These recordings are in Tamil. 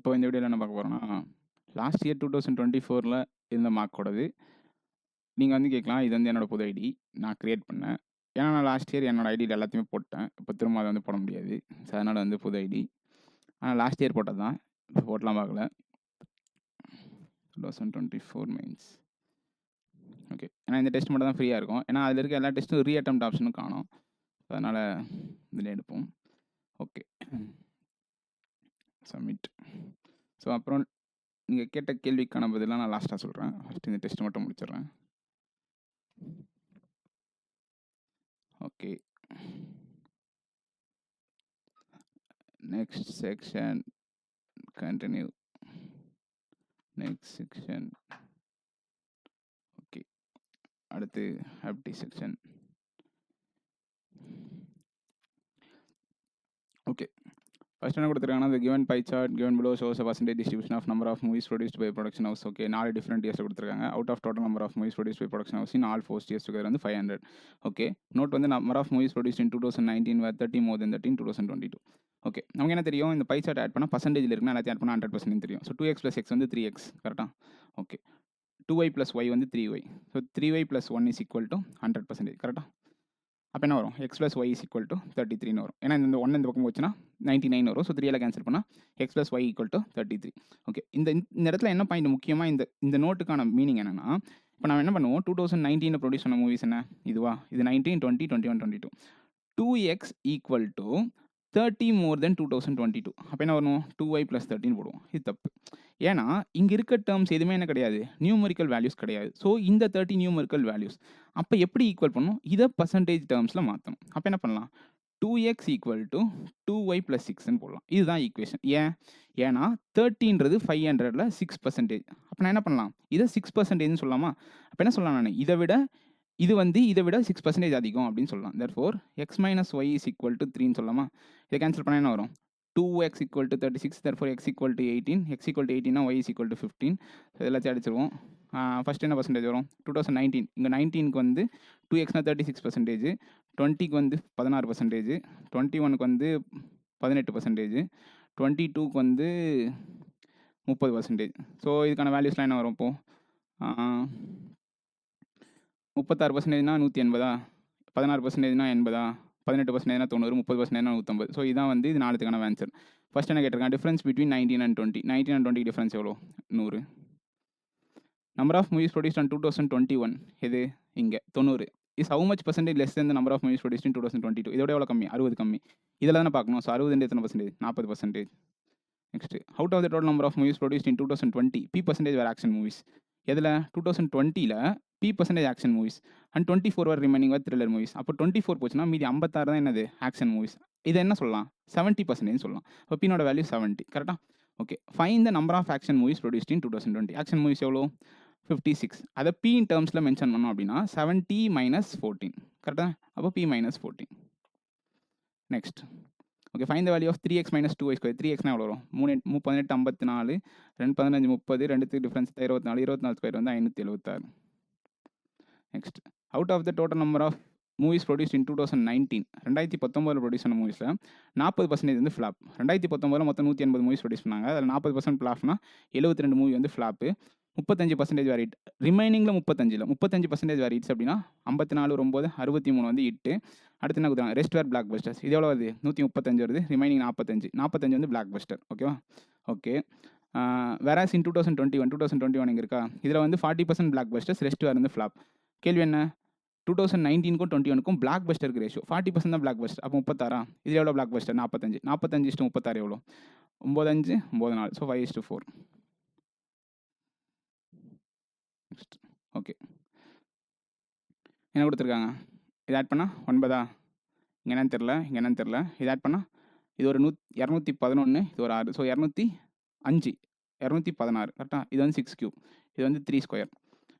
இப்போ இந்த வீடியோவில் என்ன பார்க்க போகிறோம்னா, லாஸ்ட் இயர் 2024ல் இருந்த மார்க்கோடது. நீங்கள் வந்து கேட்கலாம், இது வந்து என்னோட புது ஐடி நான் க்ரியேட் பண்ணேன். ஏன்னா நான் லாஸ்ட் இயர் என்னோட ஐடியில் எல்லாத்தையுமே போட்டேன். இப்போ திரும்ப அதை வந்து போட முடியாது. ஸோ அதனால் வந்து புது ஐடி. ஆனால் லாஸ்ட் இயர் போட்டது தான். இப்போ போட்டலாம் பார்க்கல. 2024 மெயின்ஸ். ஓகே. ஏன்னா இந்த டெஸ்ட் மட்டும் தான் ஃப்ரீயாக இருக்கும். ஏன்னா அதில் இருக்க எல்லா டெஸ்ட்டும் ரீஅட்டெம்ப்ட் ஆப்ஷனும் காணும். அதனால் இதில் எடுப்போம். Okay, submit. ஸோ அப்புறம் நீங்கள் கேட்ட கேள்விக்கான பதிலாக நான் லாஸ்ட்டாக சொல்கிறேன். ஃபஸ்ட்டு இந்த டெஸ்ட் மட்டும் முடிச்சிடுறேன். Okay, next section, continue. Next section. Okay, அடுத்து empty section. ஓகே, ஃபர்ஸ்ட் என்ன கொடுத்துருக்காங்கன்னா, the given pie chart given below shows a percentage distribution of number of movies produced by production house. Okay, 4 different இயர்ஸில் கொடுத்துருக்காங்க. Out of total number of movies produce by production house in all 4 years together வந்து 500. ஓகே, நோட் வந்து number of movies produce in 2019 were 30 more than that in 2022. Okay, நமக்கு என்ன தெரியும், இந்த பை சார்ட் ஆட் பண்ணால் பர்சன்டேஜில் இருக்குன்னா எல்லாத்தையும் ஆட் பண்ணால் 100% தெரியும். ஸோ 2x + x வந்து 3x, கரெக்டாக? ஓகே, 2y + y வந்து 3y. So 3y + 1 is equal to 100%, கரெக்டாக? அப்போ என்ன வரும், x + y is equal to 33 வரும். ஏன்னா இந்த 1 இந்த பக்கம் போச்சுன்னா 99 வரும். ஸோ 3 கேன்சல் பண்ணால் x + y equal to 33. Okay, இந்த இடத்துல என்ன பாயிண்ட் முக்கியமாக இந்த நோட்டுக்கான மீனிங் என்னென்னா, இப்போ நம்ம என்ன பண்ணுவோம், 2019 ப்ரொடியூஸ் பண்ண மூவிஸ் என்ன இதுவா, இது 19, 20, 21, 22. 2x equal to 30 more than 2022. அப்போ என்ன வரணும், 2y + 13 போடுவோம். இது தப்பு. ஏன்னா இங்கே இருக்க டேர்ம்ஸ் எதுவுமே என்ன கிடையாது, நியூமரிக்கல் வேல்யூஸ் கிடையாது. ஸோ இந்த 30 நியூமரிக்கல் வேல்யூஸ். அப்போ எப்படி ஈக்குவல் பண்ணணும், இதை பர்சன்டேஜ் டேர்ம்ஸில் மாற்றணும். அப்போ என்ன பண்ணலாம், 2x equal to 2y + 6ன்னு போடலாம். இதுதான் ஈக்குவேஷன். ஏன்னா 30ன்றது 500ல் 6%. அப்போ நான் என்ன பண்ணலாம், இதை 6%ன்னு சொல்லலாமா? அப்போ என்ன சொல்லலாம், நான் இதை விட 6% அதிகம் அப்படின்னு சொல்லலாம். therefore x - y is equal to 3ன்னு சொல்லலாமா? இதை கேன்சல் பண்ணால் என்ன வரும், 2x equal to 36, therefore x equal to 18. x equal to 18 y is equal to 15. எல்லாத்தையும் அடிச்சிருவோம். ஃபஸ்ட் என்ன பர்சன்டேஜ் வரும், 2019 இங்கே 19க்கு வந்து 2xனா 36%, 20க்கு வந்து 16%, 21க்கு வந்து 18%, 22க்கு வந்து 30%. ஸோ இதுக்கான வேல்யூஸ்லாம் என்ன வரும், இப்போது 36%னா 180, 16%னா 80, 18%னா 90, 30%னா 150. ஸோ இதான் வந்து இது நாலுத்துக்கான ஆன்சர். ஃபர்ஸ்ட் என்ன கேட்டிருக்காங்க, difference between 19 and 20. 19 and 20 difference எவ்வளோ, 100. Number of movies produced on 2021 இது இங்கே 90. Is how much percentage less than the number of movies produced in 2022. இதோட எவ்வளோ கம்மி, 60 கம்மி. இதில் தானே பார்க்கணும். ஸோ 60 எத்தனை percentage, 40%. Next, out of the total number of movies produced in 2020, p% were action movies. எதில் 2020ல் p% action movies and 24 were remaining were thriller movies. அப்போ 24 போச்சுன்னா மீதி 56 தான் என்னது, ஆக்ஷன் மூவிஸ். இதை என்ன சொல்லலாம், 70% சொல்லலாம். அப்போ பின்னோட வேல்யூ 70, கரெக்டாக? Okay, fine the number of action movies produced in 2020. Action movies எவ்வளோ, 56. அதை p இன் டேர்ம்ஸில் மென்ஷன் பண்ணோம் அப்படின்னா 70 - 14, கரெக்டாக? அப்போ p - 14. Next, okay, fine the value of 3x - 2y². 3xனா எவ்வளோ வரும், 3 18 54, 2 15 30, ரெண்டுத்துக்கு டிஃப்ரென்ஸ் 24, 24² வந்து 576. Next, out of the total number of movies produced in 2019, 2019 produce பண்ண மூவிஸில் 40% வந்து ஃப்ளாப். 2019 மொத்தம் 180 மூவிஸ் ப்ரொடியூஸ் பண்ணாங்க. அதில் 40% ஃப்ளாப்னா 72 மூவி வந்து ஃப்ளாப்பு. 35% வேர் ஹிட். ரிமைனிங்கில் 35% வேர் ஹிட்ஸ் அப்படின்னா 54, 9, 63 வந்து ஹிட்டு. அடுத்து என்ன கொடுத்தாங்க, ரெஸ்ட் வேர் பிளாக் பஸ்டர்ஸ். இது எவ்வளோ வருது, 135 வருது. ரிமைனிங் 45 வந்து பிளாக் பஸ்டர். ஓகேவா? ஓகே, வேராஸ் இன் 2021 இங்கே இருக்கா, இதில் வந்து 40% பிளாக் பஸ்டர்ஸ், ரெஸ்ட் வேர் வந்து ஃப்ளாப். கேள்வி என்ன, 2019க்கும் 21க்கும் பிளாக் பஸ்டருக்கு ரேஷியோ 40% தான் பிளாக் பஸ்டர். அப்போ 36. இது எவ்வளோ பிளாக் பஸ்டர், 45. 45:36 எவ்வளோ, 95, 94. ஸோ 5:4. நெக்ஸ்ட், ஓகே, என்ன கொடுத்துருக்காங்க, இது ஆட் பண்ணால் 9. இங்கே என்னன்னு தெரில, இது ஆட் பண்ணால் இது ஒரு 211, இது ஒரு 6. ஸோ 205, 216, கரெக்டாக? இது வந்து 6³ இது வந்து 3².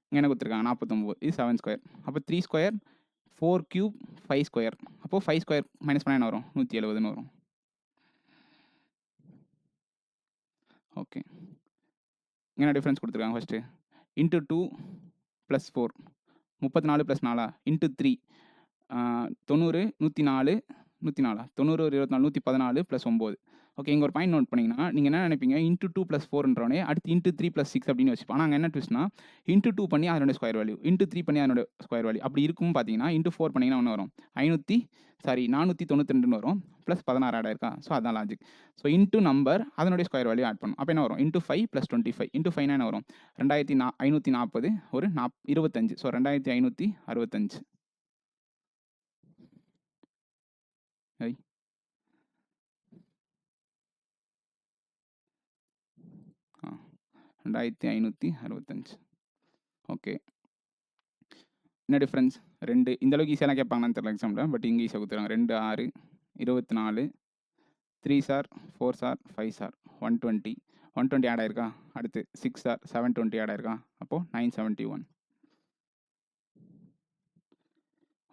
இங்கே என்ன கொடுத்துருக்காங்க, 49, இது 7². அப்போ 3², 4³ 5². அப்போது 5² மைனஸ் பண்ணால் என்ன வரும், 170ன்னு வரும். ஓகே, என்ன டிஃப்ரென்ஸ் கொடுத்துருக்காங்க, ஃபஸ்ட்டு இன்ட்டு 2 + 4, 34 + 4 இன்ட்டு 3, 90, 104, 104, 90, 24, 114 + 9, ஓகே, இங்கே ஒரு பாயிண்ட் நோட் பண்ணிங்கன்னா நீங்கள் என்ன நினைப்பீங்க, இன்ட்டு 2 + 4ன்றோடனே அடுத்து இன்ட்டு 3 + 6 அப்படின்னு வச்சுப்போம். ஆனால் அங்கே என்ன ட்விஸ்ட்னா இன்ட்டு 2 பண்ணி அதனோட ஸ்கொயர் வேல்யூ, இன்ட்டு 3 பண்ணி அதனோட ஸ்கொயர் வேல்யூ அப்படி இருக்கும். பார்த்தீங்கன்னா இன்ட்டு 4 பண்ணிங்கன்னா ஒன்று வரும் 492 வரும், ப்ளஸ் 16 ஆட் ஆயிருக்கா. ஸோ அதான் லாஜிக். ஸோ இன்ட்டு நம்பர் அதனுடைய ஸ்கொயர் வேல்யூ ஆட் பண்ணும். அப்போ என்ன வரும், இன்ட்டு 5 + 25 இன்ட்டு 5 என்ன வரும் 2540 ஒரு 25. ஸோ 2565. ஐ 2565. ஓகே, என்ன டிஃப்ரென்ஸ் 2 இந்த அளவுக்கு ஈஸியாக கேட்பாங்கன்னு தெரியல எக்ஸாம்பிள், பட் இங்கே ஈஸியாக கொடுத்துருவாங்க. 2 6 24, 3 சார் 4 சார் 5 சார் 120 ஆட் ஆயிருக்கா. அடுத்து 6 சார் 720 ஆட் ஆயிருக்கா. அப்போது 971.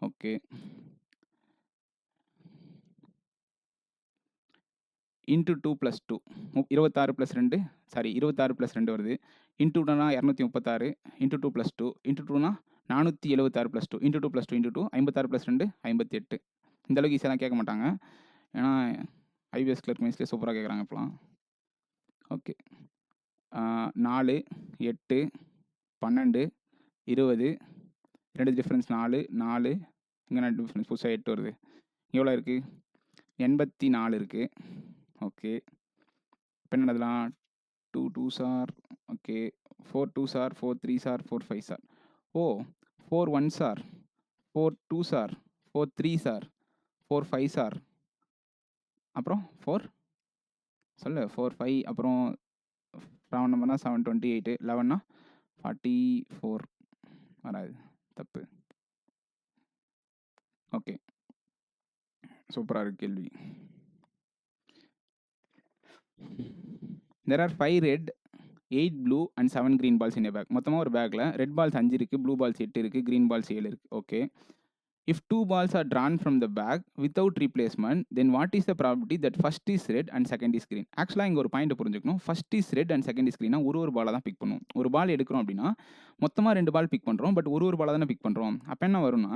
ஓகே, இன்ட்டு 2 + 2 26 + 2 26 + 2 வருது. இன்ட்டு 2னா 236, இன்ட்டு 2 + 2 இன்ட்டு 2னா 476 + 2 இன்ட்டு 2 + 2 இன்ட்டு 2 56 + 2 58. இந்த அளவுக்கு ஈஸியாக கேட்க மாட்டாங்க, ஏன்னா ஐபிஎஸ் கிளர்க் மெயின்ஸ்லேயே சூப்பராக கேட்குறாங்க இப்போலாம். ஓகே, 4 8 12 20 2 டிஃப்ரென்ஸ் 4 4 இங்கே என்ன டிஃப்ரென்ஸ் புதுசாக 8 வருது. எவ்வளோ இருக்குது 84 இருக்குது. ஓகே, இப்போ என்ன எழுதலாம் 2 2s are okay 4 2s are 4 3s are 4 5s are. Oh 4 1s are 4 2s are 4 3s are 4 5s are. அப்புறம் 4 சொல்லு 4 5 அப்புறம் ரவுண்ட் நம்பர்னா 728 11னா 44 வராது, தப்பு. ஓகே, சூப்பராக இருக்கு கேள்வி. There are 5 red, 8 blue and 7 green balls in a bag. மொத்தமாக ஒரு பேக்கில் ரெட் பால்ஸ் 5 இருக்குது, ப்ளூ பால்ஸ் 8 இருக்குது, க்ரீன் பால்ஸ் 7 இருக்குது. Okay, if 2 balls are drawn from the bag without replacement, then what is the probability that first is red and second is green? ஆக்சுவலாக இங்கே ஒரு பாயிண்ட் புரிஞ்சுக்கணும். First is red and second is க்ரீனா ஒரு பாலை தான் பிக் பண்ணுவோம். ஒரு பால் எடுக்கிறோம் அப்படின்னா மொத்தமாக 2 பால் பிக் பண்ணுறோம், பட் ஒரு பாலை தானே பிக் பண்ணுறோம். அப்போ என்ன வரும்னா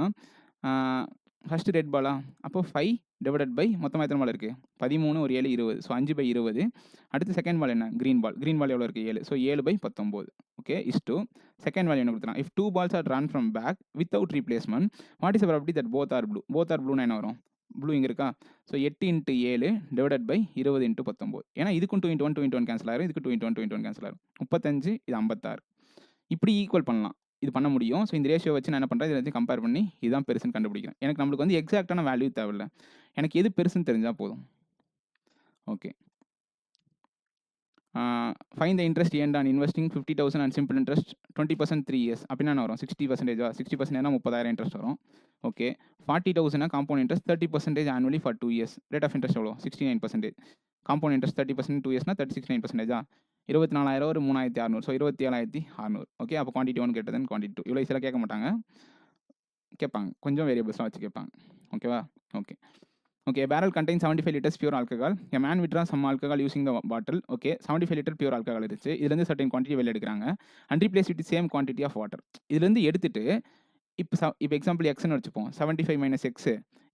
ஃபஸ்ட்டு ரெட் பாலா, அப்போ 5 டிவைடட் பை மொத்தமாக எத்தனை பால் இருக்குது 13 ஒரு 7 20. ஸோ 5/20. அடுத்து செகண்ட் பால் என்ன க்ரீன் பால், க்ரீன் பால் எவ்வளோ இருக்குது 7. So 7/19. Okay, is to second value என்ன கொடுத்துறான், if 2 balls are drawn from back without replacement, what is the probability that both are blue? both are blue என்ன வரும், ப்ளூ இங்கே இருக்கா. So 8 × 7 divided by 20 × 19. ஏன்னா இதுக்கும் 2 × 1 2 × 1 கேன்சல் ஆகும், இதுக்கு 2 × 1 2 × 1 கேன்சல் ஆகும். 35 இது 56. இப்படி ஈக்குவல் பண்ணலாம், இது பண்ண முடியும். ஸோ இந்த ரேஷியோ வச்சு நான் என்ன பண்ணுறேன், இதை கம்பேர் பண்ணி இதுதான் பெருசுன்னு கண்டுபிடிக்கிறேன். எனக்கு நம்மளுக்கு வந்து எக்ஸாக்டான வேல்யூ தேவையில்லை, எனக்கு எது பெருசுன்னு தெரிஞ்சால் போதும். Okay, fine the interest earned on investing 50,000 and simple interest 20% 3 years. அப்படின்னா என்ன வரும் 60%. 60% 30,000 இன்ட்ரெஸ்ட் வரும். Okay, 40,000 compound interest 30% annually for 2 years. Rate of interest எவ்வளோ 69%. Compound interest 30% 2 yearsனா 69%. 24,000 ஒரு 3,600. ஸோ 27,600. ஓகே, அப்போ குவான்டிட்டி 1 greater than குவான்டிட்டி 2. இவ்வளோ ஈஸியாக கேட்க மாட்டாங்க, கேட்பாங்க கொஞ்சம் வேரியபிள்ஸ்லாம் வச்சு கேட்பாங்க. ஓகேவா. Okay okay, barrel contains 75 liters pure alcohol. A man withdraws some alcohol using the bottle. Okay, 75 liter pure alcohol இருந்துச்சு. இதுலேருந்து சர்டன் குவான்டிட்டி வெளில எடுக்கிறாங்க and replace with same quantity of water. இதுலேருந்து எடுத்துட்டு இப்போ எக்ஸாம்பிள் எக்ஸ்னு வச்சுப்போம், 75 - x.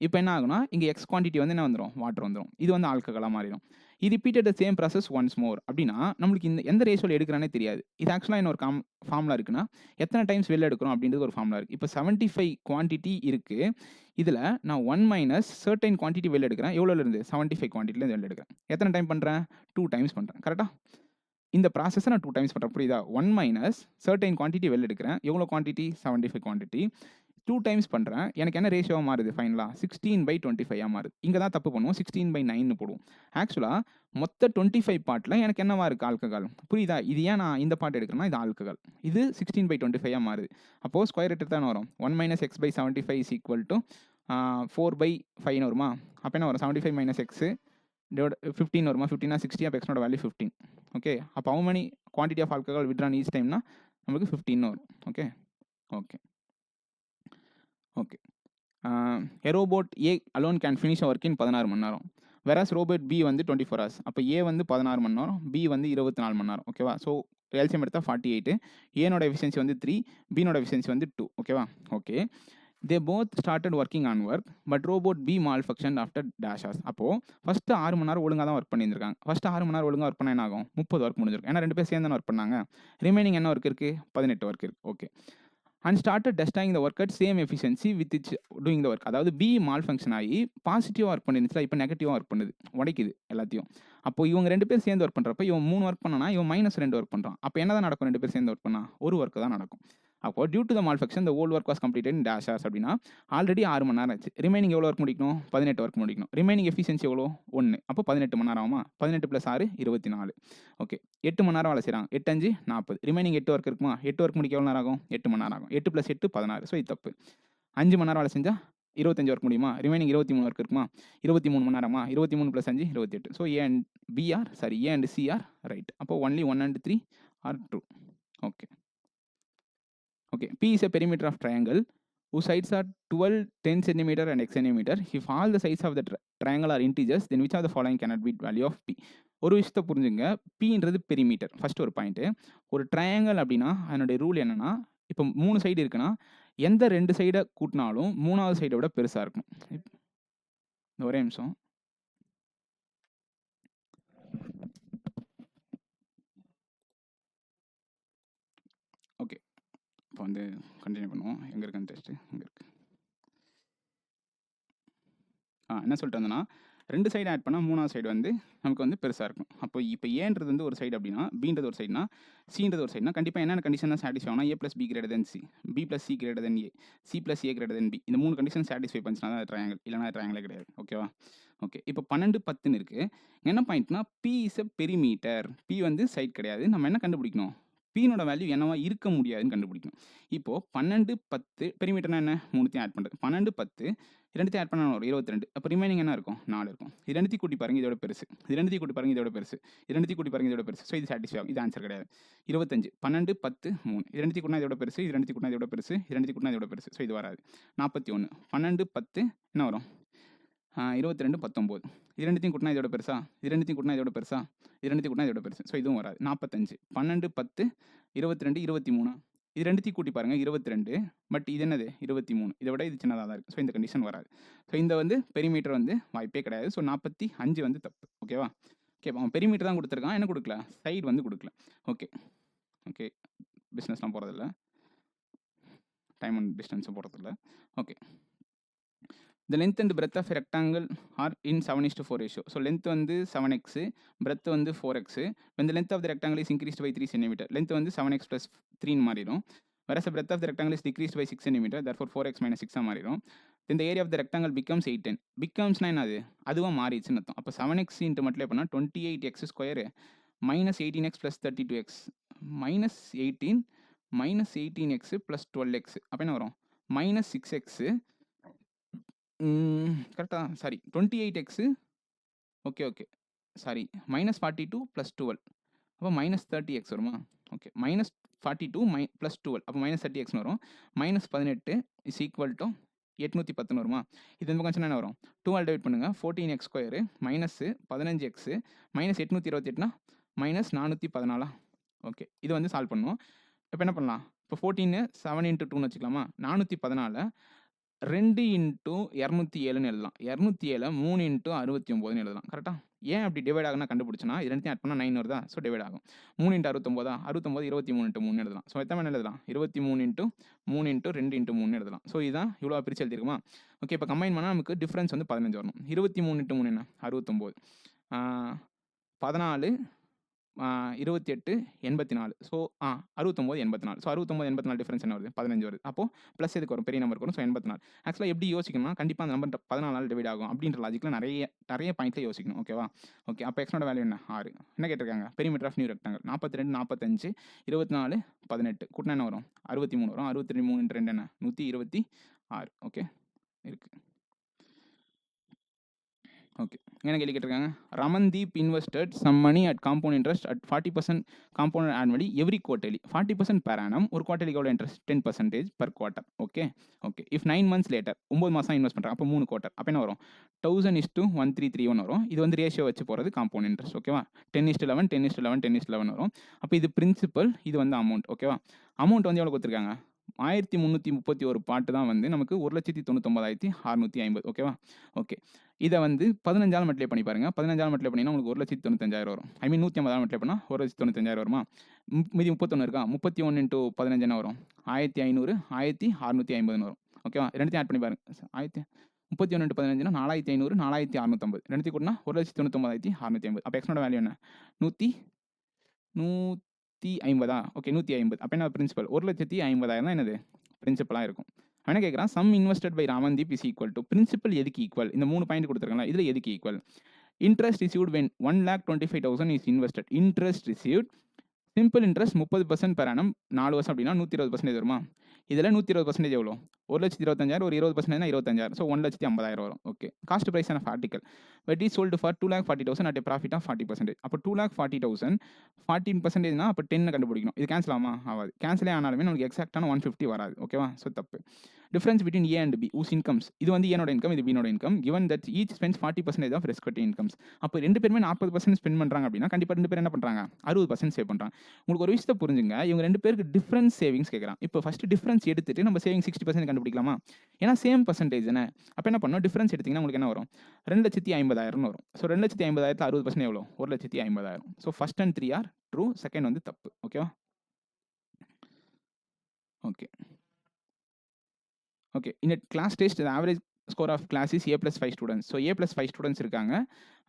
இப்போ என்ன ஆகுனா இங்கே எக்ஸ் குவான்டிட்டி வந்து என்ன வந்துடும், வாட்டர் வந்துடும். இது வந்து ஆல்கஹாலாக மாறிடும். இது repeated the same process once more. அப்படின்னா நம்மளுக்கு இந்த எந்த ரேஷியோவில் எடுக்கிறானே தெரியாது. இது ஆக்சுவலாக இன்னொரு ஃபார்முலா இருக்குன்னா எத்தனை டைம்ஸ் வெளில எடுக்கிறோம் அப்படின்றது ஒரு ஃபார்முலா இருக்குது. இப்போ 75 குவான்டிட்டி இருக்குது, இதில் நான் 1 - சர்டைன் குவான்டிட்டி வெளில எடுக்கிறேன். எவ்வளோலேருந்து 75 குவான்டிட்டிலேருந்து வெளில எடுக்கிறேன். எத்தனை டைம் பண்ணுறேன் 2 டைம்ஸ் பண்ணுறேன். கரெக்டாக இந்த ப்ராசஸை நான் 2 டைம்ஸ் பண்ணுறேன். புரியுதா. 1 - சர்டைன் குவான்டிட்டி வெளில எடுக்கிறேன். எவ்வளோ குவான்டிட்டி 75 குவான்டிட்டி 2 டைம்ஸ் பண்ணுறேன். எனக்கு என்ன ரேஷியோவாக மாறுது ஃபைனலாக 16/25 மாறுது. இங்கே தான் தப்பு பண்ணுவோம், 16/9 போடுவோம். ஆக்சுவலாக மொத்த 25 பார்ட்டில் எனக்கு என்னவா இருக்குது ஆல்கஹால். புரியுதா. இது ஏன் நான் இந்த பார்ட் எடுக்கிறேன்னா இது ஆல்கஹால். இது 16/25 மாறுது. அப்போது ஸ்கொயர் ரூட் தான் வரும். 1 - x/75 = 4/5 வருமா. அப்போ என்ன வரும் 75 - x டிவைட் 15 வருமா. 15 - 60. அப்போ எக்ஸ்னோட வேல்யூ 15. ஓகே, அப்போ how many quantity of alcohol withdrawn each டைம்னா நமக்கு 15 வரும். Okay okay okay A robot A alone can finish work in 16 மணி நேரம். whereas robot B வந்து 24 hours. அப்போ A வந்து 16 மணி நேரம், B வந்து 24 மணி நேரம். ஓகேவா. ஸோ எல்சிஎம் எடுத்தால் 48. ஏனோட எஃபிஷியன்சி வந்து 3, பீனோட எஃபிஷியன்சி வந்து 2. ஓகேவா. Okay, they both started working on work but robot B malfunction after dash hours. அப்போது ஃபஸ்ட்டு 6 மணி நேரம் ஒழுங்காக தான் ஒர்க் பண்ணியிருக்காங்க. ஃபஸ்ட்டு 6 மணி நேரம் ஒழுங்காக ஒர்க் பண்ண என்ன ஆகும்? 30 ஒர்க் முடிஞ்சிருக்கும். ஏன்னா 2 பேர் சேர்ந்து தானே ஒர்க் பண்ணாங்க. ரிமைனிங் என்ன ஒர்க் இருக்குது? 18 ஒர்க் இருக்குது. Okay. And started destroying the work at same efficiency with its doing the work. அதாவது பி மால் ஃபங்க்ஷன் ஆகி பாசிட்டிவாக ஒர்க் பண்ணிருந்துச்சுல, இப்போ நெகட்டிவாக ஒர்க் பண்ணுது, உடைக்குது எல்லாத்தையும். அப்போ இவங்க 2 பேர் சேர்ந்து ஒர்க் பண்ணுறப்ப இவன் 3 ஒர்க் பண்ணனா இவன் -2 ஒர்க் பண்ணுறான். அப்போ என்ன தான் நடக்கும்? 2 பேர் சேர்ந்து ஒர்க் பண்ணா ஒரு ஒர்க் தான் நடக்கும். அப்போ due to the malfunction the whole work was completed in dash hours. அப்படின்னா ஆல்ரெடி 6 மணி நேரம் ஆச்சு. ரிமைனிங் எவ்வளோ ஒர்க் முடிக்கணும்? 18 ஒர்க் முடிக்கணும். ரிமைனிங் எஃபிஷியன்சி எவ்வளோ? 1. அப்போ 18 மணி நேரம் ஆகுமா? 18 + 6 24. ஓகே. 8 மணி நேரம் வேலை செய்கிறாங்க. 8 5 40. ரிமைனிங் 8 ஒர்க் இருக்குமா? 8 ஒர்க் முடிக்க எவ்வளோ நேரம் ஆகும்? 8 மணி நேரம் ஆகும். 8 + 8 16. ஸோ இது தப்பு. 5 மணி நேரம் வேலை செஞ்சால் 25 ஒர்க் முடியுமா? ரிமைனிங் 23 ஒர்க் இருக்குமா? 23 மணி நேரமா? 23 + 5 28. So A and B are sorry A and C are right. அப்போ only 1 and 3 are true. Okay. Okay, P is a perimeter of triangle whose sides are 12, 10 cm and x cm. If all the sides of the triangle are integers, then which of the following cannot be value of P? ஒரு விஷயத்தை புரிஞ்சுங்க. Pன்றது பெரிமீட்டர். ஃபர்ஸ்ட் ஒரு பாயிண்ட். ஒரு ட்ரையாங்கல் அப்படின்னா அதனுடைய ரூல் என்னன்னா, இப்போ 3 சைடு இருக்குன்னா எந்த 2 சைடை கூட்டினாலும் 3வது சைடை விட பெருசாக இருக்கும். ஒரே நிமிஷம். ஓகே, இப்போ வந்து கண்டினியூ பண்ணுவோம். எங்கே இருக்குன்னு டெஸ்ட்டு இங்கே இருக்குது. என்ன சொல்லிட்டு வந்தேன்னா 2 சைடு ஆட் பண்ணால் 3வது சைடு வந்து நமக்கு வந்து பெருசாக இருக்கும். அப்போ இப்போ ஏன்றது வந்து ஒரு சைடு அப்படின்னா, பீன்றது ஒரு சைடுனா, சின்றது ஒரு சைடுனா கண்டிப்பாக என்னென்ன கண்டிஷன் தான் சாட்டிஸ்ஃபை ஆகும்னா, A + B > C, B + C > A, C + A > B. இந்த 3 கண்டிஷன் சாட்டிஸ்ஃபை பண்ணிச்சுனா தான் ட்ரையாங்கிள், இல்லைனா ட்ரையாங்கிளே கிடையாது. ஓகேவா? ஓகே. இப்போ 12 10ன்னு இருக்குது. என்ன பாயிண்ட்னா, P is a perimeter. P வந்து சைட் கிடையாது. நம்ம என்ன கண்டுபிடிக்கணும்? Pனோட வேல்யூ என்னவா இருக்க முடியாதுன்னு கண்டுபிடிக்கணும். இப்போ 12 10 பெரிமீட்டர்னா என்ன? 3த்தையும் ஆட் பண்ணுறது. 12 10 2த்தையும் ஆட் பண்ணா வரும் 22. அப்போ ரிமைனிங் என்ன இருக்கும்? 4 இருக்கும். இது 2த்தையும் கூட்டி பாருங்க, இதோட பெருசு. இது 2த்தையும் கூட்டி பாருங்க, இதோட பெருசு. இது 2த்தையும் கூட்டி பாருங்க, இதோட பெருசு. ஸோ இது சாட்டிஸ்ஃபை ஆகும். இது ஆன்சர் கிடையாது. 25 12 10 3. இது 2த்தையும் கூட்டினா இதோட பெருசு, இது 2த்தையும் கூட்டினா இதோட பெருசு, இது 2த்தையும் கூட்டினா இதோட பெருசு. ஸோ இது வராது. 41 12 10 என்ன வரும்? 22 19. இது 2த்தையும் கூட்டினா இதோட பெருசா? இது 2த்தையும் கூட்டினா இதோட பெருசா? இது 2த்தையும் கூட்டினா இதோட பெருசு. ஸோ இதுவும் வராது. 45 12 10 22 23. இது 2த்தையும் கூட்டி பாருங்க, 22. பட் இது என்னது? 23. இதை விட இது சின்னதாக தான் இருக்குது. ஸோ இந்த கண்டிஷன் வராது. ஸோ இந்த வந்து பெரிமீட்டர் வந்து வாய்ப்பே கிடையாது. ஸோ 45 வந்து தப்பு. ஓகேவா? ஓகே. அவன் பெரிமீட்டர் தான் கொடுத்துருக்கான். என்ன கொடுக்கல? சைடு வந்து கொடுக்கல. ஓகே. ஓகே. பிஸ்னஸ்லாம் போகிறதில்ல, டைம் அண்ட் டிஸ்டன்ஸும் போகிறதில்ல. Okay. The length and breadth of a rectangle are in 7:4 ratio. So length வந்து 7x, breadth வந்து 4x. When the length of the rectangle is increased by 3 cm, length வந்து 7x + 3 மாறிடும். Whereas the breadth of the rectangle is decreased by 6 cm, therefore 4x - 6 மாறிடும். Then the area of the rectangle becomes 810. Becomes என்னது? அதுவும் மாறிடுச்சுன்னு அர்த்தம். அப்போ 7x இன்ட்டு மல்டிப்ளை பண்ணால் 28x² -18x + 32x -18 -18x + 12x. அப்போ என்ன வரும்? -6x கரெக்டாக sorry 28x. Okay okay sorry -42 + 12. அப்போ -30x வருமா? ஓகே. -42 + 12 அப்போ -30xன்னு வரும். -18 = 810 வருமா? இது இந்த பக்கம் என்ன வரும்? 2 டிவைட் பண்ணுங்கள். 14x² -15x -828னா -414. ஓகே. இது வந்து சால்வ் பண்ணுவோம். இப்போ என்ன பண்ணலாம்? இப்போ 14 7 × 2ன்னு வச்சுக்கலாமா? 414 2 × 207ன்னு எழுதலாம். 207 3 × 69ன்னு எழுதலாம். கரெக்டாக? ஏன் அப்படி டிவைட் ஆகுனா கண்டுபிடிச்சனா, இது 2த்தையும் ஆட் பண்ணால் 9 வருதா? ஸோ டிவைட் ஆகும். 3 × 69 69 23 × 3 எழுதலாம். ஸோ எத்தனை எழுதலாம்? 23 × 3 × 2 × 3 எழுதலாம். ஸோ இதுதான் இவ்வளோ பிரித்து எழுதிருக்குமா? ஓகே. இப்போ கம்பைன் பண்ணால் நமக்கு டிஃப்ரென்ஸ் வந்து 15 வரணும். 23 × 3 என்ன? 69. 14 28 84. ஸோ 69 84. ஸோ 69 84 டிஃபரன்ஸ் என்ன வருது? 15 வருது. அப்போ ப்ளஸ் எதுக்கு வரும்? பெரிய நம்பருக்கு வரும். ஸோ 84. ஆக்சுவலாக எப்படி யோசிக்கணும்னா, கண்டிப்பாக அந்த நம்பர் 14 டிவைட் ஆகும் அப்படின்ற லாஜிக்கில் நிறைய பாயிண்ட்டில் யோசிக்கணும். ஓகேவா? ஓகே. அப்போ எக்ஸ்னோட வேல்யூ என்ன? 6. என்ன கேட்டிருக்காங்க? பெரிமீட்டர் ஆஃப் நியூ ரெக்டாங்கிள் 42 45 24 18 கூட்டினா என்ன வரும்? 63 வரும். 63 × 2 என்ன? 126. ஓகே இருக்குது. ஓகே. என்ன கேள்வி கேட்டிருக்காங்க? Ramandeep invested some money at compound interest at 40% compound annually every quarterly. 40% per annum. ஒரு குவார்டர்லிக்கு எவ்வளோ interest? 10% per quarter. Okay okay. If 9 months later 9 மாதம் இன்வெஸ்ட் பண்ணுறாங்க. அப்போ 3 குவார்ட்டர். அப்போ என்ன வரும்? 1000:1331 வரும். இது வந்து ரேஷியோ வச்சு போகிறது காம்பவுண்ட் இன்ட்ரெஸ்ட். ஓகேவா? 10:11 10:11 10:11 வரும். அப்போ இது பிரின்சிபல், இது வந்து அமௌண்ட். ஓகேவா? அமௌண்ட் வந்து எவ்வளோ கொடுத்துருக்காங்க? 1331 பாட்டு தான் வந்து நமக்கு 1,99,650 ஓகேவா? ஓகே. இத வந்து 15ஆல மல்டிப்ளை பண்ணி பாருங்க. 15ஆல மல்டிப்ளை பண்ணீங்கன்னா உங்களுக்கு 1,95,000 வரும். ஐ மீன் 150ஆல மல்டிப்ளை பண்ணா 1,95,000 வருமா? மீதி 31 இருக்கா? 31 இன்டூ 15 என்ன வரும்? 1500, 1650ன்னு வரும். ஓகேவா? 2த்தையும் ஆட் பண்ணி பாருங்க. 31 இன்டூ 15னா 4500, 4650. 2த்தையும் கூட்டினா 1,99,650. அப்ப எக்ஸோட வேல்யூ என்ன? 150 ஓகே 150. அப்ப என்ன பிரின்சிபல்? 1,50,000 தான் என்னது? பிரின்சிபலா இருக்கும். அவன் என்ன கேட்குறான்? Sum invested by Ramandeep is equal to principal எதுக்கு ஈக்குவல்? இந்த 3 பாயிண்ட் கொடுத்துருக்கல இதுல எதுக்கு equal? Interest received when 1,25,000 is invested. Interest received simple interest 30% per annum 4 வருஷம் அப்படின்னா 120% வருமா? இதில் 120% எவ்வளோ? 1,25,000 ஒரு 20% 25,000. ஸோ 1,50,000 வரும். Okay. Cost price of article but is sold for 2,40,000 at profit of 40%. அப்போ 2,40,000 14%னா அப்போ 10 கண்டுபிடிக்கணும். இது கேன்சல் ஆகுமா? ஆகாது. கேன்சலே ஆனாலுமே நமக்கு எக்ஸாக்டான 150 வராது. ஓகேவா? ஸோ தப்பு. Difference between A and B whose incomes. இது வந்து ஏனோட இன்கம், இது பினோட income. Given that each spends 40% of respective incomes. அப்போ 2 பேருமே 40% ஸ்பெண்ட் பண்ணுறாங்க அப்படின்னா கண்டிப்பாக 2 பேர் என்ன பண்ணுறாங்க? 60% சேவ் பண்ணுறாங்க. உங்களுக்கு ஒரு விஷயத்தை புரிஞ்சுங்க. இவங்க 2 பேருக்கு டிஃபரன்ஸ் சேவிங்ஸ் கேட்குறான். இப்போ ஃபர்ஸ்ட் டிஃபரன்ஸ் எடுத்துட்டு நம்ம சேவிங் 60% கண்டுபிடிக்கலாமா? ஏன்னா சேம் பர்சன்டேஜ் தானே. அப்போ என்ன பண்ணணும்? டிஃபரன்ஸ் எடுத்தீங்கன்னா உங்களுக்கு என்ன வரும்? 2,50,000 வரும். ஸோ 2,50,000 60% எவ்வளோ? 1,50,000. So first and 3 are true, second வந்து தப்பு. ஓகேவா? Okay. Okay. In class test average score of class is A+5 students. So A+5 students இருக்காங்க.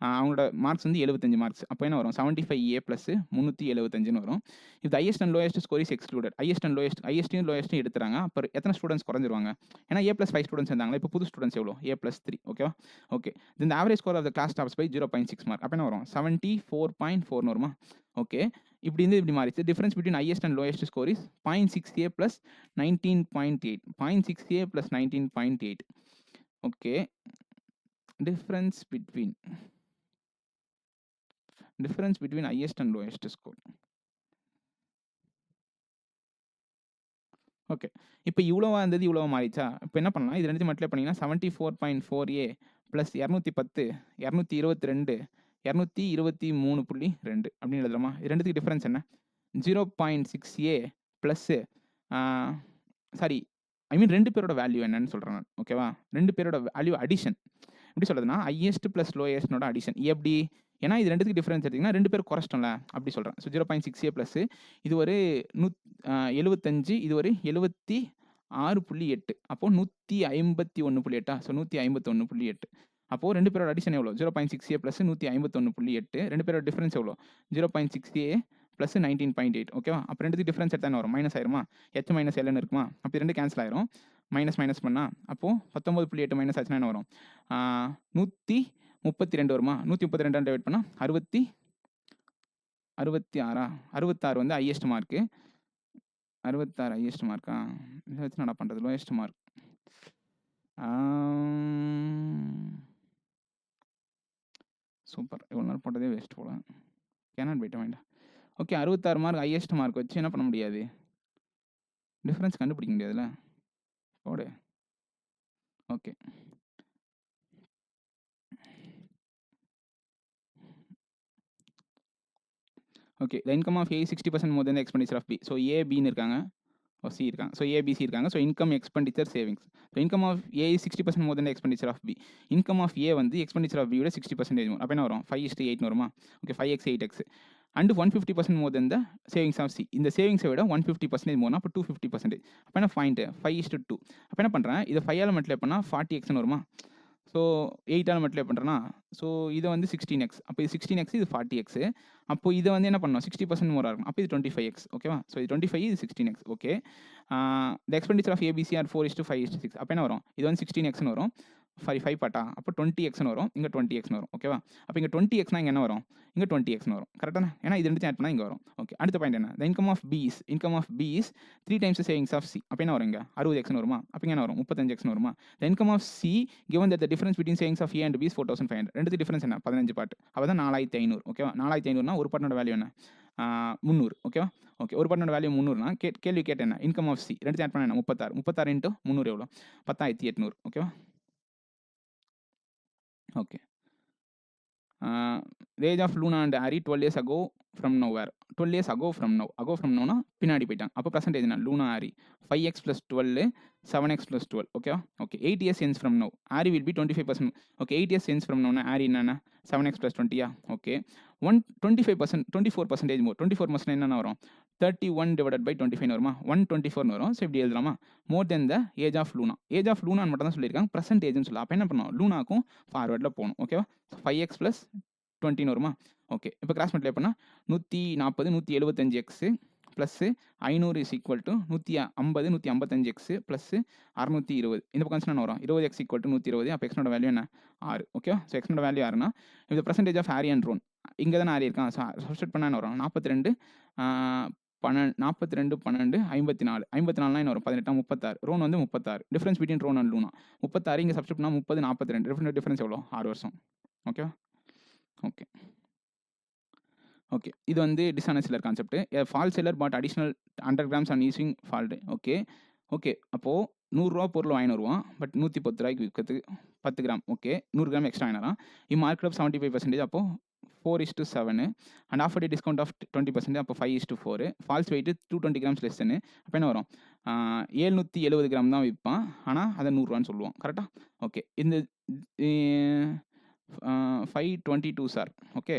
அவங்களோட மார்க்ஸ் வந்து 75 மார்க்ஸ். அப்போ என்ன வரும்? 75A + 375ன்னு வரும். இது highest and lowest score is excluded. ஹையஸ்ட்டையும் லோயஸ்ட்டையும் எடுத்துறாங்க. அப்போ எத்தனை ஸ்டூடெண்ட்ஸ் குறைஞ்சிருவாங்க? ஏன்னா A+5 ஸ்டூடெண்ட்ஸ் இருந்தாங்களா? இப்போ புது ஸ்டூடெண்ட்ஸ் எவ்வளோ? A+3. ஓகேவா? ஓகே. இந்த average score of the class tops by 0.6 mark. அப்போ என்ன வரும்? 74.4ன்னு வருமா? ஓகே. இப்படி மாறிச்சு. Difference between highest and lowest score is 0.6A + 19.8. 0.6A + 19.8. Okay. difference between highest and lowest score. Okay. இப்போ இவ்வளோவா இருந்தது இவ்வளோவா மாறிச்சா? இப்போ என்ன பண்ணலாம்? இது ரெண்டுத்தையும் மல்டிப்ளை பண்ணிங்கன்னா 74.4A + 210, 222, 223.2 அப்படின்னு எழுதலாமா? இது ரெண்டுத்துக்கு டிஃபரன்ஸ் என்ன? 0.6A ப்ளஸ் சாரி ஐ மீன் 2 பேரோட வேல்யூ என்னன்னு சொல்கிறேன் நான். ஓகேவா? 2 பேரோட வேல்யூ அடிஷன். எப்படி சொல்கிறதுனா ஹையஸ்ட் ப்ளஸ் லோயஸ்ட்னோட அடிஷன். எப்படி? ஏன்னா இது ரெண்டுத்துக்கு டிஃபரன்ஸ் எடுத்திங்கன்னா 2 பேர் குறைச்சிட்டோம்ல, அப்படி சொல்கிறேன். ஸோ 0.6A ப்ளஸ் இது ஒரு 75, இது ஒரு 76.8. அப்போது 151.8. ஸோ 151.8. அப்போது 2 பேரோட அடிஷன் எவ்வளோ? 0.6A plus 151.8. 2 பேரோட டிஃபரன்ஸ் எவ்வளோ? 0.6A plus 19.8. ஓகேவா? அப்போ ரெண்டுத்துக்கு டிஃபரன்ஸ் எடுத்தால் வரும்? மைனஸ் ஆயிருமா? H மைனஸ் Lன்னு இருக்குமா? அப்போ 2 கேன்சல் ஆயிரும். மைனஸ் பண்ணால் அப்போது 19.8 மைனஸ் ஆச்சுன்னா என்ன வரும்? 132 வருமா? 132 டிவைட் பண்ணால் 66. 66 வந்து ஹையஸ்ட் மார்க்கு. 66 ஹையஸ்ட் மார்க்கா? இதை வச்சு என்ன பண்ணுறது? Lowest mark. சூப்பர். இவ்வளோ நாள் போட்டதே வேஸ்ட் போல. கேனாட் போயிட்ட வேண்டாம். ஓகே. 66 மார்க் ஹையஸ்ட் மார்க் வச்சு என்ன பண்ண முடியாது? டிஃபரன்ஸ் கண்டுபிடிக்க முடியாதுல்ல. போடு. Okay. Okay. The income of A 60% more than the expenditure of B. So A, Bன்னு இருக்காங்க. C இருக்காங்க. ஸோ ABC இருக்காங்க. So income, expenditure, savings. So income of A is 60% more than expenditure of B. Income of A வந்து எக்ஸ்பெண்டிச்சர் ஆஃப் B விட 60% வரும். அப்போ என்ன வரும்? 5:8 வருமா? Okay. 5x 8x. And 150% more than the savings of C. இந்த சேவிங்ஸை விட 150% மோர்னா அப்போ 250%. அப்போ என்ன பாயிண்ட்? 5:2. அப்போ என்ன பண்ணுறேன்? இதை 5ஆல் மல்டிப்ளை பண்ணால் 40xன்னு வருமா? ஸோ 8ஆல் மல்டிப்ளை பண்ணுறேன்னா ஸோ இதை வந்து 16x. அப்போ இது 16x, இது 40x. அப்போ இதை வந்து என்ன பண்ணணும்? 60% மோராக இருக்கும். அப்போ இது 25x. ஓகேவா? ஸோ இது 25, இது 16x. Okay. The expenditure of ABC are 4:5:6. அப்போ என்ன வரும்? இது வந்து 16xன்னு வரும். 5 பாட்டா? அப்போ 20xன்னு வரும். இங்கே 20xன்னு வரும். ஓகேவா? அப்போ இங்கே 20xனா இங்கே என்ன வரும்? இங்கே 20xன்னு வரும். கரெக்டாக? ஏன்னா இது ரெண்டு ஆட் பண்ணால் இங்கே வரும். ஓகே. அடுத்த பாயிண்ட் என்ன? The income of B is 3 times the savings of C. அப்போ என்ன வரும்? இங்கே 60xன்னு வருமா? அப்போ இங்கே என்ன வரும்? 35xன்னு வருமா? The income of C given that the difference between savings of A and B is 4,500. ரெண்டுத்து difference என்ன? 15 பாட்டு. அப்போ தான் 4,500. ஓகேவா? 4,500னா ஒரு பாட்டோட வேல்யூ என்ன? 300. ஓகேவா? ஓகே. ஒரு பாட்டோட வேல்யூ 300னா கேள்வி கேட்ட என்ன? இன்கம் ஆஃப் C ரெண்டு ஆட் பண்ண என்ன? 36. 36 × 300 எவ்வளோ? 10,800. ஓகேவா? Okay. The age of Luna and Harry 12 years ago from nowhere. 12 years ago from நோனா பின்னாடி போயிட்டாங்க. அப்போ பர்சன்டேஜ் என்ன? லூனா ஆரி 5x + 12 7x + 12 ஓகேவா? Okay 8 years hence from now Ari will be 25%. Okay 8 years hence from நோனா ஆரி என்னென்ன 7x + 20யா? ஓகே 25% 24% மோர் 24% என்னென்ன வரும்? 31 டிவைடட் பை 25 வருமா? 124 வரும். ஸோ இப்படி எழுதலாமா? More than the age of Luna. Age of லூனான்னு மட்டும் தான் சொல்லியிருக்காங்க, பர்சன்டேஜ்னு சொல்லலாம். அப்போ என்ன பண்ணணும்? லூனாக்கும் ஃபார்வர்டில் போகணும். ஓகேவா? 5x + 20 வருமா? ஓகே இப்போ கிராஸ் மல்டிப்ளை பண்ணால் 140 175x plus 500 is equal to 150 155x plus 620. இந்த பக்கம் என்ன வரும்? 20x = 120. அப்போ எக்ஸ்னோட வேல்யூ என்ன? 6. ஓகே ஸோ எக்ஸ்னோட வேல்யூ 6னா இந்த percentage of Harry and Ron இங்கே தானே ஆரி இருக்கான். ஸோ சப்ஸ்டிட் பண்ணால் என்ன வரும்? 42 12 54 54னா என்ன வரும்? 18 36. ரோன் வந்து 36. Difference between Ron and Luna 36. இங்கே சப்ஸ்டிட் பண்ணால் 30 42. டிஃப்ரென்ஸ் எவ்வளோ? 6 வருஷம். ஓகேவா? ஓகே ஓகே இது வந்து டிஸ்ஆனஸ்டில் concept. False seller but additional 100 grams on using false. Okay okay அப்போது 100 ரூபா பொருள் வாங்கின்னு வருவான், பட் 110 ரூபாய்க்கு விற்கிறதுக்கு 10 கிராம். ஓகே 100 கிராம் எக்ஸ்ட்ரா வாங்கினாரான். Market of 75%. அப்போது 4:7 அண்ட் ஆஃபர் டிஸ்கவுண்ட் ஆஃப் 20%. அப்போ 5:4. Falls wait 220 grams less. அப்போ என்ன வரும்? 770 கிராம் தான் விற்பான், ஆனால் அதை 100 ரூபான்னு சொல்லுவோம். கரெக்டாக? ஓகே இந்த 522 sir. Okay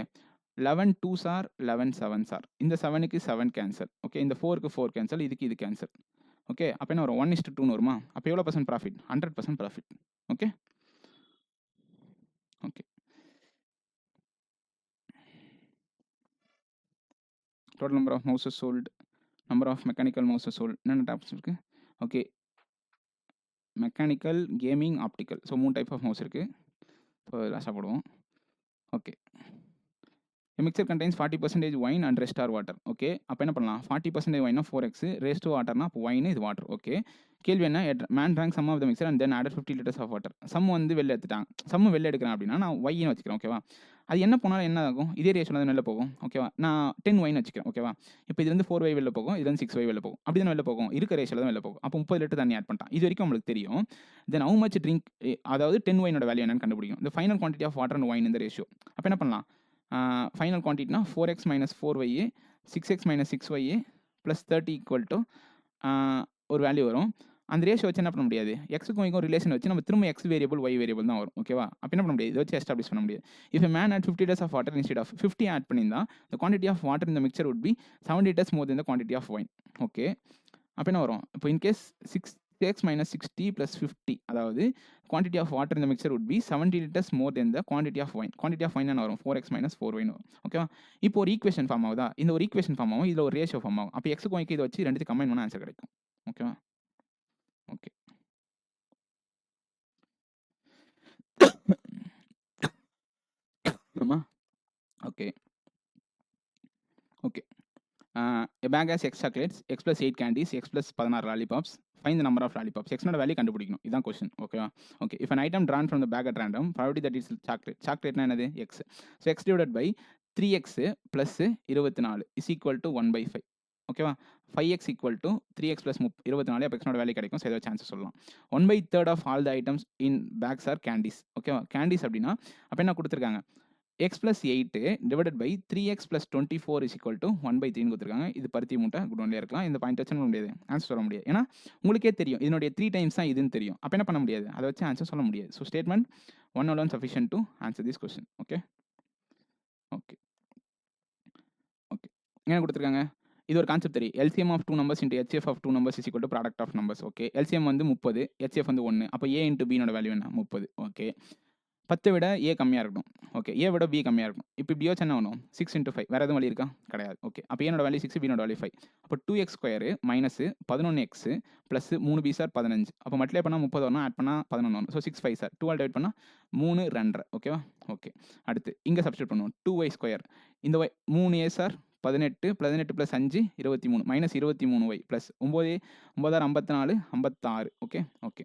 11 2s are 11 7s are. இந்த 7க்கு 7 கேன்சல். ஓகே இந்த 4க்கு 4 கேன்சல். இதுக்கு இது கேன்சல். ஓகே அப்போ என்ன வரும்? 1:2 வருமா? அப்போ எவ்வளோ % profit? 100% profit. Okay okay total number of mouses sold, number of mechanical mouses sold, என்னென்ன டைப்ஸ் இருக்குது? Okay mechanical, gaming, optical. So 3 type of mouse இருக்குது. ஸோ லாஸ்ட்டாக போடுவோம். Okay A mixture contains 40% wine and rest are water. Okay அப்போ என்ன பண்ணலாம்? 40% wine 4x, rest waterனா அப்போ wine இது water. ஓகே கேள்வி என்ன? Man drank some of the mixture and then added 50 liters of water. Some வந்து வெளில எடுத்துட்டாங்க. சம் வெளில எடுக்கிறேன் அப்படின்னா நான் ஒய்ன்னு வச்சுக்கிறேன். ஓகேவா? அது என்ன போனாலும் என்ன ஆகும்? இதே ரேஷியோவில் தான் வெளில போகும். ஓகேவா? நான் 10 ஒயின் வச்சுக்கிறேன். ஓகேவா? இப்போ இது வந்து 4y வெளில போகும், இது வந்து 6y வெளில போகும். அப்படி தான் வெளில போகும். இருக்க ரேஷியோவில் தான் வெளில போகும். அப்போ 30 லிட்டர் தண்ணி ஆட் பண்ணிட்டான். இது வரைக்கும் நம்மளுக்கு தெரியும். தென் ஹவு மச் ட்ரிங்க், அதாவது 10 ஒயினோட வேல்யூ என்னன்னு கண்டுபிடிக்கும். இந்த final quantity of water and wine இந்த ரேஷியோ. அப்போ என்ன பண்ணலாம்? Final குவான்டிட்டினா 4x - 4y 6x - 6y plus 30 = ஒரு வேல்யூ வரும். அந்த ரேஷியோ வச்சு என்ன பண்ண முடியாது? எக்ஸுக்கும் ஒய்க்கும் ரிலேஷன் வச்சு நம்ம திரும்ப எக்ஸ் வேரியபிள் ஒய் வேரியபிள் தான் வரும். ஓகேவா? அப்போ என்ன பண்ண முடியாது? இதை வச்சு எஸ்டாப்ளிஷ் பண்ண முடியாது. If man add 50 liters of water instead of 50 add பண்ணியிருந்தா the quantity of water in the mixture would be 70 liters more than the quantity of wine. Okay அப்போ என்ன வரும்? இப்போ இன்கேஸ் 6x - 60 + 50, அதாவது quantity of water in the mixture would be 70 liters more than the quantity of wine. quantity of wine என்ன வரும்? 4x - 4y வரும். ஓகேவா? இப்போ ஒரு ஈக்குவேஷன் ஃபார்ம் ஆகுதா? இந்த ஒரு ஈக்குவேஷன் ஃபார்ம் ஆகும், இதில் ஒரு ரேஷியோ ஃபார்ம் ஆகும். அப்போ எக்ஸுக்கும் ஒய்க்கு இதை வச்சு ரெண்டுத்தையும் கம்பைன் பண்ணால் ஆன்சர் கிடைக்கும். ஓகேவா? ஓகே ஆமா okay okay a bag has x chocolates, x + 8 candies, x + 16 lollipops. Find the number of lollipops. Xனோட வேல்யூ கண்டுபிடிக்கணும். இதான் கொஸ்டின். ஓகேவா? Okay if an item drawn from the bag at random, probability that it's chocolate. chocolateனா என்னது? x. so x divided by 3x + 24 is equal to 1/5. ஓகேவா? 5x = 3x + 24. அப்போ எக்ஸ்னோட வேல்யூ கிடைக்கும். ஸோ ஏதோ சான்ஸ் சொல்லலாம். 1/3 of all the items in bags are candies. ஓகேவா? கேண்டீஸ் அப்படின்னா அப்போ என்ன கொடுத்துருக்காங்க? x + 8 divided by 3x + 24 is equal to 1/3 கொடுத்துருக்காங்க. இது பருத்தி மூட்டை குட் ஒன்லியாக இருக்கலாம். இந்த பாயிண்ட் வச்சு முடியாது, ஆன்சர் சொல்ல முடியாது. ஏன்னா உங்களுக்கே தெரியும் இதனுடைய 3 டைம்ஸ் தான் இதுன்னு தெரியும். அப்போ என்ன பண்ண முடியாது? அதை வச்சு ஆன்சர் சொல்ல முடியாது. So statement 1 alone sufficient to answer this question. Okay okay okay என்ன கொடுத்துருக்காங்க? இது ஒரு கான்செப்ட் தெரியும். LCM of 2 numbers into HCF of 2 numbers is equal to product of numbers. Okay LCM வந்து 30, HCF வந்து 1. அப்போ A into B வேல்யூ என்ன? 30. ஓகே 10 விட A கம்மியாக இருக்கணும். ஓகே A விட B கம்மியாக இருக்கணும். இப்போ இப்படி யோசிச்சு என்ன வரும்? 6 × 5. வேறு எதுவும் வழி இருக்கா? கிடையாது. ஓகே அப்போ ஏனோட வேல்யூ 6, B வேல்யூ 5. அப்போ 2x² minus 11x plus 3b sir 15. அப்போ மல்டிப்ளை பண்ணால் 30 வரணும், ஆட் பண்ணால் 11 வரும். ஸோ 6 5 சார் 12 டிவைட் பண்ணால் 3 2.5. ஓகேவா? ஓகே அடுத்து இங்கே சப்ஸ்டியூட் பண்ணுவோம். 2y². இந்த y 3a sir 18 18 + 5 23 minus 23y plus 9 9 54 56. Okay okay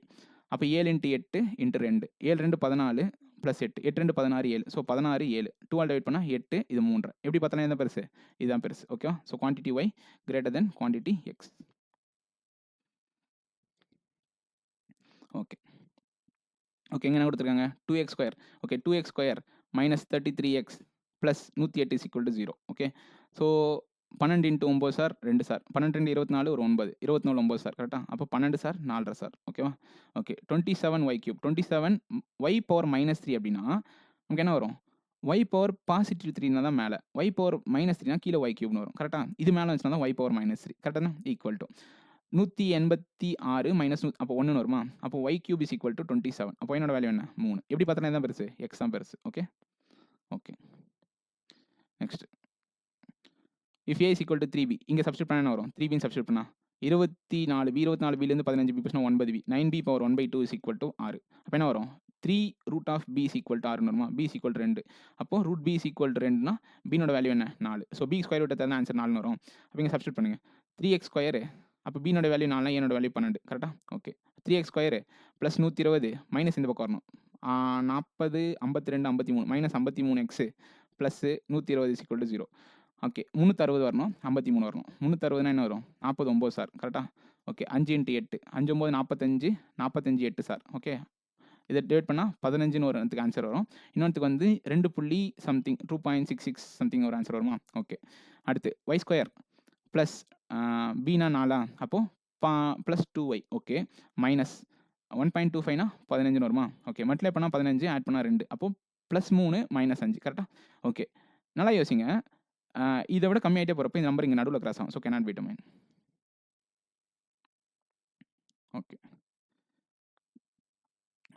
அப்போ 7 × 8 × 2 7 2 14 ப்ளஸ் 8 8 2 16 7. ஸோ 16 7 12 டிவைட் பண்ணால் 8 இது 3. எப்படி பார்த்தாலும் எதான் பெருசு? இதுதான் பெருசு. ஓகேவா? So quantity Y greater than quantity X. Okay okay இங்கே என்ன கொடுத்துருக்காங்க? 2x². Okay 2x² minus 33x plus 108 is equal to 0. Okay so 12 into 9 sir 2 sir. 12 2 24 ஒரு 9. 24 9 சார். கரெக்ட்டா? அப்போ 12 சார் 4 1/2 சார். ஓகேவா? ஓகே. 27y³ 27 y பவர் -3 அப்படின்னா, நமக்கு என்ன வரும்? y பவர் பாசிட்டிவ் 3னா தான் மேல. y பவர் -3னா கீழ y³ வரும். கரெக்ட்டா? இது மேல வந்துச்சுனா தான் y பவர் -3. கரெக்ட்டானா? ஈக்குவல் டூ 186 மைனஸ் அப்போ 1ன்னு வருமா? அப்போ y³ இஸ் ஈக்குவல் டூ 27. அப்போ என்னோட வேல்யூ என்ன? 3. எப்படி பார்த்தாலும் எது தான் பெருசு? x தான் பெருசு. Okay? Okay. Next. If a is equal to 3b இங்க சப்ஸ்டிட்யூட் பண்ணா என்ன வரும்? 3bன்னு சப்ஸ்டிட்யூட் பண்ணா 24b 24bலேருந்து 15b போச்சுன்னா 9b 9b power 1/2 is equal two 6. அப்போ என்ன வரும்? 3 root of b is equal to 6ன்னு வருமா? b is equal to 2. அப்போ root b is equal to 2னா b-னோட வேல்யூ என்ன? 4. ஸோ b ஸ்கொயர் ரூட் எடுத்தா ஆன்சர் 4ன்னு வரும். அப்போ இங்க சப்ஸ்டிட்யூட் பண்ணுங்க. 3x ஸ்கொயர் அப்போ b-னோட வேல்யூ 4னா a-னோட வேல்யூ 12. கரெக்ட்டா? Okay. 3x square plus 120 minus இந்த பக்கம் வரணும். 40 52 53 minus 53x plus 120 is equal to 0. Okay. 360 வரணும். 53 வரணும். 360னா என்ன வரும்? 49 சார். கரெக்ட்டா? ஓகே. 5 into 8 5 9 45 45 8 sir. ஓகே. இதை டிவைட் பண்ணால் 15ன்னு ஒரு இடத்துக்கு ஆன்சர் வரும். இன்னொன்றுக்கு வந்து 2 புள்ளி சம்திங் 2.66 சம்திங் ஒரு ஆன்சர் வருமா? ஓகே. அடுத்து y ஸ்கொயர் ப்ளஸ் bனா 4 அப்போது ப்ளஸ் 2y ஓகே மைனஸ் 1.25னா 15ன்னு வருமா? ஓகே. மல்டிப்ளை பண்ணால் 15 ஆட் பண்ணால் 2 அப்போது ப்ளஸ் 3 மைனஸ் 5 கரெக்டாக? ஓகே. நல்லா யோசிங்க. இதை விட கம்மியாகிட்டே போகிறப்ப இந்த நம்பர் இங்கே நடுவில் கிராஸ் ஆகும். So cannot be domain. Okay.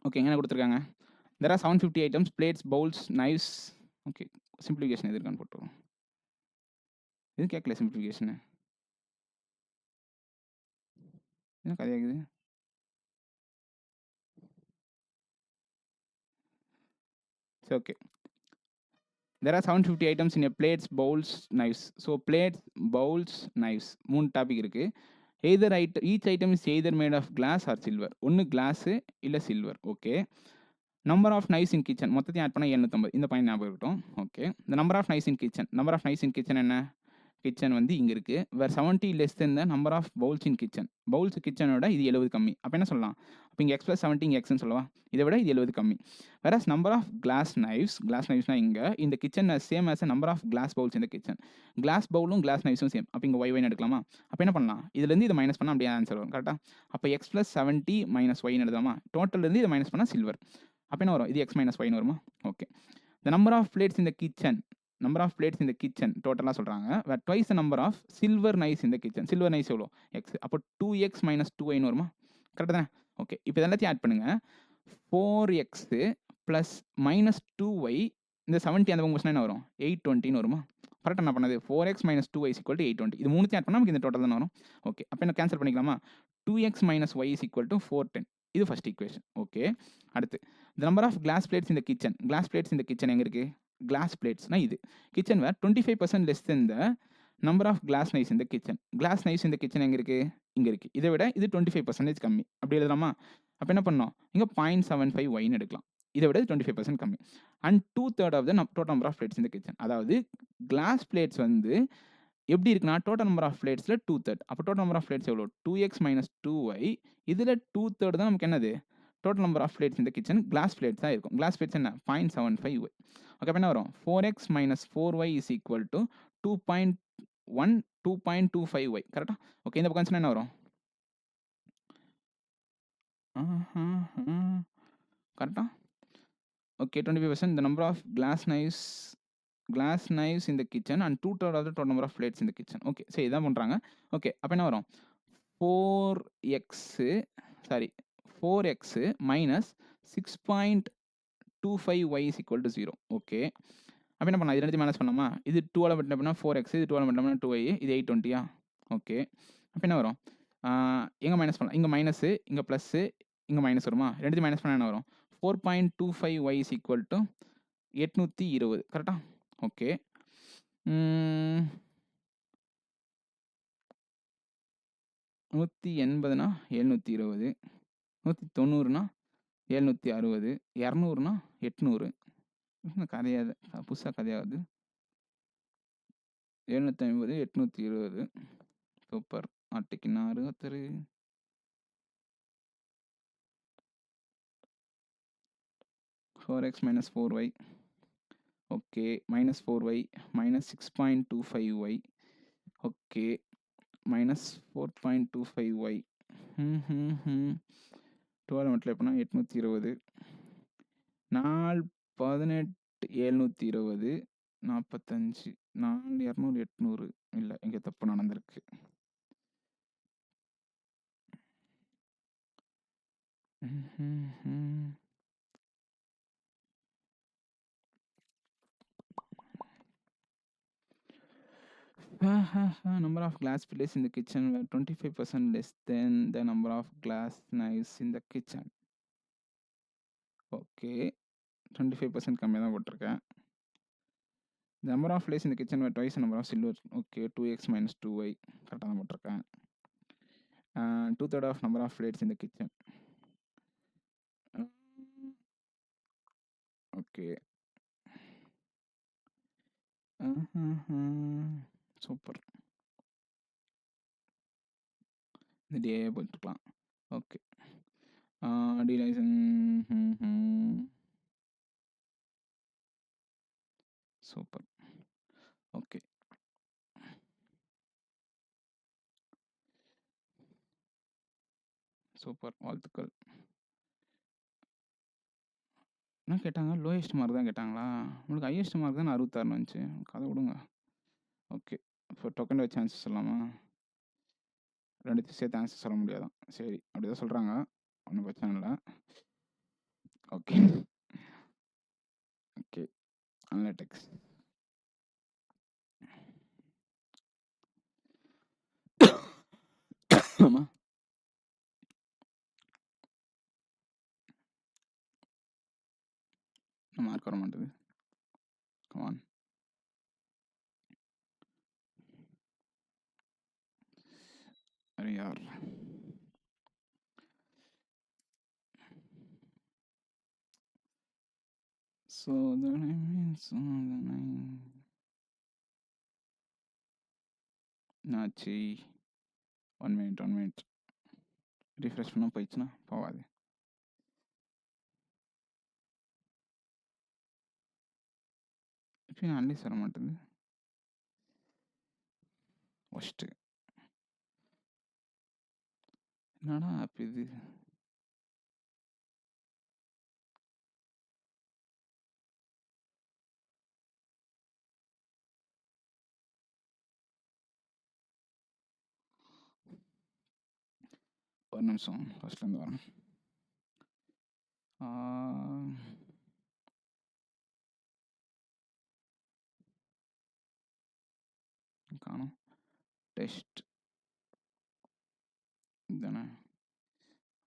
Okay. என்ன கொடுத்துருக்காங்க? There are 750 items plates bowls knives. Okay. Simplification எது இருக்கான்னு போட்டுருவோம். எதுவும் கேட்கல சிம்பிளிஃபிகேஷனு. என்ன கதையாகுது? சரி okay. There are 750 items in a plates, bowls, knives. So plates, bowls, knives. 3 topic இருக்கு. each item is either made of glass or silver. ஒன்று கிளாஸ் இல்லை silver. Okay. Number of knives in kitchen மொத்தத்தையும் ஆட் பண்ணால் 750. இந்த பாயிண்ட் ஞாபகம் இருக்கட்டும். ஓகே. இந்த number of knives in kitchen என்ன? கிச்சன் வந்து இங்கே இருக்குது. வேறு 70 less than the number of bowls in kitchen. Bowls கிச்சனோட இது 70 கம்மி. அப்போ என்ன சொல்லலாம்? அப்போ இங்கே எக்ஸ் ப்ளஸ் 70 இங்கே எக்ஸ்ன்னு சொல்லவா? இதை விட இது 70 கம்மி. வேற நம்பர் ஆஃப் கிளாஸ் நைவ்ஸ்னா இங்கே இந்த kitchen same as number of glass bowls இந்த கிச்சன். கிளாஸ் பவுலும் கிளாஸ் நைவ்ஸும் சேம். அப்போ இங்கே ஒய்னு எடுக்கலாமா? அப்போ என்ன பண்ணலாம்? இதுலேருந்து இதை மைனஸ் பண்ணால் அப்படியே ஆன்சர் வரும். கரெக்டாக? அப்போ எக்ஸ் ப்ளஸ் 70 மைனஸ் ஒய்னு எடுக்கலாமா? டோட்டல்லேருந்து இதை மைனஸ் பண்ணால் சில்வர். அப்போ என்ன வரும்? இது எக்ஸ் மைனஸ் ஒய்னு வருமா? Okay. The number of plates இந்த கிச்சன் டோட்டலாக சொல்கிறாங்க. வேறு twice the number of silver knives இந்த கிச்சன். சில்வர் நைஸ் எவ்வளோ? எக்ஸ். அப்போ 2x மைனஸ் 2yன்னு வருமா? கரெக்டாக தானே? ஓகே. இப்போ எல்லாத்தையும் ஆட் பண்ணுங்கள். 4x ப்ளஸ் மைனஸ் 2y இந்த 70 அந்த பக்கம் என்ன வரும்? 820ன்னு வருமா? கரெக்டாக என்ன பண்ணது? 4x minus 2y is equal to 820. இது மூணுத்தையும் ஆட் பண்ணால் நமக்கு இந்த டோட்டல் தான் வரும். ஓகே. அப்போ என்ன கேன்சல் பண்ணிக்கலாமா? 2x minus y is equal to 410. இது ஃபர்ஸ்ட் ஈக்குவேஷன். ஓகே. அடுத்து the number of glass plates இந்த கிச்சன் எங்கே இருக்குது? கிளாஸ் பிளேட்ஸ்னா இது kitchen where 25% less than the number of glass knives இந்த கிச்சன். கிளாஸ் நைஸ் இந்த கிச்சன் எங்கே இருக்குது? இங்கே இருக்குது. இதை விட இது 25% கம்மி. அப்படி எழுதலாமா? அப்போ என்ன பண்ணோம்? இங்கே 0.75 ஒய்னு எடுக்கலாம். இதை விட 25% கம்மி. And 2/3 of the total number of plates இந்த கிச்சன். அதாவது கிளாஸ் பிளேட்ஸ் வந்து எப்படி இருக்குன்னா டோட்டல் நம்பர் ஆஃப் பிளேட்ஸில் 2/3. அப்போ டோட்டல் நம்பர் ஆஃப் பிளேட்ஸ் எவ்வளோ? 2x minus 2y. இதில் 2/3 தான் நமக்கு என்னது? டோட்டல் நம்பர் ஆஃப் பிளேட்ஸ் இந்த கிச்சன். கிளாஸ் பிளேட்ஸ் தான் இருக்கும். கிளாஸ் பிளேட்ஸ் என்ன? 0.75 ஒய். ஓகே. அப்போ என்ன வரும்? 4x minus 4y is equal to 2.25 y. கரெக்டாக? ஓகே. இந்த பக்கம் என்ன வரும்? கரெக்டாக? Okay. 25% the number of glass knives in the kitchen and 2/3 of the total number of plates in the kitchen. Okay. சரி இதான் பண்ணுறாங்க. ஓகே. அப்போ என்ன வரும்? 4x minus 6.25y is equal to 0. Okay. அப்போ என்ன பண்ணலாம்? இது ரெண்டுத்தையும் மைனஸ் பண்ணலாமா? இது 2ஆல் மட்டும் பண்ணால் 4x, இது 2ஆல் மட்டும் பண்ணால் 2y, இது 820. ஓகே. அப்போ என்ன வரும்? எங்கே மைனஸ் பண்ணலாம்? இங்கே மைனஸு, இங்கே ப்ளஸ்ஸு, இங்கே மைனஸ் வருமா? ரெண்டுத்தையும் மைனஸ் பண்ணால் என்ன வரும்? 4.25y is equal to 820. கரெக்டாக? ஓகே. 180னா 720, 190னா 760, 200னா 800. கதையாது புதுசாக கதையாகுது. 750 820 சூப்பர். ஆட்டிக்கு 60 4x minus 4y. Okay. minus 4y minus 6.25y okay. -4.25y. 12 multiply பண்ணால் 820. 4 18 720 45 4 200 800. இல்லை, இங்கே தப்பு நடந்திருக்கு. Number of glass plates in the kitchen were 25% less than the number of glass knives in the kitchen. Okay, 25% கம்மியாக தான் போட்டிருக்கேன். The number of plates in the kitchen were twice the number of silver. Okay, 2x minus 2y கரெக்டாக தான் போட்டிருக்கேன். 2/3 of number of plates in the kitchen. Okay. Super. இந்த டே போட்டுக்கலாம். ஓகே. டிலைசன். சூப்பர். ஓகே. சூப்பர், வாழ்த்துக்கள். என்ன கேட்டாங்க? லோயஸ்ட் மார்க் தான் கேட்டாங்களா? உங்களுக்கு ஹையஸ்ட் மார்க் தான் 66 வந்துச்சு. கதை விடுங்க. ஓகே, இப்போ டொக்கன் வச்சு ஆன்சர் சொல்லலாமா? ரெண்டுத்தையும் சேர்த்து ஆன்சர் சொல்ல முடியாதான். சரி, அப்படி தான் சொல்கிறாங்க, ஒன்றும் பிரச்சனை இல்லை. Okay okay. அனலிட்டிக்ஸ். ஆமாம், மார்க் வர மாட்டேது. கமான். அரே யார். சோதனை சோதனை நாச்சி. 1 minute. ரிஃப்ரெஷ் பண்ணால் போயிடுச்சுன்னா போகாது. இப்போ அன்லிஸ் வர மாட்டேது. ஃபஸ்ட்டு என்னடா ஆப் இது? ஒரு நிமிஷம், ஃபஸ்ட்லேருந்து வரேன். காணும். டெஸ்ட் தானே?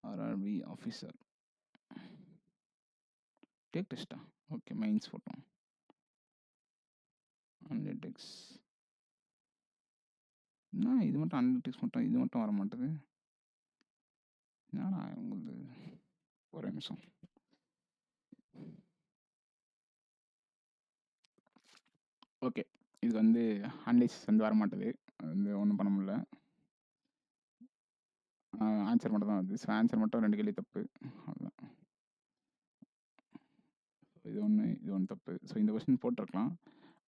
ஆர்ஆர்பி ஆஃபீஸர் டேக் டெஸ்ட்டா? Okay, mains photo analytics. என்ன இது மட்டும் அனலிட்டிக்ஸ் மட்டும், இது மட்டும் வர மாட்டேது. என்னடா உங்களுக்கு? ஒரே நிமிஷம். ஓகே, இது வந்து அனலிசிஸ் வந்து வர மாட்டேது. அது வந்து ஒன்றும் பண்ண முடியல. ஆன்சர் மட்டும் தான் வருது. ஸோ ஆன்சர் மட்டும் 2 கேள்வி தப்பு. அதுதான், இது ஒன்று தப்பு. ஸோ இந்த கொஸ்டின் போட்டிருக்கலாம்,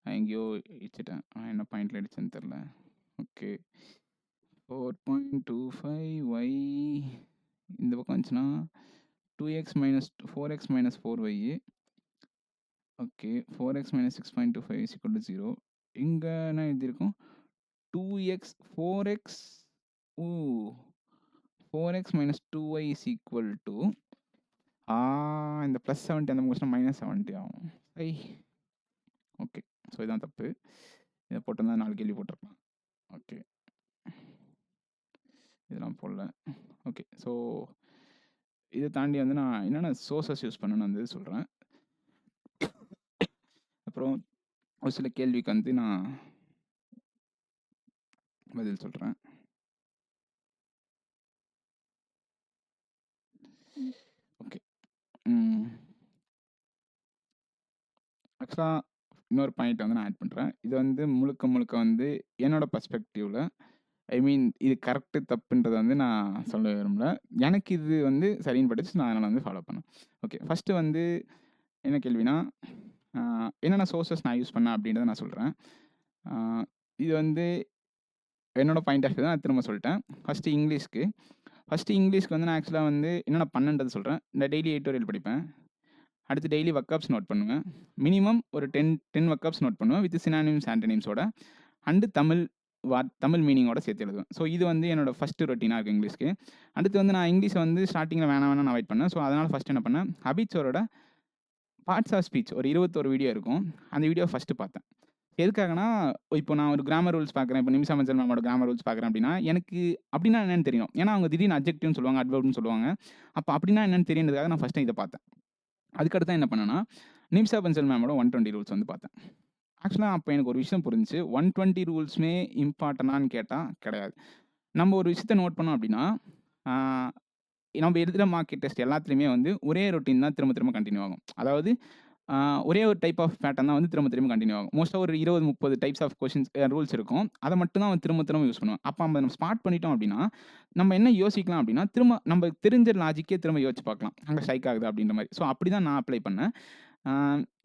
நான் எங்கேயோ இடிச்சிட்டேன். என்ன பாயிண்டில் அடிச்சேன்னு தெரில. ஓகே, 4.25y இந்த பக்கம் வந்துச்சுன்னா 2x minus 4x minus 4y. Okay, 4x minus 6.25 is equal to 0. இங்கே என்ன எழுதியிருக்கும்? 2x 4x 4x minus 2y is equal to இந்த ப்ளஸ் 70 அந்த கொஸ்டின் -70 ஆகும். ஓகே, ஸோ இதுதான் தப்பு. இதை போட்டிருந்தா 4 கேள்வி போட்டிருக்கலாம். ஓகே, இதெல்லாம் போடல. ஓகே, ஸோ இதை தாண்டி வந்து நான் என்னென்ன சோர்ஸஸ் யூஸ் பண்ணேன்னு வந்து சொல்கிறேன். அப்புறம் ஒரு சில கேள்விக்கு வந்து நான் பதில் சொல்கிறேன். ஓகே, ஆக்சுவலாக இன்னொரு பாயிண்ட் வந்து நான் ஆட் பண்ணுறேன். இது வந்து முழுக்க வந்து என்னோட பர்ஸ்பெக்டிவில், ஐ மீன் இது கரெக்டு தப்புன்றதை வந்து நான் சொல்ல விரும்பல. எனக்கு இது வந்து சரின்னு பட்டுச்சு, நான் அதனால் வந்து ஃபாலோ பண்ணேன். ஓகே, ஃபஸ்ட்டு வந்து என்ன கேள்வினா, என்னென்ன சோர்ஸஸ் நான் யூஸ் பண்ணேன் அப்படின்றத நான் சொல்கிறேன். இது வந்து என்னோட பாயிண்ட் ஆஃப் வியூ தான் நான் திரும்ப சொல்லிட்டேன். ஃபஸ்ட்டு இங்கிலீஷ்க்கு வந்து நான் ஆக்சுவலா வந்து என்னென்ன பண்ணேன்றத சொல்றேன். இந்த டெய்லி எடிட்டோரியல் படிப்பேன். அடுத்து டெய்லி வர்க்அப்ஸ் நோட் பண்ணுவேன். மினிமம் ஒரு 10 வர்க்அப்ஸ் நோட் பண்ணுவேன். வித் சினானிம்ஸ், ஆன்டனிம்ஸோட அண்டு தமிழ் மீனிங்கோட சேர்த்து எழுதுவேன். ஸோ இது வந்து என்னோட ஃபஸ்ட்டு ரொட்டீனாக இருக்குது இங்கிலீஷ்க்கு. அடுத்து வந்து நான் இங்கிலீஷை வந்து ஸ்டார்டிங்கில் வேணாம்னு அவாய்ட் பண்ணேன். ஸோ அதனால் ஃபஸ்ட்டு என்ன பண்ணேன், ஹபிட்ஸோட பார்ட்ஸ் ஆஃப் ஸ்பீச் ஒரு 21 வீடியோ இருக்கும். அந்த வீடியோ ஃபஸ்ட்டு பார்த்தேன். எதுக்காகனா, இப்போ நான் ஒரு கிராமர் ரூல்ஸ் பார்க்குறேன். இப்போ நிமிஷா மஞ்சள் மேமோட கிராமர் ரூல்ஸ் பார்க்குறேன் அப்படின்னா, எனக்கு அப்படின்னா என்னன்னு தெரியணும். ஏன்னா அவங்க திடீர்னு அட்ஜெக்டிவ்னு சொல்லுவாங்க, அட்வர்ப்னு சொல்லுவாங்க. அப்போ அப்படின்னா என்னன்னு தெரியுன்றதுக்காக நான் ஃபஸ்ட்டு இதை பார்த்தேன். அதுக்கடுத்து என்ன பண்ணேன்னா, நிமிஷா பஞ்சல் மேமோட 120 ரூல்ஸ் வந்து பார்த்தேன். ஆக்சுவலாக அப்போ எனக்கு ஒரு விஷயம் புரிஞ்சுச்சு. 120 ரூல்ஸுமே இம்பார்ட்டனான்னு கேட்டால் கிடையாது. நம்ம ஒரு விஷயத்த நோட் பண்ணோம் அப்படின்னா, நம்ம எழுதுகிற மார்க்கெட் டெஸ்ட் எல்லாத்துலேயுமே வந்து ஒரே ரொட்டீன் தான் திரும்ப திரும்ப கண்டினியூ ஆகும். அதாவது ஒரே ஒரு டைப் ஆஃப் பேட்டர்ன் தான் வந்து திரும்ப திரும்ப கண்டினியூ ஆகும். மோஸ்ட்டாக ஒரு 20-30 டைப்ஸ் ஆஃப் கொஷின்ஸ் ரூல்ஸ் இருக்கும். அதை மட்டும் தான் அவன் திரும்ப திரும்ப யூஸ் பண்ணுவான். அப்போ நம்ம ஸ்மார்ட் பண்ணிட்டோம் அப்படின்னா, நம்ம என்ன யோசிக்கலாம் அப்படின்னா, திரும்ப நம்ம தெரிஞ்ச லாஜிக்கே திரும்ப யோசிச்சு பார்க்கலாம். அங்கே ஸ்ட்ரைக் ஆகுது அப்படின்ற மாதிரி. ஸோ அப்படி தான் நான் அப்ளை பண்ணேன்.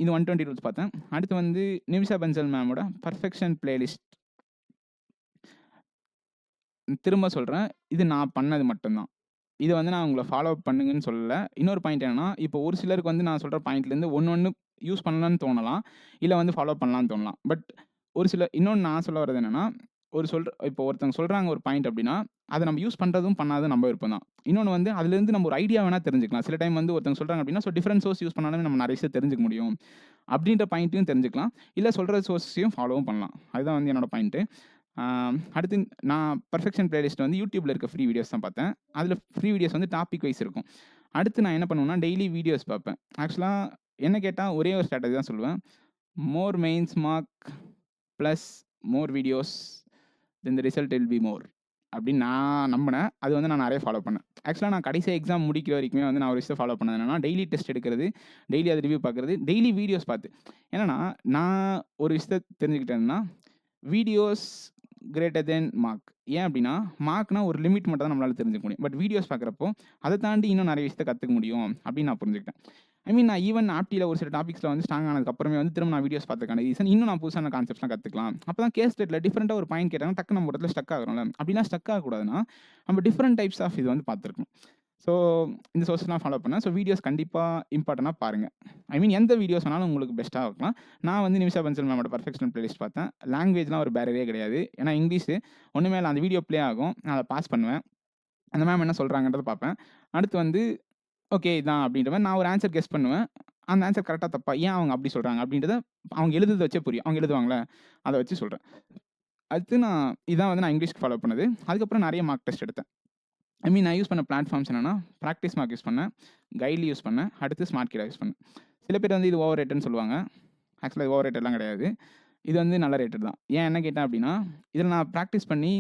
இது 120 ரூல்ஸ் பார்த்தேன். அடுத்து வந்து நிமிஷா பன்சல் மேமோட பர்ஃபெக்ஷன் பிளேலிஸ்ட். திரும்ப சொல்கிறேன், இது நான் பண்ணது மட்டும்தான். இதை வந்து நான் உங்களை ஃபாலோ பண்ணுங்கன்னு சொல்லலை. இன்னொரு பாயிண்ட் என்னன்னா, இப்போ ஒரு சிலருக்கு வந்து நான் சொல்கிற பாயிண்ட்லேருந்து ஒன்று யூஸ் பண்ணலான்னு தோணலாம், இல்லை வந்து ஃபாலோ பண்ணலான்னு தோணலாம். பட் ஒரு சில இன்னொன்று நான் சொல்ல வர்றது என்னென்னா, இப்போ ஒருத்தவங்க சொல்கிறாங்க ஒரு பாயிண்ட் அப்படின்னா, அதை நம்ம யூஸ் பண்ணுறதும் பண்ணாதும் நம்ம விருப்பம் தான். இன்னொன்று வந்து அதுலேருந்து நம்ம ஒரு ஐடியா வேணால் தெரிஞ்சுக்கலாம். சில டைம் வந்து ஒருத்தவங்க சொல்கிறாங்க அப்படின்னா, ஸோ டிஃப்ரெண்ட் சோர்ஸ் யூஸ் பண்ணாலுமே நம்ம நிறைய விஷயம் தெரிஞ்சுக்க முடியும் அப்படின்ற பாயிண்ட்டையும் தெரிஞ்சுக்கலாம். இல்லை சொல்கிற சோர்ஸையும் ஃபாலோவும் பண்ணலாம். அதுதான் வந்து என்னோட பாயிண்ட்டு. அடுத்து நான் பர்ஃபெக்ஷன் பிளேலிஸ்ட் வந்து யூடியூப்பில் இருக்க ஃப்ரீ வீடியோஸ் தான் பார்த்தேன். அதில் ஃப்ரீ வீடியோஸ் வந்து டாபிக் வைஸ் இருக்கும். அடுத்து நான் என்ன பண்ணுவேன்னா, டெய்லி வீடியோஸ் பார்ப்பேன். ஆக்சுவலாக என்ன கேட்டால் ஒரே ஒரு ஸ்ட்ராட்டஜி தான் சொல்லுவேன். More mains mark plus more videos then the result will be more அப்படின்னு நான் நம்பினேன். அது வந்து நான் நிறைய ஃபாலோ பண்ணேன். ஆக்சுவலாக நான் கடைசி எக்ஸாம் முடிக்கிற வரைக்குமே வந்து நான் ஒரு விஷயம் ஃபாலோ பண்ணது என்னன்னா, டெய்லி டெஸ்ட் எடுக்கிறது, டெய்லி அது ரிவ்யூ பார்க்குறது, டெய்லி வீடியோஸ் பார்த்து. ஏன்னா நான் ஒரு விஷயத்தை தெரிஞ்சுக்கிட்டேன்னா, வீடியோஸ் கிரேட்டர் தென் மார்க். ஏன் அப்படின்னா, மார்க்னா ஒரு லிமிட் மட்டும் தான் நம்மளால் தெரிஞ்சுக்க முடியும். பட் வீடியோஸ் பார்க்குறப்போ அதை தாண்டி இன்னும் நிறைய விஷயத்தை கற்றுக்க முடியும் அப்படின்னு நான் புரிஞ்சுக்கிட்டேன். நான் ஈவன் ஆப்டியில் ஒரு சில டாபிக்ஸில் வந்து ஸ்ட்ராங் ஆனதுக்கப்புறமே வந்து திரும்ப நான் வீடியோஸ் பார்த்துக்கான ரீசன் இன்னும் நான் புதுசான கான்செப்ட்ஸ்லாம் கற்றுக்கலாம். அப்போ தான் கேஸ் ஸ்டேட்டில் டிஃப்ரெண்ட்டாக ஒரு பாயிண்ட் கேட்டாங்கன்னா டக்கு நம்ம இடத்துல ஸ்டக் ஆகிறோம்ல. அப்படிலாம் ஸ்டக் ஆகக்கூடாதுன்னா நம்ம டிஃப்ரெண்ட் டைப்ஸ் ஆஃப் இது வந்து பார்த்துருக்கணும். ஸோ இந்த சோர்ஸ்லாம் ஃபாலோ பண்ணேன். ஸோ வீடியோஸ் கண்டிப்பாக இம்பார்ட்டனாக பாருங்கள். எந்த வீடியோஸ் வேணாலும் உங்களுக்கு பெஸ்ட்டாக இருக்கலாம். நான் வந்து நிமிஷா பன்சல் மேமோட பர்ஃபெக்ஷன் பிளேலிஸ்ட் பார்த்தேன். லாங்குவேஜ்லாம் ஒரு பேரியரே கிடையாது. ஏன்னா இங்கிலீஷு ஒன்றுமே இல்லை, அந்த வீடியோ ப்ளே ஆகும், நான் அதை பாஸ் பண்ணுவேன், அந்த மேம் என்ன சொல்கிறாங்கன்றதை பார்ப்பேன். அடுத்து வந்து ஓகே இதான் அப்படின்ற மாதிரி நான் ஒரு ஆன்சர் கெஸ் பண்ணுவேன். அந்த ஆன்சர் கரெக்டாக தப்பா, ஏன் அவங்க அப்படி சொல்கிறாங்க அப்படின்றத அவங்க எழுதுறதை வச்சே புரியும். அவங்க எழுதுவாங்களே அதை வச்சு சொல்கிறேன். அடுத்து இதான் வந்து நான் இங்கிலீஷ்க்கு ஃபாலோ பண்ணது. அதுக்கப்புறம் நிறைய மார்க் டெஸ்ட் எடுத்தேன். நான் யூஸ் பண்ண பிளாட்ஃபார்ம்ஸ் என்னென்னா, ப்ராக்டிஸ் மார்க் யூஸ் பண்ணேன், கைட்லி யூஸ் பண்ணேன், அடுத்து ஸ்மார்ட் கிடா யூஸ் பண்ணேன். சில பேர் வந்து இது ஓவர் ரேட்டட்னு சொல்லுவாங்க. ஆக்சுவலாக இது ஓவர் ரேட்டட்லாம் கிடையாது. இது வந்து நல்ல ரேட்டட் தான். ஏன் என்ன கேட்டேன் அப்படின்னா, இதில் நான் ப்ராக்டிஸ் பண்ணி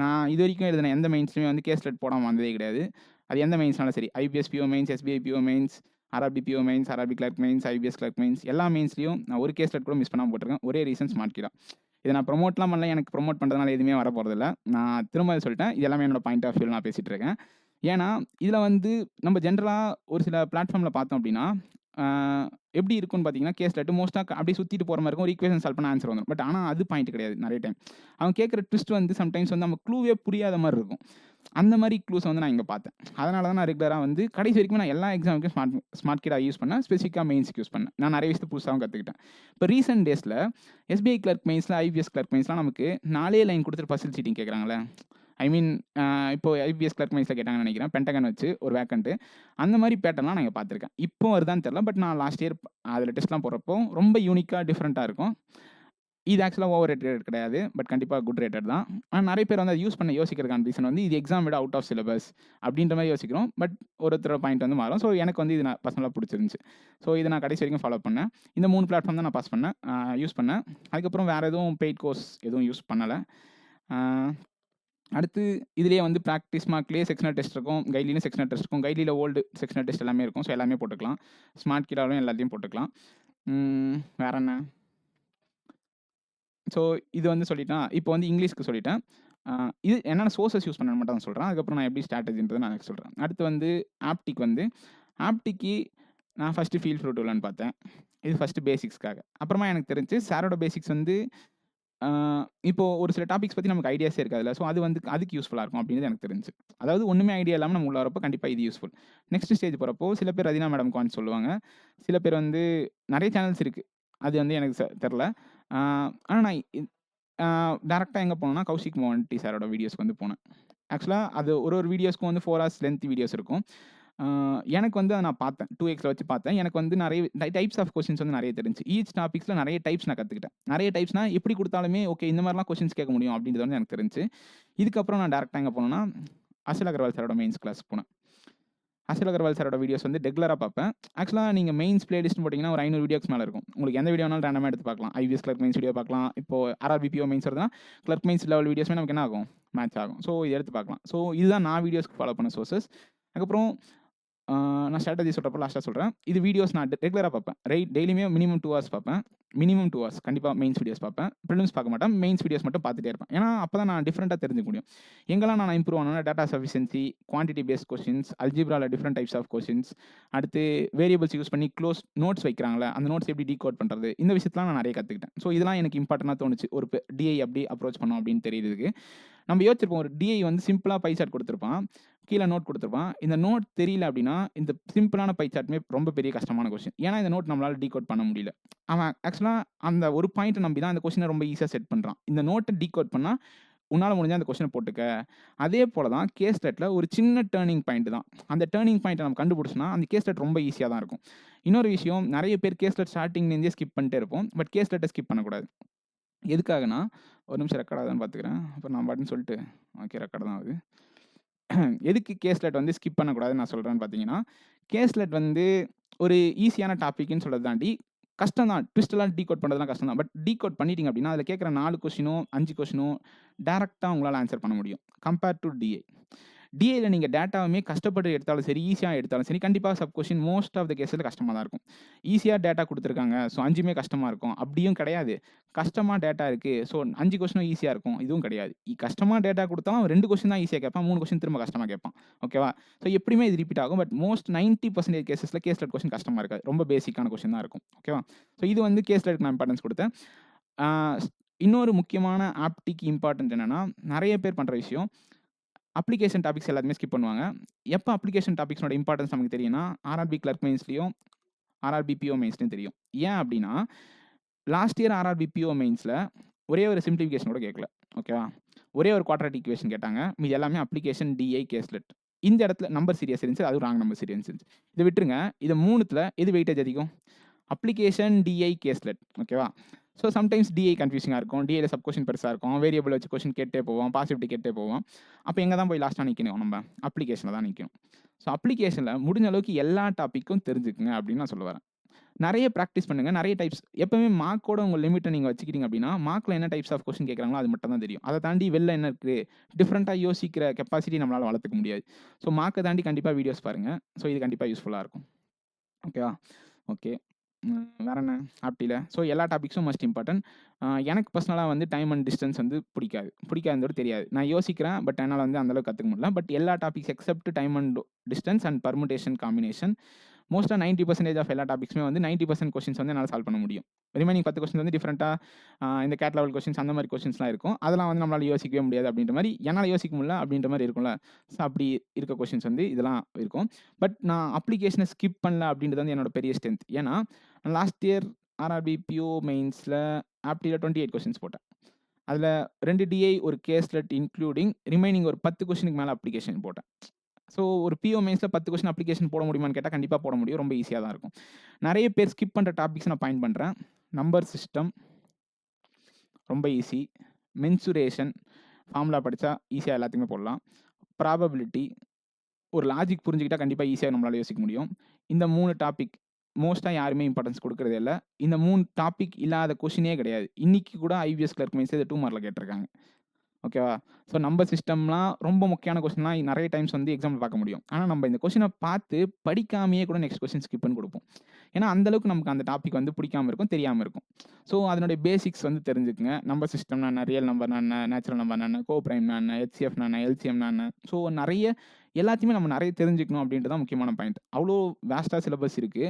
நான் இது வரைக்கும் எழுதின எந்த மெயின்ஸ்லையுமே வந்து கேஸ் லெட் போடாமல் வந்ததே கிடையாது. அது எந்த மெயின்ஸ்னாலும் சரி, IBPS PO mains, SBI PO mains, RRB PO mains, RRB clerk mains, IBPS clerk mains, எல்லா மெயின்ஸ்லையும் நான் ஒரு கேஸ் லெட் கூட மிஸ் பண்ணாமல் போட்டிருக்கேன். ஒரே ரீசன் ஸ்மார்ட் கிடா. இதை நான் ப்ரொமோட்லாம் பண்ணல, எனக்கு ப்ரொமோட் பண்ணுறதுனால எதுவுமே வர போகிறதில்ல. நான் திரும்ப சொல்லிட்டேன், இது எல்லாமே என்னோட பாயிண்ட் ஆஃப் வியூவில் நான் பேசிகிட்டு இருக்கேன். ஏன்னா இதில் வந்து நம்ம ஜென்ரலாக ஒரு சில பிளாட்ஃபார்மில் பார்த்தோம் அப்படின்னா, எப்படி இருக்குன்னு பார்த்தீங்கன்னா, கேஸ் லெட்டு மோஸ்ட்டாக அப்படியே சுற்றிட்டு போகிற மாதிரி இருக்கும். ஒரு ஈக்குவேஷன் சால்வ் பண்ண ஆன்சர் வந்துடும். பட் ஆனால் அது பாயிண்ட் கிடையாது. நிறைய டைம் அவங்க கேட்குற ட்விஸ்ட் வந்து சம்டைம்ஸ் வந்து நம்ம க்ளூவே புரியாத மாதிரி இருக்கும். அந்த மாதிரி க்ளூஸ் வந்து நான் இங்கே பார்த்தேன். அதனால தான் நான் ரெகுலராக வந்து கடைசி வரைக்கும் நான் எல்லா எக்ஸாமுக்கும் ஸ்மார்ட் கிடா யூஸ் பண்ணேன். ஸ்பெசிஃபிக்காக மெயின்ஸ்க்கு யூஸ் பண்ணேன். நான் நிறைய விஷயத்தை புதுசாகவும் கற்றுக்கிட்டேன். இப்போ ரீசெண்ட் டேஸில் எஸ்பிஐ கிளர்க் மெயின்ஸில், ஐபிஎஸ் கிளர்க் மெயின்ஸ்லாம் நமக்கு 4 லைன் கொடுத்துட்டு பசில் சீட்டிங் கேட்குறாங்களே. இப்போ ஐபிஎஸ் கிளர்க் மெயின்ஸில் கேட்டாங்கன்னு நினைக்கிறேன், பென்டகன் வச்சு ஒரு வேக்கண்ட்டு. அந்த மாதிரி பேட்டர்லாம் நான் பார்த்துருக்கேன். இப்போ வருதான்னு தெரியல. பட் நான் லாஸ்ட் இயர் அதில் டெஸ்ட்லாம் போடுறப்போ ரொம்ப யூனிக்காக டிஃப்ரெண்ட்டாக இருக்கும். இது ஆக்சுவலாக ஓவர் ரேட்டட் கிடையாது, பட் கண்டிப்பாக குட் ரேட்டட் தான். ஆனால் நிறைய பேர் வந்து அதை யூஸ் பண்ண யோசிக்கிறதுக்கான ரீசன் வந்து இது எக்ஸாம் விட அவுட் ஆஃப் சிலபஸ் அப்படின்ற மாதிரி யோசிக்கிறோம். பட் ஒருத்தரோட பாயிண்ட் வந்து மாறும். ஸோ எனக்கு வந்து இது நான் பர்சனலாக பிடிச்சிருந்துச்சு. ஸோ இதை நான் கடைசி வரைக்கும் ஃபாலோ பண்ணேன். இந்த 3 பிளாட்ஃபார்ம் தான் நான் யூஸ் பண்ணேன். அதுக்கப்புறம் வேறு எதுவும் பெய்ட் கோர்ஸ் எதுவும் யூஸ் பண்ணலை. அடுத்து இதுலேயே வந்து ப்ராக்டிஸ் மார்க்லேயே செக்ஷனல் டெஸ்ட் இருக்கும், கைட்லியும் செக்ஷனல் டெஸ்ட் இருக்கும். கைட்லியில் ஓல்டு செக்ஷனல் டெஸ்ட் எல்லாமே இருக்கும். ஸோ எல்லாமே போட்டுக்கலாம். ஸ்மார்ட் கிடாலும் எல்லாத்தையும் போட்டுக்கலாம். வேறு என்ன? ஸோ இது வந்து சொல்லிட்டேன். இப்போ வந்து இங்கிலீஷ்க்கு சொல்லிட்டேன். இது என்னென்ன சோர்ஸஸ் யூஸ் பண்ண மட்டும் தான் சொல்கிறேன். அதுக்கப்புறம் நான் எப்படி ஸ்ட்ராட்டஜின்றதை நான் எனக்கு சொல்கிறேன். அடுத்து வந்து ஆப்டிக்கு நான் ஃபஸ்ட்டு ஃபீல் ஃப்ரூட் உள்ளன்னு பார்த்தேன். இது ஃபஸ்ட்டு பேசிக்ஸ்க்காக. அப்புறமா எனக்கு தெரிஞ்சு சாரோட பேசிக்ஸ் வந்து இப்போ ஒரு சில டாபிக்ஸ் பத்தி நமக்கு ஐடியாஸே இருக்காதுல்ல. ஸோ அது வந்து அதுக்கு யூஸ்ஃபுல்லா இருக்கும் அப்படின்றது எனக்கு தெரிஞ்சுச்சு. அதாவது ஒண்ணுமே ஐடியா இல்லாம நம்ம உள்ள வரப்போ கண்டிப்பா இது யூஸ்ஃபுல். நெக்ஸ்ட் ஸ்டேஜ் போறப்போ சில பேர் ரதினா மேடம் குவான்ட் சொல்லுவாங்க. சில பேர் வந்து நெறைய சேனல்ஸ் இருக்கு. அது வந்து எனக்கு தெர்ல. ஆனா நான் டைரக்ட்டா எங்க போனேன்னா, கௌஷிக் மோகன்டி சாரோட வீடியோஸ்க்கு வந்து போனேன். ஆக்சுவலா அது ஒரு வீடியோஸ்க்கும் வந்து 4 ஹார்ஸ் லென்த் வீடியோஸ் இருக்கும். எனக்கு வந்து அத நான் பார்த்தேன். 2xல வச்சு பார்த்தேன். எனக்கு வந்து நெறைய டைப்ஸ் ஆஃப் கொஸ்டின்ஸ் வந்து நெறைய தெரிஞ்சுச்சு. ஈச் டாபிக்ஸ்ல நெறைய டைப்ஸ் நான் கத்துக்கிட்டேன். நெறைய டைப்ஸ்னா எப்படி குடுத்தாலுமே ஓகே இந்த மாரிலாம் கொஸ்டின்ஸ் கேட்க முடியும் அப்படின்றது வந்து எனக்கு தெரிஞ்சுச்சு. இதுக்கப்புறம் நான் டைரக்ட்டா எங்க போனேன்னா, அசல் அகர்வால் சாரோட மெயின்ஸ் கிளாஸ் போனேன். அசல் அகர்வால் சாரோட வீடியோஸ் வந்து ரெகுலரா பார்ப்பேன். ஆக்சுவலா நீங்க மெயின்ஸ் பிளேலிஸ்ட்னு போட்டீங்கன்னா ஒரு 500 வீடியோக்கு மேல இருக்கும். உங்களுக்கு எந்த வீடியோ வேணாலும் ரேண்டமா எடுத்து பார்க்கலாம். ஐபிஎஸ் கிளர்க் மெயின்ஸ் வீடியோ பார்க்கலாம். இப்போ ஆர்ஆர்பிபிஓ மெயின்ஸ் வருதுன்னா, கிளர்க் மெயின்ஸ் லெவல் வீடியோஸ்மே நமக்கு என்ன ஆகும்? மேட்ச் ஆகும். ஸோ இத எடுத்து பார்க்கலாம். ஸோ இதுதான் நான் வீடியோஸ்க்கு ஃபாலோ பண்ண சோர்சஸ். அதுக்கப்புறம் நான் ஸ்ட்ராட்டஜி சொல்றப்போ லாஸ்ட்டா சொல்றேன். இது வீடியோஸ் நான் ரெகுலரா பார்ப்பேன். டெய்லியுமே மினிமம் 2 ஹார்ஸ் பார்ப்பேன். மினிமம் 2 ஹார்ஸ் கண்டிப்பா மெயின்ஸ் வீடியோஸ் பார்ப்பேன். பிரிலிம்ஸ் பார்க்க மாட்டேன். மெயின்ஸ் வீடியோஸ் மட்டும் பார்த்துட்டே இருப்பேன். ஏன்னா அப்பதான் நான் டிஃபரெண்ட்டா தெரிஞ்சுக்க முடியும். எங்கெல்லாம் நான் இம்ப்ரூவ் ஆனேன்னா, data sufficiency, quantity based questions, அல்ஜிப்ரால டிஃபரெண்ட் டைப்ஸ் ஆஃப் கொஸ்டின்ஸ், அடுத்து வேரியபிள்ஸ் யூஸ் பண்ணி நோட்ஸ் வைக்கிறாங்கல்ல, அந்த நோட்ஸ் எப்படி டீகோட் பண்றது, இந்த விஷயத்தலாம் நான் நெறைய கத்துக்கிட்டேன். ஸோ இதெல்லாம் எனக்கு இம்பார்ட்டன்ட்டா தோணுச்சு. ஒரு டிஐ எப்படி அப்ரோச் பண்ணணும் அப்படின்னு தெரியுறதுக்கு. நம்ம யோசிச்சிருப்போம் ஒரு டிஐ வந்து சிம்பிளா பை சார்ட் குடுத்திருப்பான். கீழ நோட் குடுத்திருப்பான். இந்த நோட் தெரியல அப்படின்னா, இந்த சிம்பிளான பை சார்ட்டுமே ரொம்ப பெரிய கஷ்டமான கொஸ்டின். ஏன்னா இந்த நோட் நம்மளால டீகோட் பண்ண முடியல. அவன் ஆக்சுவலா அந்த ஒரு பாயிண்ட்ட நம்பி தான் அந்த கொஸ்டின ரொம்ப ஈஸியா செட் பண்றான். இந்த நோட்ட டீகோட் பண்ணா, உன்னால முடிஞ்சா அந்த கொஸ்டின போட்டுக்க. அதே போல தான் கேஸ் ஸ்டட்ல ஒரு சின்ன டர்னிங் பாயிண்ட் தான். அந்த டர்னிங் பாயிண்ட்ட நம்ம கண்டுபிடிச்சோம்னா, அந்த கேஸ் ஸ்டட் ரொம்ப ஈஸியா தான் இருக்கும். இன்னொரு விஷயம் நெறைய பேர் கேஸ் ஸ்டட் ஸ்டார்ட்டிங்லேருந்தே ஸ்கிப் பண்ணிட்டே இருப்போம். பட் கேஸ் ஸ்டட்ட ஸ்கிப் பண்ணக்கூடாது. எதுக்காகன்னா, ஒரு நிமிஷம் ரெக்கார்ட் ஆகுதான்னு பார்த்துக்கிறேன். அப்புறம் நான் பாட்டுன்னு சொல்லிட்டு ஓகே ரெக்கார்ட் தான் ஆகுது. எதுக்கு கேஸ்லெட் வந்து ஸ்கிப் பண்ணக்கூடாதுன்னு நான் சொல்றேன்னு பார்த்தீங்கன்னா, கேஸ்லெட் வந்து ஒரு ஈஸியான டாபிக்ன்னு சொல்றத தாண்டி கஷ்டம் தான். ட்விஸ்ட்லாம் டீகோட் பண்ணுறதுலாம் கஷ்டம் தான். பட் டீகோட் பண்ணிட்டீங்க அப்படின்னா, அதில கேட்குற 4 கொஸ்டினோ, 5 கொஸ்டினோ டைரக்ட்டா உங்களால ஆன்சர் பண்ண முடியும். Compare to DA. டிஏல நீங்க டேட்டாவுமே கஷ்டப்பட்டு எடுத்தாலும் சரி, ஈஸியா எடுத்தாலும் சரி, கண்டிப்பா sub question most of the கேஸ்ல கஷ்டமா தான் இருக்கும். ஈஸியா டேட்டா குடுத்துருக்காங்க. ஸோ 5மே கஷ்டமா இருக்கும். அப்படியும் கிடையாது. கஷ்டமா டேட்டா இருக்கு. ஸோ 5 கொஸ்டினும் ஈஸியா இருக்கும். இதுவும் கிடையாது. கஷ்டமா டேட்டா குடுத்தாலும் 2 கொஸ்டின் தான் ஈஸியா கேட்பான். 3 கொஸ்டின் திரும்ப கஷ்டமா கேட்பான். ஓகேவா? ஸோ எப்படியுமே இது ரிப்பீட் ஆகும். பட் மோஸ்ட் 90% கேஸஸ்ல கேஸ்லெட் கொஸ்டின் கஷ்டமா இருக்காது. ரொம்ப பேசிக்கான கொஸ்டின் தான் இருக்கும். ஓகேவா? ஸோ இது வந்து கேஸ்லெட்க்கு நான் இம்பார்ட்டன்ஸ் குடுத்தேன். ஆ இன்னொரு முக்கியமான ஆப்டிக்கு இம்பார்ட்டன்ட் என்னன்னா, நெறைய பேர் பண்ற விஷயம் அப்ளிகேஷன் டாபிக்ஸ் எல்லாத்தையுமே ஸ்கிப் பண்ணுவாங்க. எப்ப அப்ளிகேஷன் டாபிக்ஸோட இம்பார்ட்டன்ஸ் நமக்கு தெரியும்னா, ஆர்ஆர்பி கிளர்க் மெயின்ஸ்லயும், ஆர்ஆர்பி பிஓ மெயின்ஸ்லயும் தெரியும். ஏன் அப்படின்னா, லாஸ்ட் இயர் ஆர்ஆர்பி பிஓ மெயின்ஸ்ல ஒரே ஒரு சிம்ப்ளிஃபிகேஷன் கூட கேட்கல. ஓகேவா? ஒரே ஒரு குவாட்ராட்டிக் ஈக்குவேஷன் கேட்டாங்க. மீதி எல்லாமே அப்ளிகேஷன், டிஐ, கேஸ்லெட். இந்த இடத்துல நம்பர் சீரிஸ் இருந்துச்சு. அதுவும் ராங் நம்பர் சீரிஸ் இருந்துச்சு. இத விட்டுருங்க. இது 3த்துல எது வெயிட்டேஜ் அதிகம்? Application, DI, caselet. ஓகேவா? ஸோ சம்டைம்ஸ் டிஐ கன்ஃப்யூசிங்கா இருக்கும். டிஐல சப் கொஸ்டின் பெருசா இருக்கும். வேரியபிள் வச்சு கொஸ்டின் கேட்டே போவோம். பாசிபிலிட்டி கேட்டே போவோம். அப்ப எங்க தான் போய் லாஸ்ட்டா நிக்கணும் நம்ம? அப்ளிகேஷன்ல தான் நிக்கணும். ஸோ அப்ளிகேஷன்ல முடிஞ்ச அளவுக்கு எல்லா டாபிக்கும் தெரிஞ்சுக்குங்க அப்படின்னு நான் சொல்ல வரேன். நெறைய பிராக்டிஸ் பண்ணுங்க. நெறைய டைப்ஸ் எப்பவுமே மார்க்கோட உங்க லிமிட்ட நீங்க வச்சுக்கிட்டீங்க அப்படின்னா, மார்க்ல என்ன டைப்ஸ் ஆஃப் கொஸ்டின் கேட்கறாங்களோ அது மட்டும் தான் தெரியும். அத தாண்டி வெளில என்ன இருக்கு? டிஃபரெண்ட்டா யோசிக்கிற கெப்பாசிட்டி நம்மளால வளர்த்துக்க முடியாது. ஸோ மார்க்க தாண்டி கண்டிப்பா வீடியோஸ் பாருங்க. ஸோ இது கண்டிப்பா யூஸ்ஃபுல்லா இருக்கும். ஓகேவா? ஓகே. வேற என்ன? ஆப்டில. ஸோ எல்லா டாபிக்ஸும் மஸ்ட் இம்பார்ட்டன்ட். எனக்கு பர்சனலா வந்து டைம் அண்ட் டிஸ்டன்ஸ் வந்து பிடிக்காது. பிடிக்காதுன்றத தெரியாது. நான் யோசிக்கிறேன். பட் என்னால வந்து அந்த அளவுக்கு கத்துக்க முடியல. பட் எல்லா topics except time and distance and permutation combination மோஸ்ட்டா 90% ஆஃப் எல்லா டாபிக்ஸுமே வந்து 90% கொஸ்டின்ஸ் வந்து என்னால சால்வ் பண்ண முடியும். ரிமைனிங் 10 கொஸ்டின்ஸ் வந்து டிஃபரெண்ட்டா இந்த கேட் லெவல் கொஸ்டின்ஸ் அந்த மாரி கொஸ்டின்ஸ்லாம் இருக்கும். அதெல்லாம் வந்து நம்மளால யோசிக்கவே முடியாது அப்படின்ற மாரி என்னால யோசிக்க முடியல அப்படின்ற மாரி இருக்கும்ல. ஸோ அப்படி இருக்க கொஸ்டின்ஸ் வந்து இதெல்லாம் இருக்கும். பட் நான் அப்ளிகேஷன ஸ்கிப் பண்ணல அப்படின்றது வந்து என்னோட பெரிய ஸ்ட்ரென்த். ஏன்னா லாஸ்ட் இயர் ஆர்ஆர்பி பிஓ மெயின்ஸ்ல ஆப்டில 28 கொஸ்டின்ஸ் போட்டேன். அதுல 2 டிஐ, ஒரு கேஸ்லெட் இன்க்ளூடிங் ரிமைனிங் ஒரு 10 கொஸ்டினுக்கு மேல அப்ளிகேஷன் போட்டேன். ஸோ ஒரு பிஓ மெயின்ஸ்ல 10 கொஸ்டின் அப்ளிகேஷன் போட முடியுமான்னு கேட்டா கண்டிப்பா போட முடியும். ரொம்ப ஈஸியா தான் இருக்கும். நெறைய பேர் ஸ்கிப் பண்ற டாபிக்ஸ் நான் பாயிண்ட் பண்றேன். நம்பர் சிஸ்டம் ரொம்ப ஈஸி. மென்சுரேஷன் ஃபார்முலா படிச்சா ஈஸியா எல்லாத்தையுமே போடலாம். ப்ராபபிலிட்டி ஒரு லாஜிக் புரிஞ்சுக்கிட்டா கண்டிப்பா ஈஸியா நம்மளால யோசிக்க முடியும். இந்த 3 டாபிக் மோஸ்ட்டா யாருமே இம்பார்ட்டன்ஸ் குடுக்குறதே இல்ல. இந்த 3 டாபிக் இல்லாத கொஸ்டினே கிடையாது. இன்னைக்கு கூட ஐபிஎஸ் கிளர்க் மெயின்ஸ் இத 2 மார்க்ல கேட்டிருக்காங்க. ஓகேவா? ஸோ நம்பர் சிஸ்டம்லாம் ரொம்ப முக்கியமான கொஸ்டின்லாம் நெறைய டைம்ஸ் வந்து எக்ஸாம்ல பார்க்க முடியும். ஆனா நம்ம இந்த கொஸ்டின பார்த்து படிக்காமயே கூட நெக்ஸ்ட் கொஸ்டின் ஸ்கிப்ன்னு குடுப்போம். ஏன்னா அந்த அளவுக்கு நமக்கு அந்த டாபிக் வந்து பிடிக்காம இருக்கும், தெரியாம இருக்கும். ஸோ அதனுடைய பேசிக்ஸ் வந்து தெரிஞ்சுக்கங்க. நம்பர் சிஸ்டம்னா என்ன? ரியல் நம்பர்னா என்ன? நேச்சுரல் நம்பர்னா என்ன? கோப்ரைம்னா என்ன? ஹெச்சிஎஃப்னா என்ன? எல்சிஎம்னா என்ன? ஸோ நெறைய எல்லாத்தையுமே நம்ம நெறைய தெரிஞ்சுக்கணும் அப்படின்றது தான் முக்கியமான பாயிண்ட். அவ்ளோ வேஸ்ட்டா சிலபஸ் இருக்கு.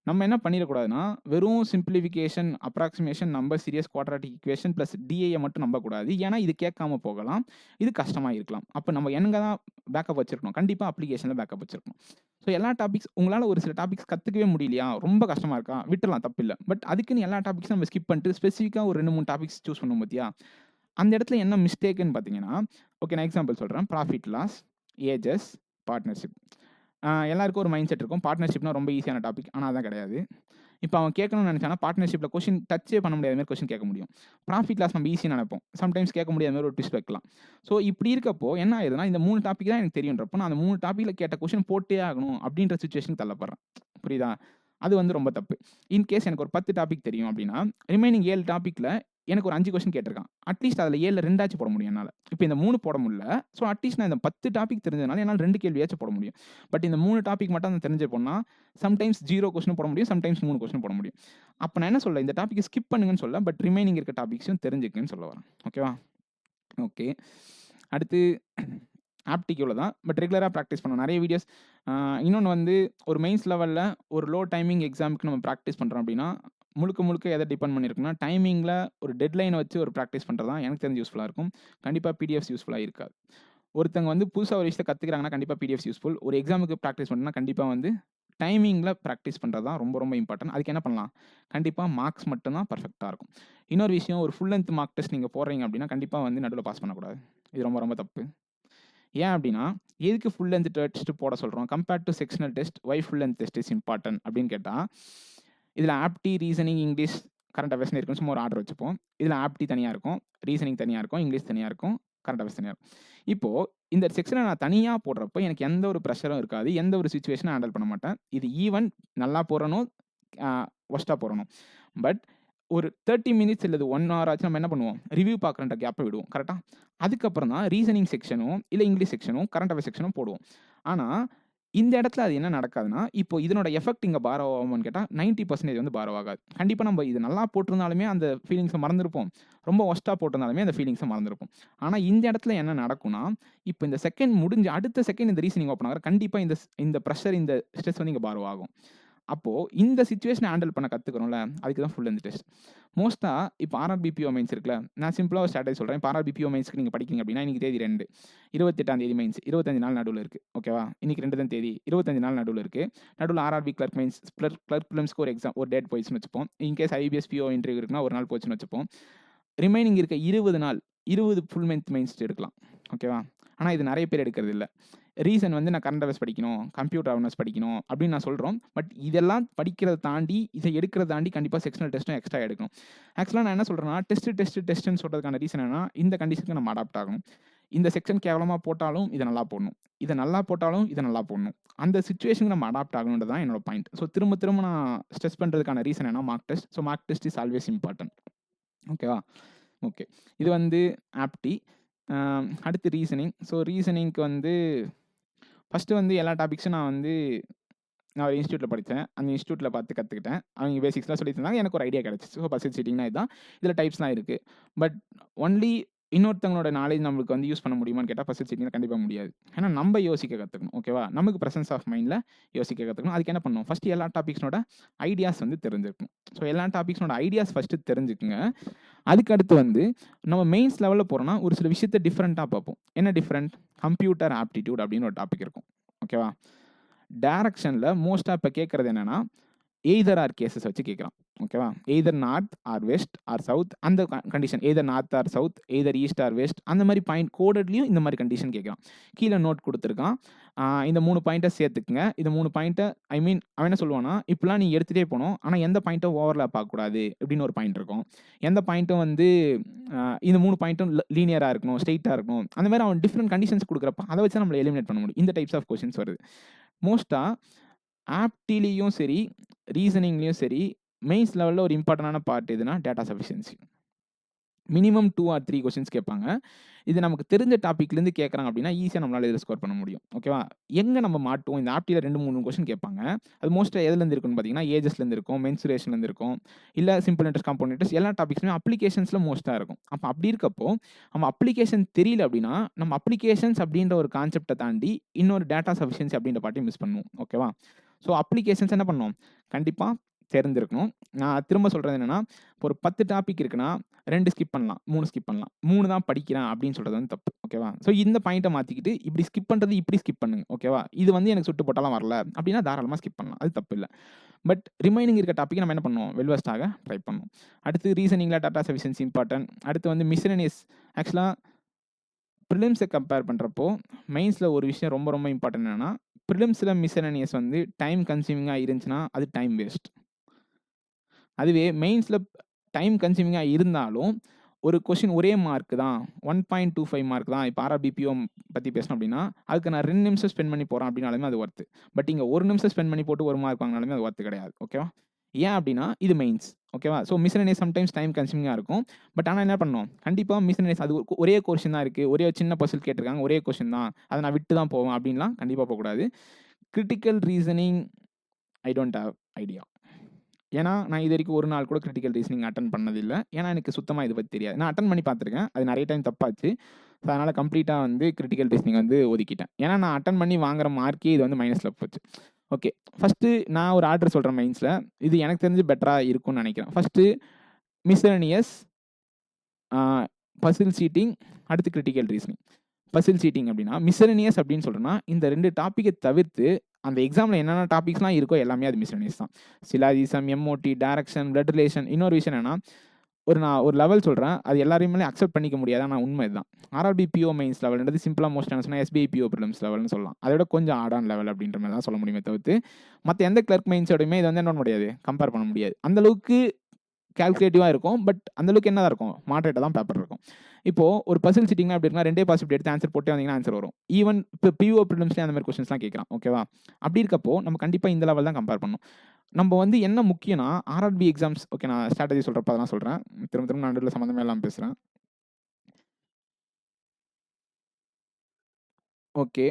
நம்ம என்ன பண்ணிடக்கூடாதுன்னா, வெறும் simplification, approximation, number series, quadratic equation plus டிஐய மட்டும் நம்பக்கூடாது. ஏன்னா, இது கேட்காம போகலாம். இது கஷ்டமா இருக்கலாம். அப்ப நம்ம எங்க தான் பேக்கப் வச்சிருக்கணும்? கண்டிப்பா அப்ளிகேஷன்ல பேக்கப் வச்சிருக்கணும். ஸோ எல்லா டாபிக்ஸ் உங்களால ஒரு சில டாபிக்ஸ் கத்துக்கவே முடியலையா? ரொம்ப கஷ்டமா இருக்கா? விட்டுறலாம் தப்பில்ல. பட் அதுக்குன்னு எல்லா டாபிக்ஸும் நம்ம ஸ்கிப் பண்ணிட்டு ஸ்பெசிஃபிக்கா ஒரு 2, 3 டாபிக்ஸ் சூஸ் பண்ணுவோம் பாத்தியா? அந்த இடத்துல என்ன மிஸ்டேக்குன்னு பார்த்தீங்கன்னா, ஓகே நான் எக்ஸாம்பிள் சொல்றேன். Profit loss, ages, partnership. எல்லாருக்கும் ஒரு மைண்ட் செட் இருக்கும். பார்ட்னர்ஷிப்னா ரொம்ப ஈஸியான டாபிக். ஆனா அதான் கிடையாது. இப்ப அவன் கேட்கணும்னு நினைச்சான்னா, பார்ட்னர்ஷிப்ல கொஸ்டின் டச்சே பண்ண முடியாத மாரி கொஸ்டின் கேட்க முடியும். ப்ராஃபிட் லாஸ் நம்ம ஈஸியா நினைப்போம். சம்டைம்ஸ் கேட்க முடியாத மாரி ஒரு ட்விஸ்ட் வைக்கலாம். ஸோ இப்படி இருக்கப்போ என்ன ஆயிடுதுன்னா, இந்த 3 டாபிக் தான் எனக்கு தெரியுன்றப்போ, நான் அந்த 3 டாபிக்ல கேட்ட கொஸ்டின் போட்டே ஆகணும் அப்படின்ற சிச்சுவேஷனுக்கு தள்ளப்படுறேன். புரியுதா? அது வந்து ரொம்ப தப்பு. இன் கேஸ் எனக்கு ஒரு 10 டாபிக் தெரியும் அப்படின்னா, ரிமைனிங் 7 டாபிக்ல எனக்கு ஒரு 5 கொஸ்டின் கேட்டிருக்கான். அட்லீஸ்ட் அதுல 7ல 2ஆச்சும் போட முடியும் என்னால. இப்ப இந்த 3 போட முடியல. ஸோ அட்லீஸ்ட் நான் இந்த 10 டாபிக் தெரிஞ்சதுனால என்னால 2 கேள்வியாச்சும் போட முடியும். பட் இந்த 3 டாபிக் மட்டும் நான் தெரிஞ்சிருப்போம்னா, சம்டைம்ஸ் 0 கொஸ்டின் போட முடியும். சம்டைம்ஸ் 3 கொஸ்டின் போட முடியும். அப்ப நான் என்ன சொல்ல, இந்த டாபிக்க ஸ்கிப் பண்ணுங்கன்னு சொல்லல. பட் ரிமைனிங் இருக்க டாபிக்ஸையும் தெரிஞ்சுக்கங்கன்னு சொல்ல வரேன். ஓகேவா? ஓகே. அடுத்து ஆப்டிக்யூல தான். பட் ரெகுலரா பிராக்டிஸ் பண்ணணும். நெறைய வீடியோஸ் இன்னொன்னு வந்து ஒரு மெயின்ஸ் லெவல்ல ஒரு லோ டைமிங் எக்ஸாம்க்கு நம்ம பிராக்டிஸ் பண்றோம் அப்படின்னா, முழுக்க முழுக்க எத டிபெண்ட் பண்ணியிருக்குன்னா, டைமிங்ல ஒரு டெட்லைன வச்சு ஒரு பிராக்டிஸ் பண்றது தான் எனக்கு தெரிஞ்சு யூஸ்ஃபுல்லா இருக்கும். கண்டிப்பா பிடிஎஃப்ஸ் யூஸ்ஃபுல்லா இருக்காது. ஒருத்தங்க வந்து புதுசா ஒரு விஷயத்த கத்துக்கிறாங்கன்னா, கண்டிப்பா பிடிஎஃப்ஸ் யூஸ்ஃபுல். ஒரு எக்ஸாமுக்கு பிராக்டிஸ் பண்ணணும்னா, கண்டிப்பா வந்து டைமிங்ல பிராக்டிஸ் பண்றது தான் ரொம்ப ரொம்ப இம்பார்ட்டன்ட். அதுக்கு என்ன பண்ணலாம்? கண்டிப்பா மார்க்ஸ் மட்டும் தான் பெர்ஃபெக்ட்டா இருக்கும். இன்னொரு விஷயம் ஒரு ஃபுல் லென்த் மார்க் டெஸ்ட் நீங்க போடுறீங்க அப்படின்னா, கண்டிப்பா வந்து நடுவுல பாஸ் பண்ணக்கூடாது. இது ரொம்ப ரொம்ப தப்பு. ஏன் அப்படின்னா, எதுக்கு ஃபுல் லென்த் டெஸ்ட் போட சொல்றோம்? Compared to sectional test, why full length test is important அப்படின்னு கேட்டா, இதுல ஆப்டி, ரீசனிங், இங்கிலீஷ், கரண்ட் அஃபேர்ஸ்ன்னு இருக்குன்னு சும்மா ஒரு ஆர்டர் வச்சுப்போம். இதுல ஆப்டி தனியா இருக்கும், ரீசனிங் தனியா இருக்கும், இங்கிலீஷ் தனியா இருக்கும், கரண்ட் அஃபேர்ஸ் தனியா இருக்கும். இப்போ இந்த செக்ஷன நான் தனியா போடுறப்போ எனக்கு எந்த ஒரு பிரஷரும் இருக்காது. எந்த ஒரு சிச்சுவேஷனும் ஹேண்டில் பண்ண மாட்டேன். இது ஈவன் நல்லா போறணும், வொர்ஸ்ட்டா போறணும். பட் ஒரு 30 மினிட்ஸ் இல்ல 1 ஹவர் ஆச்சு நம்ம என்ன பண்ணுவோம்? ரிவ்யூ பார்க்குறன்ற கேப்ப விடுவோம். கரெக்ட்டா? அதுக்கப்புறம் தான் ரீசனிங் செக்ஷனும், இல்ல இங்கிலீஷ் செக்ஷனும், கரண்ட் அஃபேர்ஸ் செக்ஷனும் போடுவோம். ஆனா, இந்த இடத்துல அது என்ன நடக்காதுன்னா, இப்போ இதனோட எஃபெக்ட் இங்க பாரோ ஆகுமான்னு கேட்டா 90% வந்து பாரோ ஆகாது. கண்டிப்பா நம்ம இது நல்லா போட்டிருந்தாலுமே அந்த ஃபீலிங்ஸ மறந்திருப்போம். ரொம்ப வொர்ஸ்ட்டா போட்டிருந்தாலுமே அந்த ஃபீலிங்ஸ மறந்திருப்போம். ஆனா, இந்த இடத்துல என்ன நடக்கும்னா, இப்போ இந்த செகண்ட் முடிஞ்சு அடுத்த செகண்ட் இந்த ரீசனிங் ஓப்பன் ஆகுற கண்டிப்பா இந்த பிரஷர், இந்த ஸ்ட்ரெஸ் வந்து இங்க பாரோ ஆகும். அப்போ இந்த சிச்சுவேஷன ஹேண்டில் பண்ண கத்துக்கிறோம்ல, அதுக்கு தான் ஃபுல் லென்த் டெஸ்ட். மோஸ்ட்டா இப்போ ஆர்ஆர்பி பிஓ மெயின்ஸ் இருக்குல்ல, நான் சிம்பிளா ஒரு ஸ்ட்ராட்டஜி சொல்றேன். இப்போ ஆர்ஆர்பி பிஓ மெயின்ஸ்க்கு நீங்க படிக்கிறீங்க அப்படின்னா, இன்னைக்கு தேதி 2, 28ஆம் தேதி மெயின்ஸ். 25 நாள் நடுவுல இருக்கு. ஓகேவா? இன்னைக்கு 2 தான் தேதி. 25 நாள் நடுவுல இருக்கு. நடுவுல ஆர்ஆர்பி கிளர்க் மெயின்ஸ், கிளர்க் பிலிம்ஸ்க்கு ஒரு எக்ஸாம், ஒரு டேட் போயிடுச்சுன்னு வச்சுப்போம். இன்கேஸ் ஐபிஎஸ் பிஓ இன்டர்வியூ இருக்குன்னா, ஒரு நாள் போச்சுன்னு வச்சுப்போம். ரிமைனிங் இருக்க 20 நாள், 20 ஃபுல் லென்த் மெயின்ஸ் எடுக்கலாம். ஓகேவா? ஆனா இது நெறைய பேர் எடுக்கிறது இல்ல. ரீசன் வந்து நான் கரண்ட் அஃபேர்ஸ் படிக்கணும், கம்ப்யூட்டர் அவேர்னஸ் படிக்கணும் அப்படின்னு நான் சொல்றோம். பட் இதெல்லாம் படிக்கிறத தாண்டி, இத எடுக்கிறத தாண்டி கண்டிப்பா செக்ஷனல் டெஸ்ட்டும் எக்ஸ்ட்ரா எடுக்கணும். ஆக்சுவலா நான் என்ன சொல்றேன்னா, டெஸ்ட்ன்னு சொல்றதுக்கான ரீசன் என்னன்னா, இந்த கண்டிஷனுக்கு நம்ம அடாப்ட் ஆகணும். இந்த செக்ஷன் கேவலமா போட்டாலும் இத நல்லா போடணும். இத நல்லா போட்டாலும் இத நல்லா போடணும். அந்த சிச்சுவேஷனுக்கு நம்ம அடாப்ட் ஆகணும்ன்றது தான் என்னோட பாயிண்ட். ஸோ திரும்ப திரும்ப நான் ஸ்ட்ரெஸ் பண்றதுக்கான ரீசன் என்ன mark test. So mark test is always important. ஓகேவா? ஓகே. இது வந்து ஆப்டி. அடுத்து ரீசனிங். ஸோ ரீசனிங்க்கு வந்து ஃபர்ஸ்ட்டு வந்து எல்லா டாபிக்ஸும் நான் ஒரு இன்ஸ்டியூட்ல படிச்சேன். அந்த இன்ஸ்டியூட்ல பார்த்து கத்துக்கிட்டேன். அவங்க பேசிக்ஸ்லாம் சொல்லி தந்தாங்க. எனக்கு ஒரு ஐடியா கிடைச்சுச்சு. ஸோ பர்சன்ட் சீட்டிங்னா இதுதான். இதில டைப்ஸ்லாம் இருக்கு. பட் ஒன்லி இன்னொருத்தவங்களோட நாலேட்ஜ் நம்மளுக்கு வந்து யூஸ் பண்ண முடியுமான்னு கேட்டா, பர்சன்ட் சீட்டிங்ல கண்டிப்பா முடியாது. ஏன்னா நம்ம யோசிக்க கத்துக்கணும். ஓகேவா? நமக்கு பிரசன்ஸ் ஆஃப் மைண்ட்ல யோசிக்க கத்துக்கணும். அதுக்கு என்ன பண்ணணும்? ஃபர்ஸ்ட்டு எல்லா டாபிக்ஸோட ஐடியாஸ் வந்து தெரிஞ்சிருக்கணும். ஸோ எல்லா டாபிக்ஸோட ஐடியாஸ் ஃபர்ஸ்ட்டு தெரிஞ்சுக்கங்க. அதுக்கு அடுத்து வந்து நம்ம மெயின்ஸ் லெவல்ல போறோம்னா, ஒரு சில விஷயத்த டிஃபரெண்ட்டா பார்ப்போம். என்ன டிஃபரெண்ட்? கம்ப்யூட்டர் ஆப்டிட்யூட் அப்படின்னு ஒரு டாபிக் இருக்கும். ஓகேவா? டைரக்ஷன்ல மோஸ்ட்டா இப்ப கேட்கறது என்னன்னா, எய்தர் ஆர் கேஸஸ் வச்சு கேட்கலாம். ஓகேவா? Either north or west or south அந்த condition. Either north or south, either east or west அந்த மாரி பாயிண்ட் கோடட்லயும் இந்த மாரி கண்டிஷன் கேட்கலாம். கீழ நோட் குடுத்துருக்கான். இந்த 3 பாயிண்ட்ட சேர்த்துக்கங்க. இந்த 3 பாயிண்ட்ட அவன் என்ன சொல்லுவான்னா, இப்படிலாம் நீ எடுத்துட்டே போணும். ஆனா எந்த பாயிண்ட்டும் ஓவர்லேப் ஆகக்கூடாது அப்படின்னு ஒரு பாயிண்ட் இருக்கும். எந்த பாயிண்ட்டும் வந்து இந்த 3 பாயிண்ட்டும் லீனியரா இருக்கணும், ஸ்ட்ரெய்ட்டா இருக்கணும். அந்த மாரி அவன் டிஃபரெண்ட் கண்டிஷன்ஸ் குடுக்குறப்ப, அத வச்சு நம்மள எலிமினேட் பண்ண முடியும். இந்த டைப்ஸ் ஆஃப் கொஸ்டின்ஸ் வருது. மோஸ்ட்டா ஆப்டிலயும் சரி, ரீசனிங்லயும் சரி, மெயின்ஸ் லெவல்ல ஒரு இம்பார்ட்டன்டான பார்ட் எதுன்னா, data sufficiency. Minimum 2 or 3 questions கேட்பாங்க. இது நமக்கு தெரிஞ்ச டாபிக்லேருந்து கேட்குறாங்க அப்படின்னா, ஈஸியா நம்மளால இதில ஸ்கோர் பண்ண முடியும். ஓகேவா? எங்க நம்ம மாட்டுவோம்? இந்த ஆப்டில 2, 3 கொஸ்டின் கேட்பாங்க. அது மோஸ்ட்டா எதுலேருந்து இருக்குன்னு பார்த்தீங்கன்னா, ஏஜஸ்லேருந்து இருக்கும், மென்சுரேஷன்லேருந்து இருக்கும், இல்ல சிம்பிள் இன்ட்ரெஸ்ட், காம்பவுண்ட் இன்ட்ரெஸ்ட் எல்லா டாபிக்ஸுமே அப்ளிகேஷன்ஸ்ல மோஸ்ட்டா இருக்கும். அப்ப அப்படி இருக்கப்போ, நம்ம அப்ளிகேஷன் தெரியல அப்படின்னா, நம்ம அப்ளிகேஷன்ஸ் அப்படின்ற ஒரு கான்செப்ட்ட தாண்டி, இன்னொரு டேட்டா சஃபிஷியன்சி அப்படின்ற பார்ட்டையும் மிஸ் பண்ணுவோம். ஓகேவா? ஸோ அப்ளிகேஷன்ஸ் என்ன பண்ணணும், கண்டிப்பாக தெரிஞ்சிருக்கணும். நான் திரும்ப சொல்கிறது என்னென்னா, இப்போ ஒரு 10 டாபிக் இருக்குன்னா 2 ஸ்கிப் பண்ணலாம், 3 ஸ்கிப் பண்ணலாம், 3 தான் படிக்கிறேன் அப்படின்னு சொல்கிறது வந்து தப்பு. ஓகேவா? ஸோ இந்த பாயிண்ட்டை மாற்றிக்கிட்டு இப்படி ஸ்கிப் பண்ணுறது இப்படி ஸ்கிப் பண்ணுங்க. ஓகேவா? இது வந்து எனக்கு சுட்டு போட்டாலும் வரல அப்படின்னா தாராளமாக ஸ்கிப் பண்ணலாம், அது தப்பு இல்லை. பட் ரிமைனிங் இருக்க டாப்பிக்கை நம்ம என்ன பண்ணுவோம், வெல்வெஸ்டாக ட்ரை பண்ணுவோம். அடுத்து ரீசனிங்கில் டாட்டா சஃபிஷியன்சி இம்பார்ட்டன்ட். அடுத்து வந்து மிஸ்செலேனியஸ். ஆக்சுவலாக ப்ரிலிம்ஸை கம்பேர் பண்ணுறப்போ மெயின்ஸில் ஒரு விஷயம் ரொம்ப ரொம்ப இம்பார்ட்டன்ட் என்னென்னா, ப்ரிலிம்ஸில் மிஸ்செலேனியஸ் வந்து டைம் கன்சியூமிங்காக இருந்துச்சுன்னா அது டைம் வேஸ்ட். அதுவே மெயின்ஸில் டைம் கன்சியூமிங்காக இருந்தாலும் ஒரு கொஷின் ஒரே மார்க் தான், 1.25 மார்க் தான். இப்போ ஆர்ஆர்பிபிஓ பற்றி பேசணும் அப்படின்னா அதுக்கு நான் 2 நிமிஷம் ஸ்பெண்ட் பண்ணி போகிறேன் அப்படின்னாலுமே அது ஒர்த்து. பட் இங்கே 1 நிமிஷம் ஸ்பெண்ட் பண்ணி போட்டு 1 மார்க் வாங்கினாலுமே அது ஒர்த்து கிடையாது. ஓகேவா? ஏன் அப்படின்னா இது மெயின்ஸ். ஓகேவா? ஸோ மிஸ்செலேனியஸ் சம்டைம்ஸ் டைம் கன்சியூமிங்காக இருக்கும். பட் ஆனால் என்ன பண்ணணும், கண்டிப்பாக மிஸ்செலேனியஸ் அது ஒரே கொஷின் தான் இருக்குது, ஒரே சின்ன பசில் கேட்டிருக்காங்க, ஒரே கொஷின் தான், அதை நான் விட்டு தான் போவேன் அப்படின்லாம் கண்டிப்பாக போகக்கூடாது. Critical reasoning I don't have idea. ஏன்னா நான் இது வரைக்கும் ஒரு நாள் கூட கிரிட்டிக்கல் ரீசனிங் அட்டன் பண்ணதில்லை. ஏன்னா எனக்கு சுத்தமாக இதை பற்றி தெரியாது. நான் அட்டன் பண்ணி பார்த்துருக்கேன், அது நிறைய டைம் தப்பாச்சு. ஸோ அதனால் கம்ப்ளீட்டாக வந்து கிரிட்டிக்கல் ரீசனிங் வந்து ஒதுக்கிட்டேன். ஏன்னா நான் அட்டன் பண்ணி வாங்குற மார்க்கே இது வந்து மைனஸில் போச்சு. ஓகே, ஃபஸ்ட்டு நான் ஒரு ஆர்டர் சொல்கிறேன் மெயின்ஸில், இது எனக்கு தெரிஞ்சு பெட்டராக இருக்கும்னு நினைக்கிறேன். ஃபஸ்ட்டு மிஸ்செலேனியஸ், பசில் சீட்டிங், அடுத்து கிரிட்டிக்கல் ரீசனிங். பசில் சீட்டிங் அப்படின்னா மிஸ்செலேனியஸ் அப்படின்னு சொல்கிறேன்னா இந்த 2 டாப்பிக்கை தவிர்த்து அந்த எக்ஸாமில் என்னென்ன டாபிக்ஸ்லாம் இருக்கோ எல்லாமே அது மிஸ்செலேனியஸ் தான். Syllogism, MOD, direction, blood relation. இன்னொரு விஷயம் என்னென்னா, நான் ஒரு லெவல் சொல்கிறேன், அது எல்லாரையுமே அக்செப்ட் பண்ணிக்க முடியாது, ஆனால் உண்மை இதுதான். ஆர்ஆர்பிபிஓ மெயின்ஸ் லெவல்ன்றது சிம்பிளாக மோஸ்ட் என்ன சொன்னால் எஸ்பிஐபிஓ ப்ரிலிம்ஸ் லெவல்னு சொல்லலாம். அதை விட கொஞ்சம் ஆடான் லெவல் அப்படின்ற மாதிரி தான் சொல்ல முடியுமே தவிர்த்து மற்ற எந்த கிளர்க் மெயின்ஸோடையுமே இது வந்து என்ன பண்ண முடியாது, கம்பேர் பண்ண முடியாது. அந்தளவுக்கு கால்குலேட்டிவாக இருக்கும், பட் அந்தளவுக்கு என்ன தான் இருக்கும், மாடரேட்டாக தான் பேப்பர் இருக்கும். இப்போது ஒரு பசில் சீட்டிங்னா எப்படி இருக்குன்னா 2 பாசிபிலிட்டி எடுத்து ஆன்சர் போட்டே வந்தீங்கன்னா ஆன்சர் வரும். ஈவன் இப்போ பிஓ ப்ரிலிம்ஸ்லேயே அந்த மாதிரி கொஸ்டின்ஸ்லாம் கேட்குறான். ஓகேவா? அப்படி இருக்கப்போ நம்ம கண்டிப்பாக இந்த லெவல் தான் கம்பேர் பண்ணணும். நம்ம வந்து என்ன முக்கியம்னா ஆர்ஆர்பி எக்ஸாம்ஸ். ஓகே, நான் ஸ்ட்ராட்டஜி சொல்கிறப்ப அதெல்லாம் சொல்கிறேன், திரும்ப நான் நடுவில் சம்மந்தமே இல்லாமல் பேசுகிறேன். ஓகே,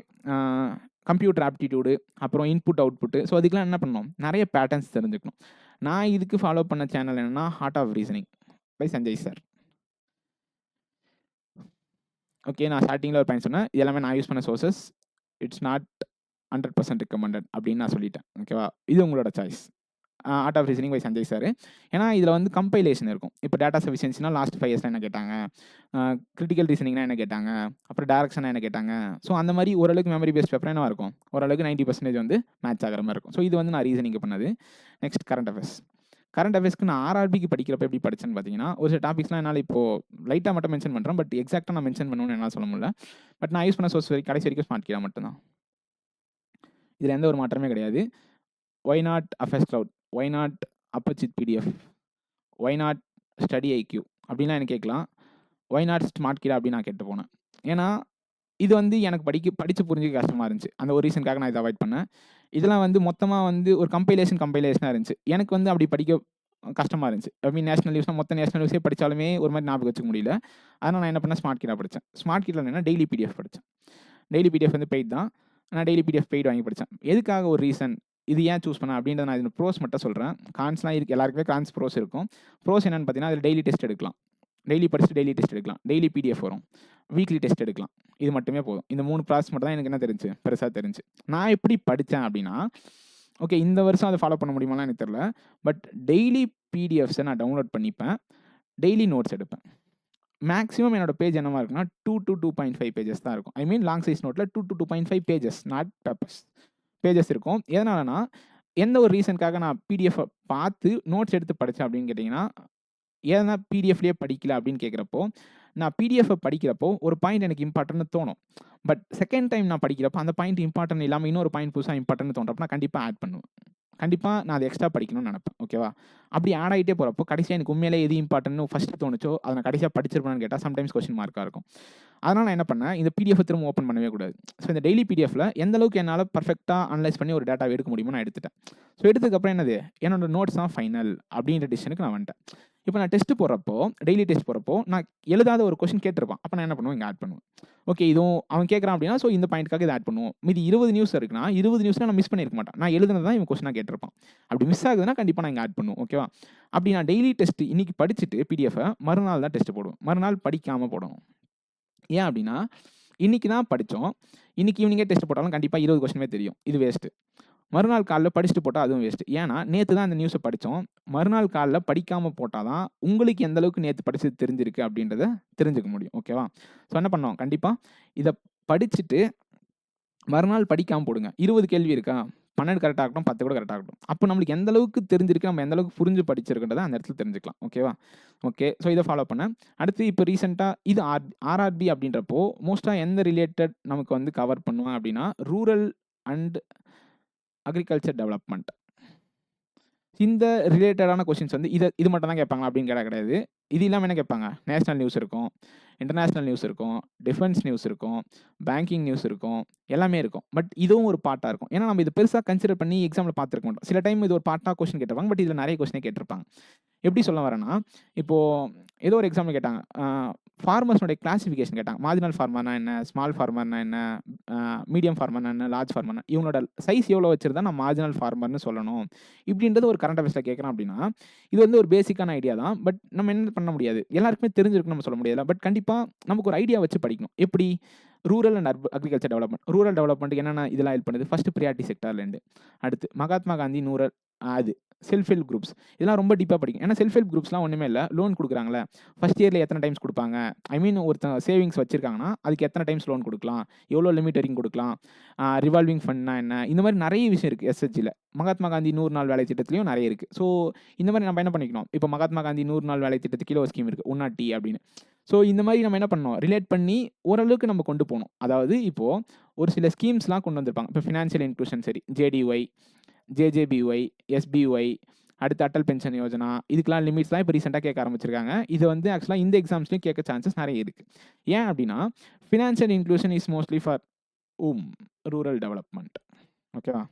கம்ப்யூட்டர் ஆப்டிடியூடு, அப்புறம் இன்புட் அவுட்புட்டு. ஸோ அதுக்கெலாம் என்ன பண்ணணும், நிறைய பேட்டர்ன்ஸ் தெரிஞ்சுக்கணும். நான் இதுக்கு ஃபாலோ பண்ண சேனல் என்னென்னா art of reasoning by Sanjay sir. Okay, நான் ஸ்டார்டிங்கில் ஒரு பாயிண்ட் சொன்னேன், இது எல்லாமே நான் யூஸ் பண்ண சோர்சஸ், இட்ஸ் நாட் 100% ரெக்கமெண்டட் அப்படின்னு நான் சொல்லிட்டேன். ஓகேவா? இது உங்களோட choice. Art of reasoning by Sanjay sir. ஏன்னா இதில் வந்து கம்பைலேஷன் இருக்கும். இப்போ டேட்டா சஃபிஷியன்சினா லாஸ்ட் 5 இயர்ஸ்லாம் என்ன கேட்டாங்க, கிரிட்டிக்கல் ரீசனிங்னா என்ன கேட்டாங்க, அப்புறம் டைரக்ஷனாக என்ன கேட்டாங்க. ஸோ அந்த மாதிரி ஓரளவுக்கு மெமரி பேஸ்ட் பேப்பர் என்னவா இருக்கும், ஓரளவுக்கு 90% வந்து மேட்ச் ஆகிற மாதிரி இருக்கும். ஸோ இது வந்து நான் ரீசனிங் பண்ணது. Next current affairs. கரண்ட் அஃபேர்ஸ்க்கு நான் ஆர்ஆர்பிக்கு படிக்கிறப்ப எப்படி படிச்சேன்னு பார்த்தீங்கன்னா, ஒரு சில டாபிக்ஸ்லாம் என்னால் இப்போது லைட்டாக மட்டும் மென்ஷன் பண்ணுறேன், பட் எக்ஸாக்டாக நான் மென்ஷன் பண்ணணும்னு என்னால் சொல்ல முடியல. பட் நான் யூஸ் பண்ண சோர்ஸ் கடைசி வரைக்கும் ஸ்மார்ட் கீழே மட்டும்தான். இதில் எந்த ஒரு மாற்றமே கிடையாது. Why not affairs cloud, why not அப்பச்சித் PDF, why not study IQ அப்படின்லாம் எனக்கு கேட்கலாம். ஒய் நாட் ஸ்மார்ட் கீழே அப்படின்னு நான் கேட்டு போனேன். ஏன்னா இது வந்து எனக்கு படித்து புரிஞ்சுக்க கஷ்டமாக இருந்துச்சு. அந்த ஒரு ரீசனுக்காக நான் இதை அவாய்ட் பண்ணேன். இதெல்லாம் வந்து மொத்தமாக வந்து ஒரு கம்பைலேஷனாக இருந்துச்சு. எனக்கு வந்து அப்படி படிக்க கஷ்டமாக இருந்துச்சு. ஐ மீன் நேஷனல் நியூஸ்னால் மொத்த நேஷனல் நியூஸே படித்தாலுமே ஒரு மாதிரி ஞாபகம் வச்சுக்க முடியல. அதனால் நான் என்ன பண்ணேன், ஸ்மார்ட் கீழே படித்தேன். ஸ்மார்ட் கீழே என்னென்னா டெய்லி பிடிஎஃப் படித்தேன். டெய்லி பிடிஎஃப் வந்து பெய்ட் தான். நான் டெய்லி பிடிஎஃப் பெய்ட் வாங்கி படித்தேன். எதுக்காக ஒரு ரீசன், இது ஏன் சூஸ் பண்ணேன் அப்படின்றத நான் இதில் ப்ரோஸ் மட்டும் சொல்கிறேன். கான்ஸ்லாம் இருக்குது, எல்லாருக்குமே கான்ஸ் ப்ரோஸ் இருக்கும். ப்ரோஸ் என்னென்னு பார்த்தீங்கன்னா அதில் டெய்லி டெஸ்ட் எடுக்கலாம், டெய்லி படிச்சுட்டு டெய்லி டெஸ்ட் எடுக்கலாம், டெய்லி பிடிஎஃப் வரும், வீக்லி டெஸ்ட் எடுக்கலாம். இது மட்டுமே போதும். இந்த 3 ப்ராசஸ் மட்டும் தான் எனக்கு என்ன தெரிஞ்சு பெருசாக தெரிஞ்சு. நான் எப்படி படித்தேன் அப்படின்னா, ஓகே இந்த வருஷம் அதை ஃபாலோ பண்ண முடியுமாலாம் எனக்கு தெரியல, பட் டெய்லி பிடிஎஃப்ஸை நான் டவுன்லோட் பண்ணிப்பேன், டெய்லி நோட்ஸ் எடுப்பேன். மேக்ஸிமம் என்னோட பேஜ் என்னவா இருக்குன்னா 2 to 2.5 பேஜஸ் தான் இருக்கும். ஐ மீன் லாங் சைஸ் நோட்டில் 2 to 2.5 pages, not papers, pages இருக்கும். எதனாலனா எந்த ஒரு ரீசனுக்காக நான் பிடிஎஃப் பார்த்து நோட்ஸ் எடுத்து படித்தேன் அப்படின்னு கேட்டிங்கன்னா, ஏன்னா பிடிஎஃப்லேயே படிக்கல அப்படின்னு கேட்குறப்போ, நான் பிடிஎஃப் படிக்கிறப்போ ஒரு பாயிண்ட் எனக்கு இம்பார்ட்டன்ட்னு தோணும். பட் செகண்ட் டைம் நான் படிக்கிறப்போ அந்த பாயிண்ட் இம்பார்ட்டன்ட் இல்லாமல் இன்னொரு பாயிண்ட் புதுசாக இம்பார்ட்டன்ட் தோன்றப்போ நான் கண்டிப்பாக ஆட் பண்ணுவேன். கண்டிப்பாக நான் அதை எக்ஸ்ட்ரா படிக்கணும்னு நினைப்பேன். ஓகேவா? அப்படி ஆட் ஆகிட்டே போகிறப்போ கடைசியாக எனக்கு உண்மையிலே எது இம்பார்ட்டன்ட்னு ஃபஸ்ட்டு தோணுச்சோ அதை நான் கடைசியாக படிச்சிருப்பேன்னு கேட்டால் சம்டைம்ஸ் கொஸ்டின் மார்க்காக இருக்கும். அதனால் நான் என்ன பண்ணேன், இந்த பிடிஎஃப் திரும்ப ஓப்பன் பண்ணவே கூடாது. ஸோ இந்த டெய்லி பிடிஎஃப்ல எந்த அளவுக்கு என்னால் பர்ஃபெக்டாக அனலைஸ் பண்ணி ஒரு டேட்டாவை எடுக்க முடியுமோ நான் எடுத்துட்டேன். ஸோ எடுத்ததுக்கப்புறம் என்னது, என்னோட நோட்ஸ் தான் ஃபைனல் அப்படின்ற டிசிஷனுக்கு நான் வந்துட்டேன். இப்போ நான் டெஸ்ட் போகிறப்போ, டெய்லி டெஸ்ட் போகிறப்போ நான் எழுதாத ஒரு கொஸ்டின் கேட்டிருப்பான். அப்போ நான் என்ன பண்ணுவேன், இங்கே ஆட் பண்ணுவேன். ஓகே இதுவும் அவன் கேட்குறான் அப்படின்னா, ஸோ இந்த பாயிண்ட்காக இதை ஆட் பண்ணுவோம். மீதி 20 நியூஸ் இருக்குன்னா 20 நியூஸில் நான் மிஸ் பண்ணியிருக்க மாட்டேன். நான் எழுதுனது தான் இவன் கொஸ்டினாக கேட்டிருப்பான். அப்படி மிஸ் ஆகுதுன்னா கண்டிப்பாக நான் இங்கே ஆட் பண்ணுவோம். ஓகேவா? அப்படி நான் டெய்லி டெஸ்ட் இன்றைக்கி படிச்சுட்டு பிடிஎஃபை மறுநாள் தான் டெஸ்ட் போடுவோம். மறுநாள் படிக்காமல் போடணும். ஏன் அப்படின்னா, இன்றைக்கி தான் படித்தோம், இன்றைக்கி ஈவினிங்கே டெஸ்ட் போட்டாலும் கண்டிப்பாக 20 கொஸ்டினுமே தெரியும். இது வேஸ்ட்டு. மறுநாள் காலைல படிச்சுட்டு போட்டா அதுவும் வேஸ்ட். ஏன்னா, நேத்து தான் அந்த நியூஸ படிச்சோம். மறுநாள் காலைல படிக்காம போட்டா தான், உங்களுக்கு எந்த அளவுக்கு நேத்து படிச்சது தெரிஞ்சிருக்கு அப்படின்றத தெரிஞ்சுக்க முடியும். ஓகேவா? ஸோ என்ன பண்ணோம், கண்டிப்பா இத படிச்சுட்டு மறுநாள் படிக்காம போடுங்க. 20 கேள்வி இருக்கா? 12 கரெக்ட்டா இருக்கட்டும், 10 கூட கரெக்ட்டா இருக்கட்டும். அப்ப நம்மளுக்கு எந்த அளவுக்கு தெரிஞ்சிருக்கு, நம்ம எந்த அளவுக்கு புரிஞ்சு படிச்சிருக்கோன்றத அந்த இடத்துல தெரிஞ்சுக்கலாம். ஓகேவா? ஓகே. ஸோ இத ஃபாலோ பண்ணேன். அடுத்து இப்ப ரீசென்ட்டா இது ஆர்ஆர்பி அப்படின்றப்போ, மோஸ்ட்டா எந்த ரிலேட்டட் நமக்கு வந்து கவர் பண்ணுவேன் அப்படின்னா, ரூரல் அண்ட் அக்ரிகல்ச்சர் டெவலப்மெண்ட். இந்த ரிலேட்டடான கொஸ்டின்ஸ் வந்து இது மட்டும் தான் கேட்பாங்களா அப்படின்னு கேட்டா கிடையாது. இது இல்லாம என்ன கேட்பாங்க? நேஷனல் நியூஸ் இருக்கும், இன்டர்நேஷனல் நியூஸ் இருக்கும், டிஃபென்ஸ் நியூஸ் இருக்கும், பேங்கிங் நியூஸ் இருக்கும், எல்லாமே இருக்கும். பட் இதுவும் ஒரு பார்ட்டா இருக்கும். ஏன்னா நம்ம இத பெருசா கன்சிடர் பண்ணி எக்ஸாம்ல பார்த்துருக்க மாட்டோம். சில டைம் இது ஒரு பார்ட்டா கொஸ்டின் கேட்டிருப்பாங்க. பட் இதுல நிறைய கொஸ்டினே கேட்டிருப்பாங்க. எப்படி சொல்ல வரேன்னா, இப்போ ஏதோ ஒரு எக்ஸாம்பிள் கேட்டாங்க. ஃபார்மர்ஸ்னுடைய கிளாசிஃபிகேஷன் கேட்டாங்க. மார்ஜினல் ஃபார்மர்னா என்ன? ஸ்மால் ஃபார்மர்னா என்ன? மீடியம் ஃபார்மர்னா என்ன? லார்ஜ் ஃபார்மர்னா இவங்களோட சைஸ் எவ்வளோ வச்சிருந்தா நான் மார்ஜினல் ஃபார்மர்னு சொல்லணும். இப்படின்றது ஒரு கரண்ட் அஃபேர்ஸ்ல கேட்குறேன் அப்படின்னா, இது வந்து ஒரு பேசிக்கான ஐடியா தான். பட் நம்ம என்ன பண்ண முடியாது. எல்லாருக்குமே தெரிஞ்சிருக்குன்னு நம்ம சொல்ல முடியாதுல்ல. பட் கண்டிப்பா நமக்கு ஒரு ஐடியா வச்சு படிக்கணும். எப்படி? Rural and agriculture development. Rural டெவலப்மெண்ட்க்கு என்னென்ன இதெல்லாம் ஹெல்ப் பண்ணுது? ஃபர்ஸ்ட் பிரியாரிட்டி செக்டார்லேருந்து. அடுத்து மகாத்மா காந்தி நூரல் அது செல்ஃப் ஹெல்ப் குரூப்ஸ். இதெல்லாம் ரொம்ப டீப்பா படிக்கும். ஏன்னா செல்ஃப் ஹெல்ப் குரூப்ஸ்லாம் ஒண்ணுமே இல்ல. லோன் குடுக்குறாங்கல்ல. ஃபர்ஸ்ட் இயர்ல எத்தன டைம்ஸ் குடுப்பாங்க? ஐ மீன் ஒருத்தன் சேவிங்ஸ் வச்சிருக்காங்கன்னா, அதுக்கு எத்தன டைம்ஸ் லோன் குடுக்கலாம்? எவ்வளோ லிமிட் வரைக்கும் குடுக்கலாம்? ரிவால்விங் ஃபண்ட்னா என்ன? இந்த மாரி நெறைய விஷயம் இருக்கு எஸ்ஹெச்ல. மகாத்மா காந்தி 100 நாள் வேலை திட்டத்திலயும் நெறைய இருக்கு. ஸோ இந்த மாரி நம்ம என்ன பண்ணிக்கணும்? இப்போ மகாத்மா காந்தி 100 நாள் வேலை திட்டத்துக்கு கீழ ஒரு ஸ்கீம் இருக்கு. உன்னாட்டி அப்படின்னு. ஸோ இந்த மாரி நம்ம என்ன பண்ணணும்? ரிலேட் பண்ணி ஓரளவுக்கு நம்ம கொண்டு போணும். அதாவது இப்போ ஒரு சில ஸ்கீம்ஸ்லாம் கொண்டு வந்திருப்பாங்க. இப்போ ஃபினான்ஷியல் இன்க்ளூஷன் சரி, ஜேடிஒய், ஜேஜேபிஒய், எஸ்பிஒய், அடுத்து அட்டல் பென்ஷன் யோஜனா, இதுக்கெல்லாம் லிமிட்ஸ்லாம் இப்போ ரீசென்ட்டா கேட்க ஆரம்பிச்சிருக்காங்க. இது வந்து ஆக்சுவலா இந்த எக்ஸாம்ஸ்லயும் கேட்க சான்சஸ் நெறைய இருக்கு. ஏன் அப்படின்னா, financial inclusion is mostly for rural development. ஓகேவா?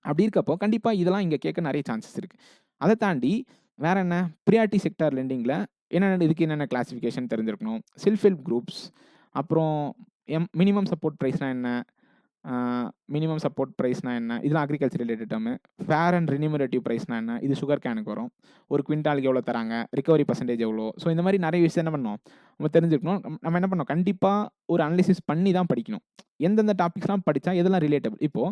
அப்படி இருக்கப்போ, கண்டிப்பா இதெல்லாம் இங்க கேட்க நெறைய சான்சஸ் இருக்கு. அத தாண்டி வேற என்ன? பிரியாரிட்டி செக்டார் லெண்டிங்ல இதுக்கு என்னென்ன கிளாசிஃபிகேஷன் தெரிஞ்சிருக்கணும். செல்ஃப் ஹெல்ப் குரூப்ஸ், அப்புறம் மினிமம் சப்போர்ட் பிரைஸ்னா என்ன? மினிமம் சப்போர்ட் பிரைஸ்னா என்ன? இதெல்லாம் அக்ரிகல்ச்சர் ரிலேட்டட் டெர்மு. ஃபேர் அண்ட் ரெம்யூனரேட்டிவ் பிரைஸ்னா என்ன? இது சுகர் கேனுக்கு வரும். ஒரு குவிண்டாலுக்கு எவ்வளோ தராங்க? ரிகவரி பெர்சன்டேஜ் எவ்வளோ? ஸோ இந்த மாரி நெறைய விஷயம் என்ன பண்ணணும்? நம்ம தெரிஞ்சுக்கணும். நம்ம என்ன பண்ணணும்? கண்டிப்பா ஒரு அனலைசிஸ் பண்ணி தான் படிக்கணும். எந்தெந்த டாபிக்ஸ்லாம் படிச்சா எதெல்லாம் ரிலேட்டபிள்? இப்போ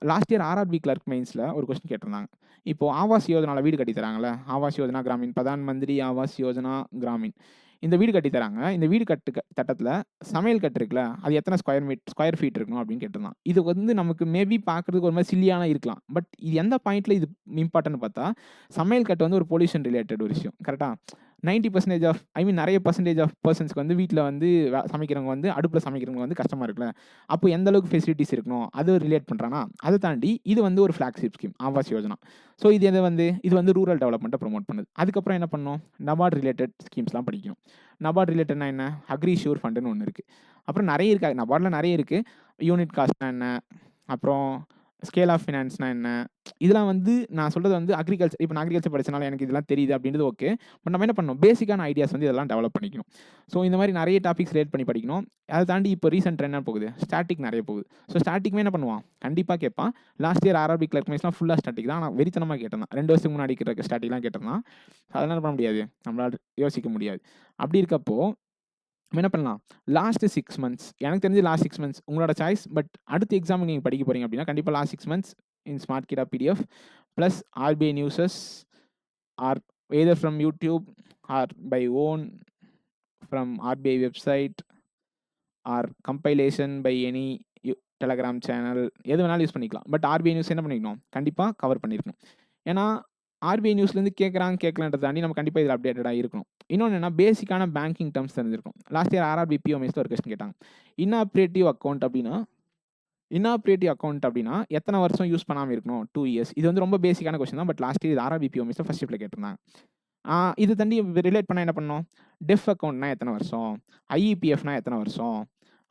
லாஸ்ட் இயர் ஆர்ஆர்பி கிளர்க் மெயின்ஸ்ல ஒரு கொஸ்டின் கேட்டிருந்தாங்க. இப்போ ஆவாஸ் யோஜனால வீடு கட்டி தராங்கல்ல. ஆவாஸ் யோஜனா கிராமின், பிரதான் மந்திரி ஆவாஸ் யோஜனா கிராமின். இந்த வீடு கட்டி தராங்க. இந்த வீடு திட்டத்தில சமையல் கட்டு இருக்குல்ல, அது எத்தனை ஸ்கொயர் ஃபீட் இருக்கணும் அப்படின்னு கேட்டிருந்தான். இது வந்து நமக்கு மேபி பார்க்கறதுக்கு ஒரு மாரி சில்லியான இருக்கலாம். பட் இது எந்த பாயிண்ட்ல இது இம்பார்ட்டன்ட்னு பார்த்தா, சமையல் கட்டு வந்து ஒரு பொல்யூஷன் ரிலேட்டட் ஒரு விஷயம். கரெக்ட்டா? 90% ஆஃப் ஐ மீன் நெறைய பெர்சன்டேஜ் ஆஃப் பெர்சன்ஸ்க்கு வந்து வீட்ல வந்து சமைக்கிறவங்க வந்து அடுப்புல சமைக்கிறவங்க வந்து கஷ்டமா இருக்குல்ல. அப்போ எந்த அளவுக்கு ஃபெசிலிட்டீஸ் இருக்கணும், அது ரிலேட் பண்றானா, அத தாண்டி இது வந்து ஒரு flagship scheme Awas Yojana. So இது வந்து ரூரல் டெவலப்மெண்ட்ட ப்ரமோட் பண்ணுது. அதுக்கப்புறம் என்ன பண்ணணும்? நபார்ட் ரிலேட்டட் ஸ்கீம்ஸ்லாம் படிக்கணும். நபார்ட் ரிலேட்டட்னா என்ன? அக்ரி ஷூர் ஃபண்டுன்னு ஒண்ணு இருக்கு. அப்புறம் நெறைய இருக்கு. நபார்ட்ல நெறைய இருக்கு. யூனிட் காஸ்ட்னா என்ன? அப்புறம் ஸ்கேல் ஆஃப் ஃபினான்ஸ்னா என்ன? இதெல்லாம் வந்து நான் சொல்றது வந்து அக்ரிகல்ச்சர். இப்போ நான் அக்ரிகல்ச்சர் படிச்சனால எனக்கு இதெல்லாம் தெரியுது அப்படின்றது ஓகே. பட் நம்ம என்ன பண்ணணும்? பேசிக்கான ஐடியாஸ் வந்து இதெல்லாம் டெவலப் பண்ணிக்கணும். ஸோ இந்த மாரி நெறைய டாபிக்ஸ் ரிலேட் பண்ணி படிக்கணும். அத தாண்டி இப்போ ரீசென்ட் ட்ரெண்ட் என்ன போகுது? ஸ்டாட்டிக் நெறைய போகுது. ஸோ ஸ்டாட்டிக்மே என்ன பண்ணுவான்? கண்டிப்பா கேட்பான். லாஸ்ட் இயர் ஆர்ஆர்பி கிளர்க் மெயின்ஸ்லாம் ஃபுல்லா ஸ்டாட்டிக் தான். ஆனா வெறித்தனமா கேட்டிருந்தான். 2 வருஷத்துக்கு முன்னாடி இருக்க ஸ்டாட்டிக்லாம் கேட்டிருந்தான். அதெல்லாம் என்ன பண்ண முடியாது? நம்மளால யோசிக்க முடியாது. அப்படி இருக்கப்போ நம்ம என்ன பண்ணலாம்? லாஸ்ட் 6 மந்த்ஸ் எனக்கு தெரிஞ்சு லாஸ்ட் 6 மந்த்ஸ் உங்களோட சாய்ஸ். பட் அடுத்த எக்ஸாமுக்கு நீங்க படிக்க போறீங்க அப்படின்னா, கண்டிப்பா லாஸ்ட் 6 மந்த்ஸ் இன் ஸ்மார்ட் கிடா PDF plus RBI newses or either from YouTube or by own from RBI website or compilation by any Telegram channel எது வேணாலும் யூஸ் பண்ணிக்கலாம். பட் ஆர்பிஐ நியூஸ் என்ன பண்ணிக்கணும்? கண்டிப்பாக கவர் பண்ணியிருக்கணும். ஏன்னா ஆர்பிஐ நியூஸ்லேருந்து கேட்கலான்றதை தாண்டி நம்ம கண்டிப்பாக இதில் அப்டேட்டடாக இருக்கணும். இன்னொன்று என்ன, பேசிக்கான பேங்கிங் டேர்ம்ஸ் தெரிஞ்சிருக்கும். லாஸ்ட் இயர் ஆர்ஆர்பி பிஓஎம்எஸ்ல ஒரு கொஸ்டின் கேட்டாங்க. இன்னாப்ரேட்டிவ் அக்கௌண்ட் அப்படின்னா எத்தனை வருஷம் யூஸ் பண்ணாமல் இருக்கணும்? 2 இயர்ஸ். இது வந்து ரொம்ப பேசிக்கான கொஸ்டின் தான். பட் லாஸ்ட் இயர் ஆர்ஆர்பி பிஓஎம்எஸ்ல ஃபர்ஸ்ட் ஷிஃப்ட்ல கேட்டிருந்தாங்க. இது தாண்டி ரிலேட் பண்ணால் என்ன பண்ணணும்? டெஃப் அக்கௌண்ட்னா எத்தனை வருஷம்? ஐஇபிஎஃப்னா எத்தனை வருஷம்?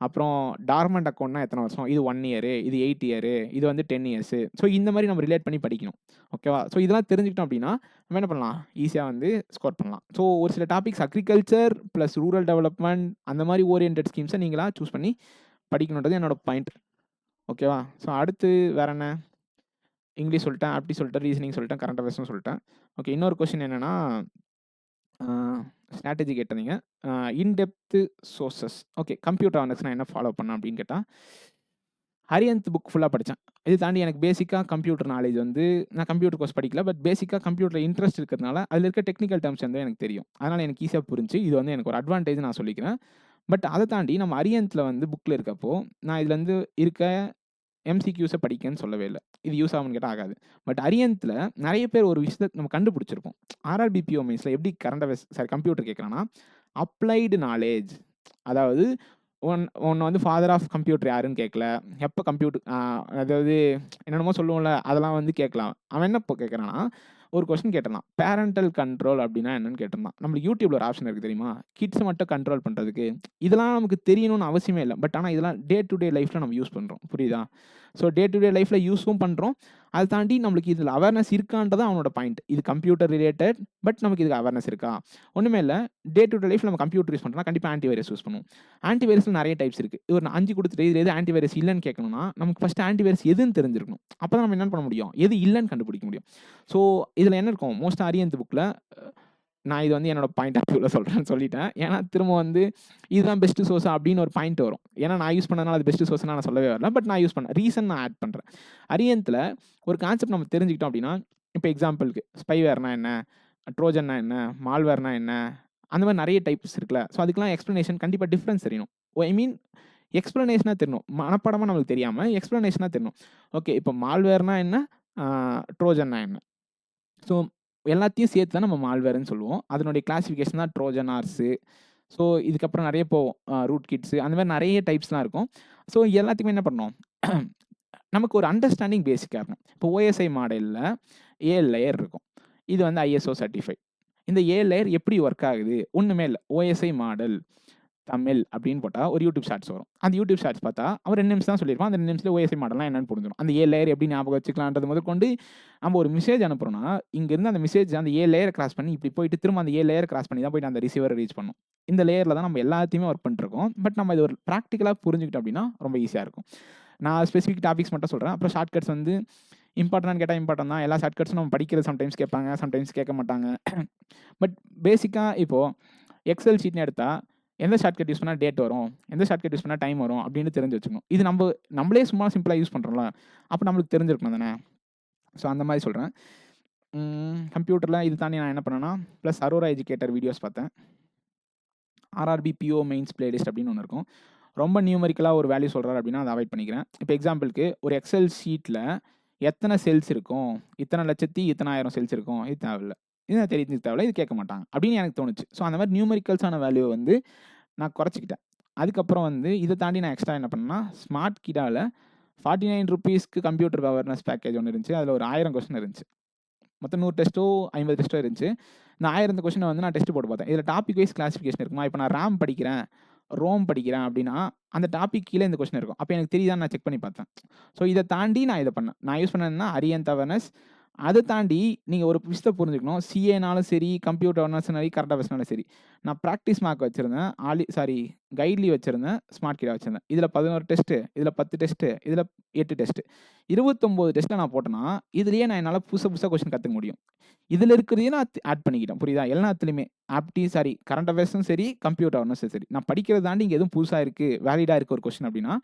அப்புறம் டார்மண்ட் அக்கௌண்ட்னா எத்தனை வருஷம்? இது 1 இயரு, இது 8 இயரு, இது வந்து 10 இயர்ஸு. ஸோ இந்த மாதிரி நம்ம ரிலேட் பண்ணி படிக்கணும். ஓகேவா? ஸோ இதெல்லாம் தெரிஞ்சுக்கிட்டோம் அப்படின்னா நம்ம என்ன பண்ணலாம்? ஈஸியாக வந்து ஸ்கோர் பண்ணலாம். ஸோ ஒரு சில topics agriculture plus rural development அந்த மாதிரி ஓரியன்டட் ஸ்கீம்ஸை நீங்களாக சூஸ் பண்ணி படிக்கணுன்றது என்னோட பாயிண்ட். ஓகேவா? ஸோ அடுத்து வேற என்ன? இங்கிலீஷ் சொல்லிட்டேன், ஆப்டி சொல்லிட்டேன், ரீசனிங் சொல்லிட்டேன், கரண்ட் அஃபேர்ஸும் சொல்லிட்டேன். ஓகே, இன்னொரு கொஸ்டின் என்னன்னா ஸ்ட்ராட்டஜி கேட்டிருந்தீங்க. In-depth sources. Okay, computer honours நான் என்ன ஃபாலோ பண்ணேன் அப்படின்னு கேட்டால் ஹரியந்த் புக் ஃபுல்லாக படித்தேன். இது தாண்டி எனக்கு பேசிக்காக கம்ப்யூட்டர் நாலேஜ் வந்து நான் கம்ப்யூட்டர் கோர்ஸ் படிக்கல. பட் பேசிக்காக கம்ப்யூட்டர் இன்ட்ரெஸ்ட் இருக்கிறதுனால அதில் இருக்க டெக்னிக்கல் டேர்ம்ஸ் வந்து எனக்கு தெரியும். அதனால் எனக்கு ஈஸியாக புரிஞ்சு. இது வந்து எனக்கு ஒரு அட்வான்டேஜ் நான் சொல்லிக்கிறேன். பட் அதை தாண்டி நம்ம அரியந்தில் வந்து புக்கில் இருக்கப்போ நான் இதுலேருந்து இருக்க எம்சிக்யூஸை படிக்கன்னு சொல்லவே இல்லை. இது யூஸ் ஆகும்னு கேட்டால் ஆகாது. பட் அரியந்தில் நிறைய பேர் ஒரு விஷயத்தை நம்ம கண்டுபிடிச்சிருப்போம். ஆர்ஆர்பிபிஓ மெயின்ஸில் எப்படி கம்ப்யூட்டர் கேட்குறான்னா அப்ளைடு நாலேஜ், அதாவது ஒன்று வந்து ஃபாதர் ஆஃப் கம்ப்யூட்டர் யாருன்னு கேட்கல, எப்போ கம்ப்யூட்டர் அதாவது என்னென்னமோ சொல்லுவோம்ல அதெல்லாம் வந்து கேட்கலாம். அவன் என்ன இப்போ கேட்குறான்னா ஒரு கொஸ்டின் கேட்டிருந்தான், பேரண்டல் கண்ட்ரோல் அப்படின்னா என்னன்னு கேட்டிருந்தான். நம்மளுக்கு யூடியூப்ல ஒரு ஆப்ஷன் இருக்குது தெரியுமா, கிட்ஸை மட்டும் கண்ட்ரோல் பண்ணுறதுக்கு. இதெல்லாம் நமக்கு தெரியணும்னு அவசியமே இல்லை. பட் ஆனால் இதெல்லாம் டே டு டே லைஃப்பில் நம்ம யூஸ் பண்ணுறோம். புரியுதா? ஸோ டே டு டே லைஃப்பில் யூஸும் பண்ணுறோம். அதை தாண்டி நம்மளுக்கு இதில் அவேர்னஸ் இருக்கான்றது அவனோட பாயிண்ட். இது கம்ப்யூட்டர் ரிலேட்டட், பட் நமக்கு இதுக்கு அவேர்னஸ் இருக்கா? ஒன்றுமே இல்லை. டே டு டே லைஃப்பில் நம்ம கம்ப்யூட்டர் யூஸ் பண்ணுறோம்னா கண்டிப்பாக ஆன்டிவைரஸ் யூஸ் பண்ணுவோம். ஆன்டிவைரஸில் நிறைய டைப்ஸ் இருக்குது. இது ஒரு 5 கொடுத்துட்டு இதில் எது ஆன்டிவைரஸ் இல்லைன்னு கேட்கணும்னா நமக்கு ஃபஸ்ட்டு ஆன்டிவைரஸ் எதுன்னு தெரிஞ்சிருக்கணும். அப்போ தான் நம்ம என்ன பண்ண முடியும், எது இல்லைன்னு கண்டுபிடிக்க முடியும். ஸோ இதில் என்ன இருக்கும், மோஸ்ட்டாக அரியந்த் புக்கில் நான் இது வந்து என்னோட பாயிண்ட் ஆஃப் வியூவில் சொல்கிறேன்னு சொல்லிட்டேன். ஏன்னா திரும்ப வந்து இதுதான் பெஸ்ட் சோர்ஸ் அப்படின்னு ஒரு பாயிண்ட் வரும். ஏன்னா நான் யூஸ் பண்ணதுனால அது பெஸ்ட் சோர்ஸ் நான் சொல்லவே வரல. பட் நான் யூஸ் பண்ணேன், ரீசன் நான் ஆட் பண்ணுறேன். அரியந்தில் ஒரு கான்செப்ட் நம்ம தெரிஞ்சுக்கிட்டோம் அப்படின்னா, இப்போ எக்ஸாம்பிளுக்கு ஸ்பைவேர்னா என்ன, ட்ரோஜன்னா என்ன, மால்வேர்னா என்ன, அந்த மாதிரி நிறைய டைப்ஸ் இருக்குல்ல. ஸோ அதுக்கெல்லாம் எக்ஸ்ப்ளனேஷன் கண்டிப்பாக டிஃப்ரென்ஸ் தெரியணும். ஐ மீன் எக்ஸ்ப்ளனேஷனாக தெரியணும். மனப்படமாக நம்மளுக்கு தெரியாமல் எக்ஸ்ப்ளனேஷனாக தெரியணும். ஓகே, இப்போ மால்வேர்னா என்ன, ட்ரோஜன்னா என்ன. ஸோ எல்லாத்தையும் சேர்த்து தான் நம்ம மால்வேர்னு சொல்லுவோம். அதனுடைய கிளாசிஃபிகேஷன் தான் ட்ரோஜன் ஹார்ஸு. ஸோ இதுக்கப்புறம் நிறைய போவோம், ரூட் கிட்ஸு, அந்த மாதிரி நிறைய டைப்ஸ்லாம் இருக்கும். ஸோ எல்லாத்துக்குமே என்ன பண்ணோம், நமக்கு ஒரு அண்டர்ஸ்டாண்டிங் பேசிக்காக இருக்கும். இப்போ ஓஎஸ்ஐ மாடலில் 7 லேயர் இருக்கும். இது வந்து ஐஎஸ்ஓ சர்டிஃபைட். இந்த 7 லேயர் எப்படி ஒர்க் ஆகுது, ஒன்றுமே இல்லை. ஓஎஸ்ஐ மாடல் தமிழ் அப்படின்னு போட்டால் ஒரு யூடியூப் ஷார்ட்ஸ் வரும். அந்த யூடியூப் ஷார்ட்ஸ் பார்த்தா அவன் 2 நிமிஷம் தான் சொல்லியிருப்பான். அந்த 2 நிமிஷத்தில் ஓஎஸ்ஐ மாடல்லாம் என்னன்னு புரிஞ்சிடும். அந்த 7 லேயர் எப்படி ஞாபகம் வச்சுக்கலான்றது முதற்கொண்டு நம்ம ஒரு மெசேஜ் அனுப்புறோம்னா இங்கேருந்து அந்த மெசேஜ் அந்த 7 லேயரை கிராஸ் பண்ணி இப்படி போயிட்டு திரும்ப அந்த 7 லேயரை கிராஸ் பண்ணி தான் போயிட்டு அந்த ரிசீவரை ரீச் பண்ணும். இந்த லேயரில் தான் நம்ம எல்லாத்தையுமே ஒர்க் பண்ணிருக்கோம். பட் நம்ம இது ஒரு ப்ராக்டிக்கலாக புரிஞ்சுக்கிட்டோம் அப்படின்னா ரொம்ப ஈஸியாக இருக்கும். நான் ஸ்பெசிஃபிக் டாபிக்ஸ் மட்டும் சொல்கிறேன். அப்புறம் ஷார்ட்கட்ஸ் வந்து இம்பார்ட்டன்ட் கேட்டால் இம்பார்ட்டன் தான். எல்லா ஷார்ட்கட்ஸும் நம்ம படிக்கிறது சம்டைம்ஸ் கேட்பாங்க, சம்டைம்ஸ் கேட்க மாட்டாங்க. பட் பேசிக்காக இப்போது எக்ஸல் ஷீட்னு எடுத்தால் எந்த ஷார்ட்கட் யூஸ் பண்ணால் டேட் வரும், எந்த ஷார்ட்கட் யூஸ் பண்ணால் டைம் வரும் அப்படின்னு தெரிஞ்சு வச்சுக்கணும். இது நம்மளே சும்மா சிம்பிளாக யூஸ் பண்ணுறோம்ல, அப்போ நம்மளுக்கு தெரிஞ்சிருக்கணும் தானே. ஸோ அந்த மாதிரி சொல்கிறேன். கம்ப்யூட்டரில் இது தாண்டி நான் என்ன பண்ணேன்னா ப்ளஸ் அரோரா எஜுகேட்டர் வீடியோஸ் பார்த்தேன். ஆர்ஆர்பிபிஓ மெயின்ஸ் பிளேலிஸ்ட் அப்படின்னு ஒன்று இருக்கும். ரொம்ப நியூமரிக்கலாக ஒரு வேல்யூ சொல்கிறார் அப்படின்னா அதை அவாய்ட் பண்ணிக்கிறேன். இப்போ எக்ஸாம்பிளுக்கு ஒரு எக்ஸல் ஷீட்டில் எத்தனை செல்ஸ் இருக்கும், இத்தனை லட்சத்தி இத்தனை ஆயிரம் செல்ஸ் இருக்கும், இது தேவையில்லை, இது நான் தெரிஞ்சு தேவையில்ல, இது கேட்க மாட்டாங்க அப்படின்னு எனக்கு தோணுச்சு. ஸோ அந்த மாதிரி நியூமரிக்கல்ஸான வேல்யூவை வந்து நான் குறைச்சிக்கிட்டேன். அதுக்கப்புறம் வந்து இதை தாண்டி நான் எக்ஸ்ட்ரா என்ன பண்ணேன்னா ஸ்மார்ட் கிடாவில் 49 ரூபீஸ்க்கு கம்ப்யூட்டர் அவேர்னஸ் பேக்கேஜ் ஒன்று இருந்துச்சு. அதில் ஒரு 1000 கொஸ்டின் இருந்துச்சு. மொத்தம் 100 டெஸ்ட்டோ 50 டெஸ்ட்டோ இருந்துச்சு. இந்த 1000 கொஸ்டினை வந்து நான் டெஸ்ட் போட்டு பார்த்தேன். இதில் டாபிக் வைஸ் கிளாஸிஃபிகேஷன் இருக்குமா. இப்போ நான் ரேம் படிக்கிறேன், ரோம் படிக்கிறேன் அப்படின்னா அந்த டாபிக் கீழே இந்த கொஸ்டின் இருக்கும். அப்போ எனக்கு தெரியுதான்னு நான் செக் பண்ணி பார்த்தேன். ஸோ இதை தாண்டி நான் இதை பண்ணேன். நான் யூஸ் பண்ணேன்னா அரியந்த் அவேர்னஸ். அதை தாண்டி நீங்கள் ஒரு விஷயத்தை புரிஞ்சுக்கணும். சிஏனாலும் சரி, கம்ப்யூட்டர் அவேர்னஸ்னாலும் சரி, கரண்ட் அவேர்ஸ்னாலும் சரி, நான் ப்ராக்டிஸ் மார்க் வச்சுருந்தேன், கைட்லி வச்சுருந்தேன், ஸ்மார்ட் கிடா வச்சுருந்தேன். இதில் 11 டெஸ்ட்டு, இதில் 10 டெஸ்ட்டு, இதில் 8 டெஸ்ட்டு, 29 டெஸ்ட்டில் நான் போட்டேன்னா இதுலேயே நான் என்னால் புதுசாக கொஸ்டின் கற்றுக்க முடியும். இதில் இருக்கிறதையும் நான் ஆட் பண்ணிக்கிட்டேன். புரியுதா? எல்லாத்துலேயுமே கரண்ட் அவேர்ஸும் சரி, கம்ப்யூட்டர் அவேர்னஸும் சரி, நான் படிக்கிறத தாண்டி இங்கே எதுவும் புதுசாக இருக்குது, வேலிடாக இருக்குது ஒரு கொஸ்டின் அப்படின்னா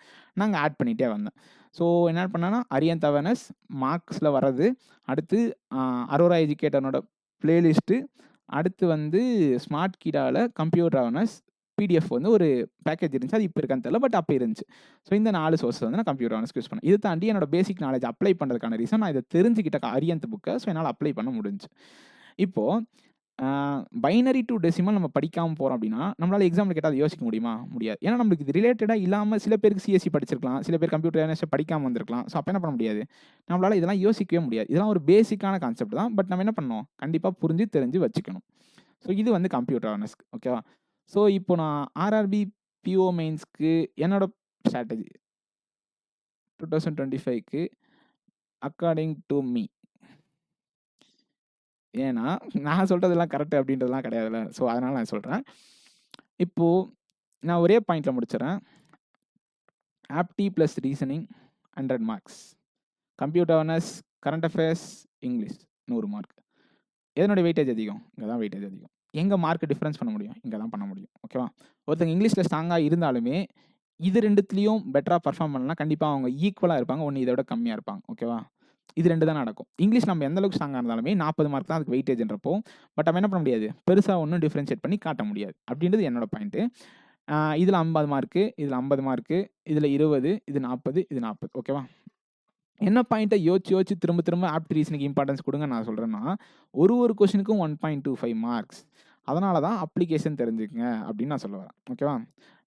நாங்கள் ஆட் பண்ணிகிட்டே வந்தேன். ஸோ என்ன பண்ணேன்னா அரியந்த் அவேர்னஸ் மார்க்ஸில் வர்றது, அடுத்து அரோரா எஜுகேட்டர்னோட பிளேலிஸ்ட்டு, அடுத்து வந்து ஸ்மார்ட் கிடாவில் கம்ப்யூட்டர் அவேர்னஸ் பிடிஎஃப் வந்து ஒரு பேக்கேஜ் இருந்துச்சு. அது இப்போ இருக்கான்னு தெரியல, பட் அப்போ இருந்துச்சு. ஸோ இந்த 4 சோர்ஸஸ் வந்து நான் கம்ப்யூட்டர் அவேர்னஸ் யூஸ் பண்ணேன். இது தாண்டி என்னோட பேசிக் நாலேஜ் அப்ளை பண்ணுறதுக்கான ரீசன் நான் இதை தெரிஞ்சுக்கிட்ட அரியந்த் புக்கை. ஸோ என்னால் அப்ளை பண்ண முடிஞ்சு. இப்போது பைனரி டு டெசிமல் நம்ம படிக்காமல் போகிறோம் அப்படின்னா நம்மளால் எக்ஸாம்பிள் கேட்டால் அதை யோசிக்க முடியுமா? முடியாது. ஏன்னா நம்மளுக்கு இது ரிலேட்டடாக இல்லாமல் சில பேருக்கு சிஎஸ்சி படிச்சிருக்கலாம், சில பேர் கம்ப்யூட்டர் அவேர்னஸ் படிக்காமல் வந்திருக்கலாம். ஸோ அப்போ என்ன பண்ண முடியாது, நம்மளால் இதெல்லாம் யோசிக்கவே முடியாது. இதெல்லாம் ஒரு பேசிக்கான கான்செப்ட் தான். பட் நம்ம என்ன பண்ணணும், கண்டிப்பாக புரிஞ்சு தெரிஞ்சு வச்சுக்கணும். ஸோ இது வந்து கம்ப்யூட்டர் அவேர்னஸ்க்கு. ஓகேவா? ஸோ இப்போ நான் ஆர்ஆர்பி பிஓ மெயின்ஸ்க்கு என்னோட ஸ்ட்ராட்டஜி 2025க்கு அக்கார்டிங் டு மீ, ஏன்னா நான் சொல்கிறதெல்லாம் கரெக்டு அப்படின்றதுலாம் கிடையாதுல்ல. ஸோ அதனால் நான் சொல்கிறேன். இப்போது நான் ஒரே பாயிண்டில் முடிச்சிடறேன். Apti plus reasoning 100 marks, computer awareness, current affairs, English 100 mark. எதனுடைய வெயிட்டேஜ் அதிகம்? இங்கே தான் வெயிட்டேஜ் அதிகம். எங்கே மார்க் டிஃப்ரென்ஸ் பண்ண முடியும்? இங்கே தான் பண்ண முடியும். ஓகேவா? ஒருத்தங்க இங்கிலீஷில் ஸ்ட்ராங்காக இருந்தாலுமே இது 2த்துலயும் பெட்டரா பெர்ஃபார்ம் பண்ணலனா கண்டிப்பா அவங்க ஈக்குவலா இருப்பாங்க. ஒண்ணு இத விட கம்மியா இருப்பாங்க. ஓகேவா? இது 2 தான் நடக்கும். இங்கிலீஷ் நம்ம எந்த அளவுக்கு ஸ்ட்ராங்கா இருந்தாலுமே 40 மார்க் தான் அதுக்கு வெயிட்டேஜ்ன்றப்போ, பட் நம்ம என்ன பண்ண முடியாது? பெருசா ஒண்ணும் டிஃபரன்ஷியேட் பண்ணி காட்ட முடியாது. அப்படின்றது என்னோட பாயிண்ட்டு. இதுல 50 மார்க்கு, இதுல 50 மார்க்கு, இதுல 20, இது 40, இது 40. ஓகேவா? என்ன பாயிண்ட்ட யோசிச்சு திரும்ப திரும்ப ஆப்ட் ரீசனிங்க்கு இம்பார்ட்டன்ஸ் குடுங்கன்னு நான் சொல்றேன்னா, ஒரு கொஸ்டினுக்கும் 1.25 மார்க்ஸ். அதனால தான் அப்ளிகேஷன் தெரிஞ்சுக்கங்க அப்படின்னு நான் சொல்ல வரேன். ஓகேவா?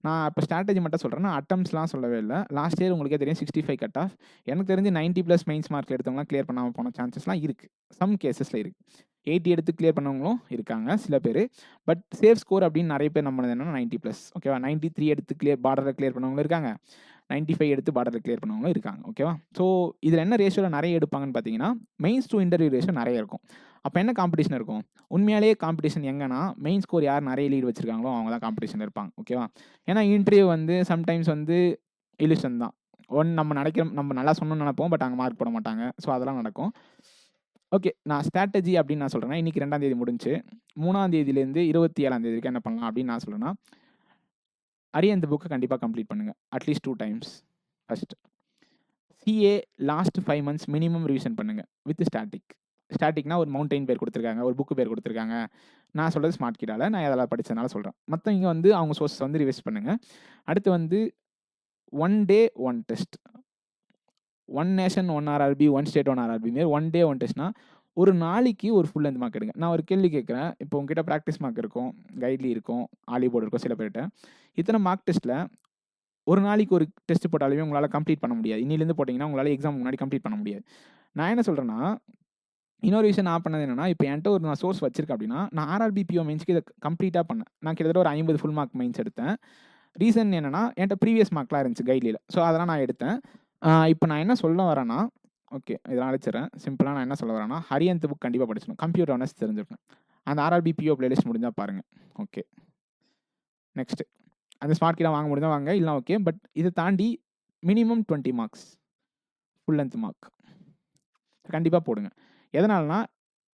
நான் இப்ப ஸ்ட்ராட்டஜி மட்டும் சொல்றேன். நான் அட்டெம்ப்ட்ஸ்லாம் சொல்லவே இல்ல. லாஸ்ட் இயர் உங்களுக்கே தெரியும் 65 கட் ஆஃப். எனக்கு தெரிஞ்சு 90+ மெயின்ஸ் மார்க்ல எடுத்தவங்கலாம் கிளியர் பண்ணாம போன சான்சஸ்லாம் இருக்கு. சம் கேஸஸ்ல இருக்கு. 80 எடுத்து கிளியர் பண்ணவங்களும் இருக்காங்க சில பேரு. பட் சேஃப் ஸ்கோர் அப்படின்னு நெறைய பேர் நம்புனது என்னன்னா 90+. ஓகேவா? 93 எடுத்து பார்டர்ல கிளியர் பண்ணவங்களும் இருக்காங்க. 95 எடுத்து பார்டர்ல கிளியர் பண்ணவங்களும் இருக்காங்க. ஓகேவா? ஸோ இதுல என்ன ரேஷியோல நெறைய எடுப்பாங்கன்னு பார்த்தீங்கன்னா, மெயின்ஸ் டூ இன்டர்வியூ ரேஷியோ நெறைய இருக்கும். அப்ப என்ன காம்படிஷன் இருக்கும்? உண்மையாலேயே காம்படிஷன் எங்கன்னா, மெயின் ஸ்கோர் யார் நெறைய லீட் வச்சிருக்காங்களோ அவங்க தான் காம்படிஷன்ல இருப்பாங்க. ஓகேவா? ஏன்னா இன்டர்வியூ வந்து சம்டைம்ஸ் வந்து இல்யூஷன் தான். நம்ம நல்லா சொன்னோம்னு நெனைப்போம். பட் அங்க மார்க் போட மாட்டாங்க. ஸோ அதெல்லாம் நடக்கும். ஓகே. நான் ஸ்ட்ராட்டஜி அப்படின்னு நான் சொல்றேன்னா, இன்னைக்கு 2ஆம் தேதி முடிஞ்சுச்சு. 3ஆம் தேதியிலேருந்து 27ஆம் தேதி வரைக்கும் என்ன பண்ணலாம் அப்படின்னு நான் சொல்றேன்னா, அரியன் புக்க கண்டிப்பா கம்ப்ளீட் பண்ணுங்க. At least 2 times. First. CA last 5 months minimum revision பண்ணுங்க. With static. ஸ்டாட்டிக்னா ஒரு மவுண்டைன் பேர் குடுத்துருக்காங்க. ஒரு புக் பேர் குடுத்துருக்காங்க. நான் சொல்றது ஸ்மார்ட் கிடால. நான் அதெல்லாம் படிச்சதுனால சொல்றேன். மத்தவங்க வந்து அவங்க சோர்ஸ் வந்து ரிவைஸ் பண்ணுங்க. அடுத்து வந்து 1 டே 1 test. 1 nation 1 RRB, 1 state 1 RRB மாரி 1 டே 1 டெஸ்ட்னா, ஒரு நாளைக்கு ஒரு ஃபுல் லென்த் மார்க் எடுங்க. நான் ஒரு கேள்வி கேட்கிறேன். இப்போ உங்ககிட்ட பிராக்டிஸ் மார்க் இருக்கும், கைட்லி இருக்கும், ஆலி போர்டு இருக்கும் சில பேர்ட்ட. இத்தன மார்க் டெஸ்ட்ல ஒரு நாளைக்கு ஒரு டெஸ்ட் போட்டாலுமே உங்களால கம்ப்ளீட் பண்ண முடியாது. இன்னிலேருந்து போட்டீங்கன்னா, உங்களால எக்ஸாம் முன்னாடி கம்ப்ளீட் பண்ண முடியாது. நான் என்ன சொல்றேன்னா, இன்னொரு விஷயம் நான் பண்ணது என்னன்னா, இப்ப என்ட்ட நான் சோர்ஸ் வச்சிருக்கேன் அப்படின்னா, நான் ஆர்ஆர்பி, பிஓ மெயின்ஸ்க்கு இத கம்ப்ளீட்டா பண்ணேன். நான் கிட்டத்தட்ட ஒரு 50 ஃபுல் மார்க் மெயின்ஸ் எடுத்தேன். ரீசன் என்னன்னா, என்ட்ட ப்ரீவியஸ் மார்க்லாம் இருந்துச்சு கைட்லில. ஸோ அதெல்லாம் நான் எடுத்தேன். இப்ப நான் என்ன சொல்ல வரேன்னா, ஓகே இதெல்லாம் அழிச்சிடுறேன். சிம்பிளா நான் என்ன சொல்ல வரேன்னா, ஹரியன்த் புக் கண்டிப்பா படிச்சிடணும். கம்ப்யூட்டர் ஆனர்ஸ் தெரிஞ்சிருக்கணும். அந்த ஆர்ஆர்பி, பிஓ பிளேலிஸ்ட் முடிஞ்சா பாருங்க. ஓகே. நெக்ஸ்ட். அந்த ஸ்மார்ட் கீலாம் வாங்க முடிஞ்சா வாங்க. இல்லனா ஓகே. பட் இத தாண்டி minimum 20 marks. Full length mark. கண்டிப்பா போடுங்க. எதனாலனா,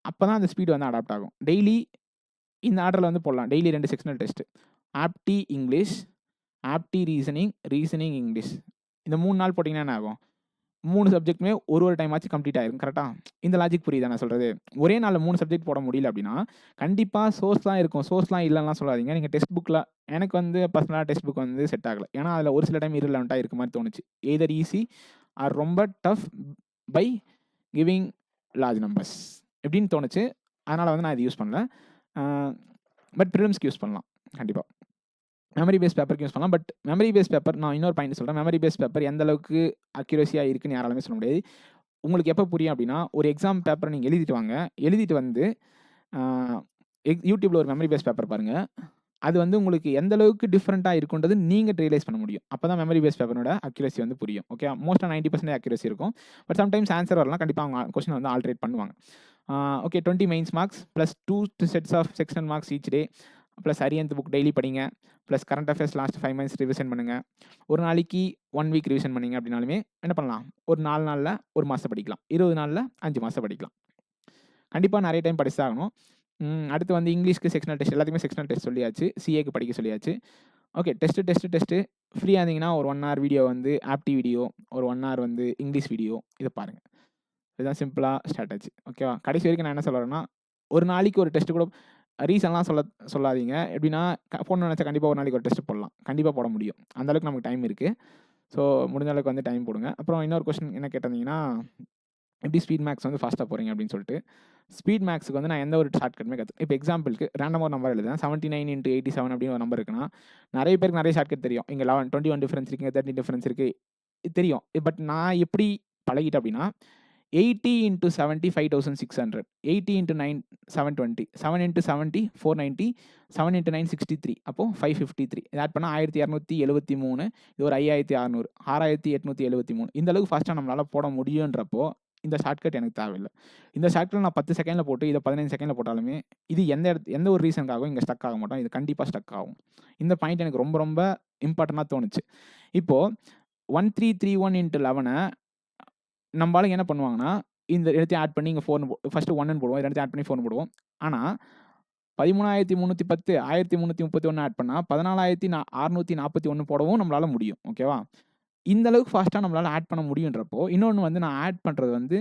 அப்பதான் அந்த ஸ்பீட் வந்து அடாப்ட் ஆகும். டெய்லி இந்த ஆர்டர்ல வந்து போடலாம். Daily 2 sectional test. Apti English, apti reasoning, reasoning English. இந்த 3 நாள் போட்டீங்கன்னா என்ன ஆகும்? 3 சப்ஜெக்ட்டுமே ஒரு டைம் ஆச்சு கம்ப்ளீட் ஆயிரும். கரெக்ட்டா? இந்த லாஜிக் புரியுதா நான் சொல்றது? ஒரே நாள்ல 3 சப்ஜெக்ட் போட முடியல அப்படின்னா, கண்டிப்பா சோர்ஸ்லாம் இருக்கும். சோர்ஸ்லாம் இல்லன்னுலாம் சொல்லாதீங்க. நீங்க டெக்ஸ்ட் புக்ல எனக்கு வந்து பர்சனலா டெக்ஸ்ட் புக் வந்து செட் ஆகல. ஏன்னா, அதுல ஒரு சில டைம் இர்ரெலவன்ட்டா இருக்க மாரி தோணுச்சு. எய்தர் ஈஸி ஆர் ரொம்ப tough by giving large numbers எப்படின்னு தோணுச்சு. அதனால வந்து நான் இத யூஸ் பண்ணல. பட் பிரிலிம்ஸ்க்கு யூஸ் பண்ணலாம். கண்டிப்பா. மெமரி பேஸ் பேப்பருக்கு யூஸ் பண்ணலாம். பட் மெமரி பேஸ் பேப்பர் நான் இன்னொரு பாயிண்ட் சொல்றேன். மெமரி பேஸ் பேப்பர் எந்த அளவுக்கு அக்யூரஸியா இருக்குன்னு யாராலுமே சொல்ல முடியாது. உங்களுக்கு எப்ப புரியும் அப்படின்னா, ஒரு எக்ஸாம் பேப்பர நீங்க எழுதிட்டு வாங்க. எழுதிட்டு வந்து அ யூடியூப்ல ஒரு மெமரி பேஸ் பேப்பர் பாருங்க. அது வந்து உங்களுக்கு எந்த அளவுக்கு டிஃபரெண்ட்டா இருக்குன்றது நீங்க ரியலைஸ் பண்ண முடியும். அப்பதான் மெமரி பேஸ் பேப்பரோட அக்யூரஸி வந்து புரியும். ஓகே. மோஸ்ட்டா 90% அக்யூரஸி இருக்கும். பட் சம்டைம்ஸ் ஆன்சர் வரலாம். கண்டிப்பா அவங்க கொஸ்டின் வந்து ஆல்டரேட் பண்ணுவாங்க. Okay 20 mains marks plus 2 sets of sectional marks each day. Plus Arihant book daily படிங்க. Plus current affairs last 5 months revision பண்ணுங்க. ஒரு நாளைக்கு 1 வீக் ரிவிஷன் பண்ணீங்க அப்படின்னாலுமே என்ன பண்ணலாம்? ஒரு 4 நாள்ல 1 மாசம் படிக்கலாம். 20 நாள்ல 5 மாசம் படிக்கலாம். கண்டிப்பா நெறைய டைம் படிச்சு தான் ஆகணும். அடுத்து வந்து இங்கிலீஷ்க்கு செக்ஷனல் டெஸ்ட் எல்லாத்துக்குமே செக்ஷனல் டெஸ்ட் சொல்லியாச்சு. சிஏக்கு படிக்க சொல்லியாச்சு. ஓகே. டெஸ்ட் ஃப்ரீயா இருந்தீங்கன்னா ஒரு 1 ஹவர் வீடியோ வந்து ஆப்டி வீடியோ, ஒரு 1 ஹவர் வந்து இங்கிலீஷ் வீடியோ இத பாருங்க. இதுதான் சிம்பிளா ஸ்ட்ராட்டஜி. ஓகேவா? கடைசி வரைக்கும் நான் என்ன சொல்ல வரேன்னா, ஒரு நாளைக்கு ஒரு டெஸ்ட் கூட ரீசன்லாம் சொல்லாதீங்க. எப்படின்னா போடணும்னு நெனச்சா கண்டிப்பா ஒரு நாளைக்கு ஒரு டெஸ்ட் போடலாம். கண்டிப்பா போட முடியும். அந்த அளவுக்கு நமக்கு டைம் இருக்கு. ஸோ முடிஞ்ச அளவுக்கு வந்து டைம் போடுங்க. அப்புறம் இன்னொரு கொஸ்டின் என்ன கேட்டிருந்தீங்கன்னா, எப்படி ஸ்பீட் மேக்ஸ் வந்து ஃபாஸ்ட்டா போறீங்க அப்படின்னு சொல்லிட்டு. ஸ்பீட் மேக்ஸ்க்கு வந்து நான் எந்த ஒரு ஷார்ட்கட்டுமே இப்போ எக்ஸாம்பிளுக்கு ரேண்டமா ஒரு நம்பர் எழுதுறேன். 79 × 87 அப்படின்னு ஒரு நம்பர் இருக்குன்னா, நெறைய பேருக்கு நெறைய ஷார்ட்கட் தெரியும். இங்க 21 டிஃபரன்ஸ் இருக்கு, இங்க 13 டிஃபரன்ஸ் இருக்கு. தெரியும். பட் நான் எப்படி பழகிட்டேன் அப்படின்னா, 80 × 70 5600, 80 × 9 720, 7 × 70 490, 7 × 9 63. அப்போ 553. இத ஆட் பண்ணா 1273. இது ஒரு 5600, 6873. இந்த அளவுக்கு ஃபாஸ்ட்டா நம்மளால போட முடியுன்றப்போ, இந்த ஷார்ட்கட் எனக்கு தேவையில்ல. இந்த ஷார்ட்கட் நான் 10 செகண்ட்ல போட்டு, இத 15 செகண்ட்ல போட்டாலுமே, இது எந்த ஒரு ரீசனுக்காகவும் இங்க ஸ்டக் ஆக மாட்டோம். இது கண்டிப்பா ஸ்டக் ஆகும். இந்த பாயிண்ட் எனக்கு ரொம்ப ரொம்ப இம்பார்ட்டன்ட்டா தோணுச்சு. இப்போ 1331 × 11 நம்ம ஆளுங்க என்ன பண்ணுவாங்கன்னா, இந்த எல்லாத்தையும் ஆட் பண்ணி இங்க 4 ஃபர்ஸ்ட் 1ன்னு போடுவோம். இது 2த்தையும் ஆட் பண்ணி 4ன்னு போடுவோம். ஆனா, 13,310 1,331 ஆட் பண்ணா 14,641 போடவும் நம்மளால முடியும். ஓகேவா? இந்த அளவுக்கு ஃபாஸ்ட்டா நம்மளால ஆட் பண்ண முடியுன்றப்போ, இன்னொன்னு வந்து நான் ஆட் பண்றது வந்து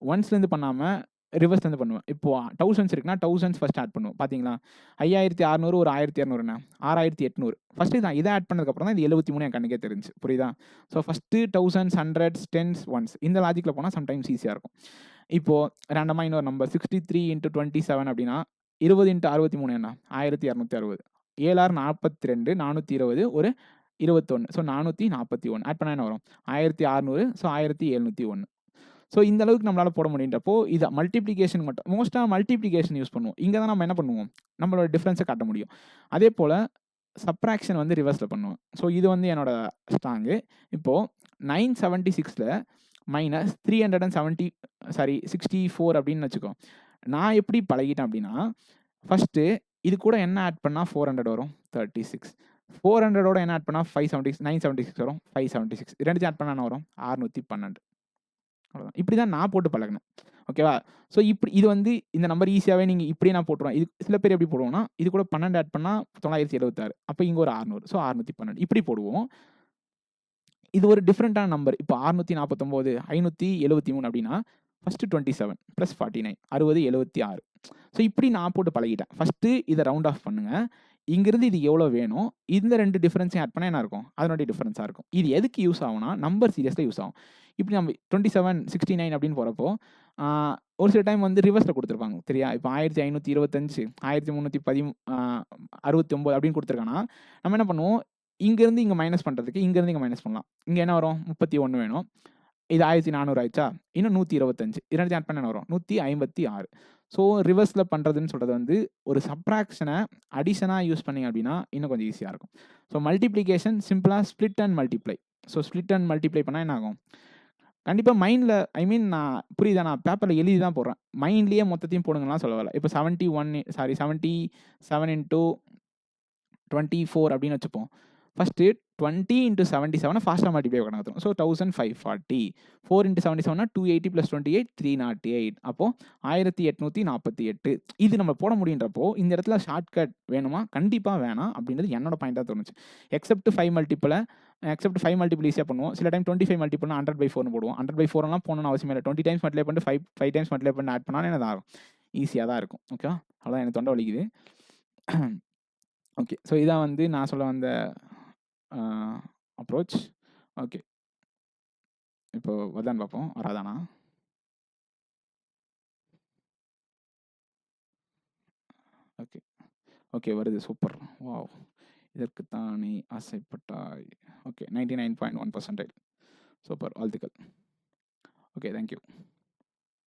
ஒன்ஸ்லேருந்து பண்ணாம ரிவர்ஸ்லேருந்து பண்ணுவேன். இப்போ தௌசண்ட்ஸ் இருக்குன்னா, தௌசண்ட்ஸ் ஃபர்ஸ்ட் ஆட் பண்ணுவேன். பார்த்தீங்களா? 5,600 ஒரு 1,200 என்ன? 6,800 ஃபர்ஸ்ட்டு இத ஆட் பண்ணதுக்கப்புறம் தான் இது 73 என் கண்ணுக்கே தெரிஞ்சுச்சு. புரியுதா? So first thousands, hundreds, tens, ones இந்த லாஜிக்ல போனா சம்டைம்ஸ் ஈஸியா இருக்கும். இப்போ ரேண்டமா இன்னொரு நம்பர் 63 × 27 அப்படின்னா 20 × 63 என்ன? 1,260 7 ஆர் 42 420 ஒரு 21 ஸோ 441 ஆட் பண்ணா என்ன வரும்? 1,600 ஸோ 1,701 ஸோ இந்த அளவுக்கு நம்மளால போட முடியுன்றப்போ இதை மல்டிப்ளிகேஷன் மட்டும் மோஸ்ட்டாக மல்டிப்ளிகேஷன் யூஸ் பண்ணுவோம். இங்கே தான் நம்ம என்ன பண்ணுவோம்? நம்மளோட டிஃப்ரென்ஸை காட்ட முடியும். அதே போல் சப்ராக்ஷன் வந்து ரிவர்ஸில் பண்ணுவேன். ஸோ இது வந்து என்னோட ஸ்ட்ராங்கு. இப்போது 976ல் மைனஸ் 64 அப்படின்னு வச்சுக்கோ. நான் எப்படி பழகிட்டேன் அப்படின்னா, ஃபஸ்ட்டு இது கூட என்ன ஆட் பண்ணால் 400 வரும்? 36. 400ஓட என்ன ஆட் பண்ணால் 976 வரும்? 576. ரெண்டுத்தையும் ஆட் பண்ணால் என்ன வரும்? 612. அவ்வளோதான். இப்படி தான் நான் போட்டு பழகினேன். ஓகேவா? ஸோ இது வந்து இந்த நம்பர் ஈஸியாகவே நீங்கள் இப்படியே நான் போட்டுருவேன். இது சில பேர் எப்படி போடுவோம்னா, இது கூட 12 ஆட் பண்ணால் 976. அப்போ இங்கே ஒரு 600. ஸோ 612 இப்படி போடுவோம். இது ஒரு டிஃப்ரெண்ட்டான நம்பர். இப்போ 649, 573 அப்படின்னா ஃபஸ்ட்டு 27 + 49 60, 76. ஸோ இப்படி நான் போட்டு பழகிட்டேன். ஃபஸ்ட்டு இதை ரவுண்ட் ஆஃப் பண்ணுங்க. இங்கிருந்து இது எவ்வளோ வேணும்? இந்த 2 டிஃபரன்ஸையும் ஆட் பண்ணால் என்ன இருக்கும்? அதனுடைய டிஃபரன்ஸாக இருக்கும். இது எதுக்கு யூஸ் ஆகும்னா, நம்பர் சீரியஸில் யூஸ் ஆகும். இப்படி நம்ம 27, 69 அப்படின்னு போகிறப்போ ஒரு சில டைம் வந்து ரிவர்ஸில் கொடுத்துருப்பாங்க. சரியா? இப்போ 1525, 1369 அப்படின்னு கொடுத்துருக்காங்கன்னா, நம்ம என்ன பண்ணுவோம்? இங்கேருந்து இங்கே மைனஸ் பண்ணுறதுக்கு இங்கேருந்து இங்கே மைனஸ் பண்ணலாம். இங்கே என்ன வரும்? 31 வேணும். இது 1400 ஆயிடுச்சா? இன்னும் 125. இது ரெண்டுத்தையும் ஆட் பண்ண என்ன வரும்? 156. ஸோ ரிவர்ஸில் பண்ணுறதுன்னு சொல்கிறது வந்து ஒரு சப்ராக்ஷனை அடிஷனாக யூஸ் பண்ணிங்க அப்படின்னா இன்னும் கொஞ்சம் ஈஸியாக இருக்கும். ஸோ மல்டிப்ளிகேஷன் சிம்பிளாக split and multiply. So split and multiply பண்ணால் என்ன ஆகும்? கண்டிப்பாக மைண்டில் நான் புரியுதா? நான் பேப்பரில் எழுதி தான் போடுறேன். மைண்ட்லேயே மொத்தத்தையும் போடுங்கலாம் சொல்ல வரல. இப்போ 77 × 24 அப்படின்னு வச்சுப்போம். ஃபஸ்ட்டு 20 × 77 ஃபாஸ்ட்டாக மல்டிப்ளை பண்ண கற்றுக்கணும். ஸோ 1540. 4 × 77 280 + 28 308. அப்போது 1848. இது நம்ம போட முடியுன்றப்போ இந்த இடத்துல ஷார்ட்கட் வேணுமா? கண்டிப்பாக வேணாம் அப்படின்றது என்னோட பாயிண்டாக தோணுச்சு. எக்ஸப்ட் 5 மல்டிபிள் ஈஸியாக பண்ணுவோம். சில டைம் 25 மல்டிபிள்னா 100/4 போடுவோம். 100/4 போகணும்னு அவசியம் இல்லை. 20 டைம்ஸ் மல்டிப்ளை பண்ணிட்டு 5 டைம்ஸ் மல்டிப்ளை பண்ணி ஆட் பண்ணாலும் என்ன ஆகும்? ஈஸியாக தான் இருக்கும். ஓகேவா? அவ்வளோதான். எனக்கு தொண்டை வலிக்குது. ஓகே. ஸோ இதான் வந்து நான் சொல்ல வந்த அப்ரோச். ஓகே. இப்போ வருதான்னு பார்ப்போம். வராதானா? ஓகே வருது. சூப்பர். வாவ்! இதற்குத்தான் நீ ஆசைப்பட்டாய். Okay 99.1% super. வாழ்த்துக்கள். Okay thank you.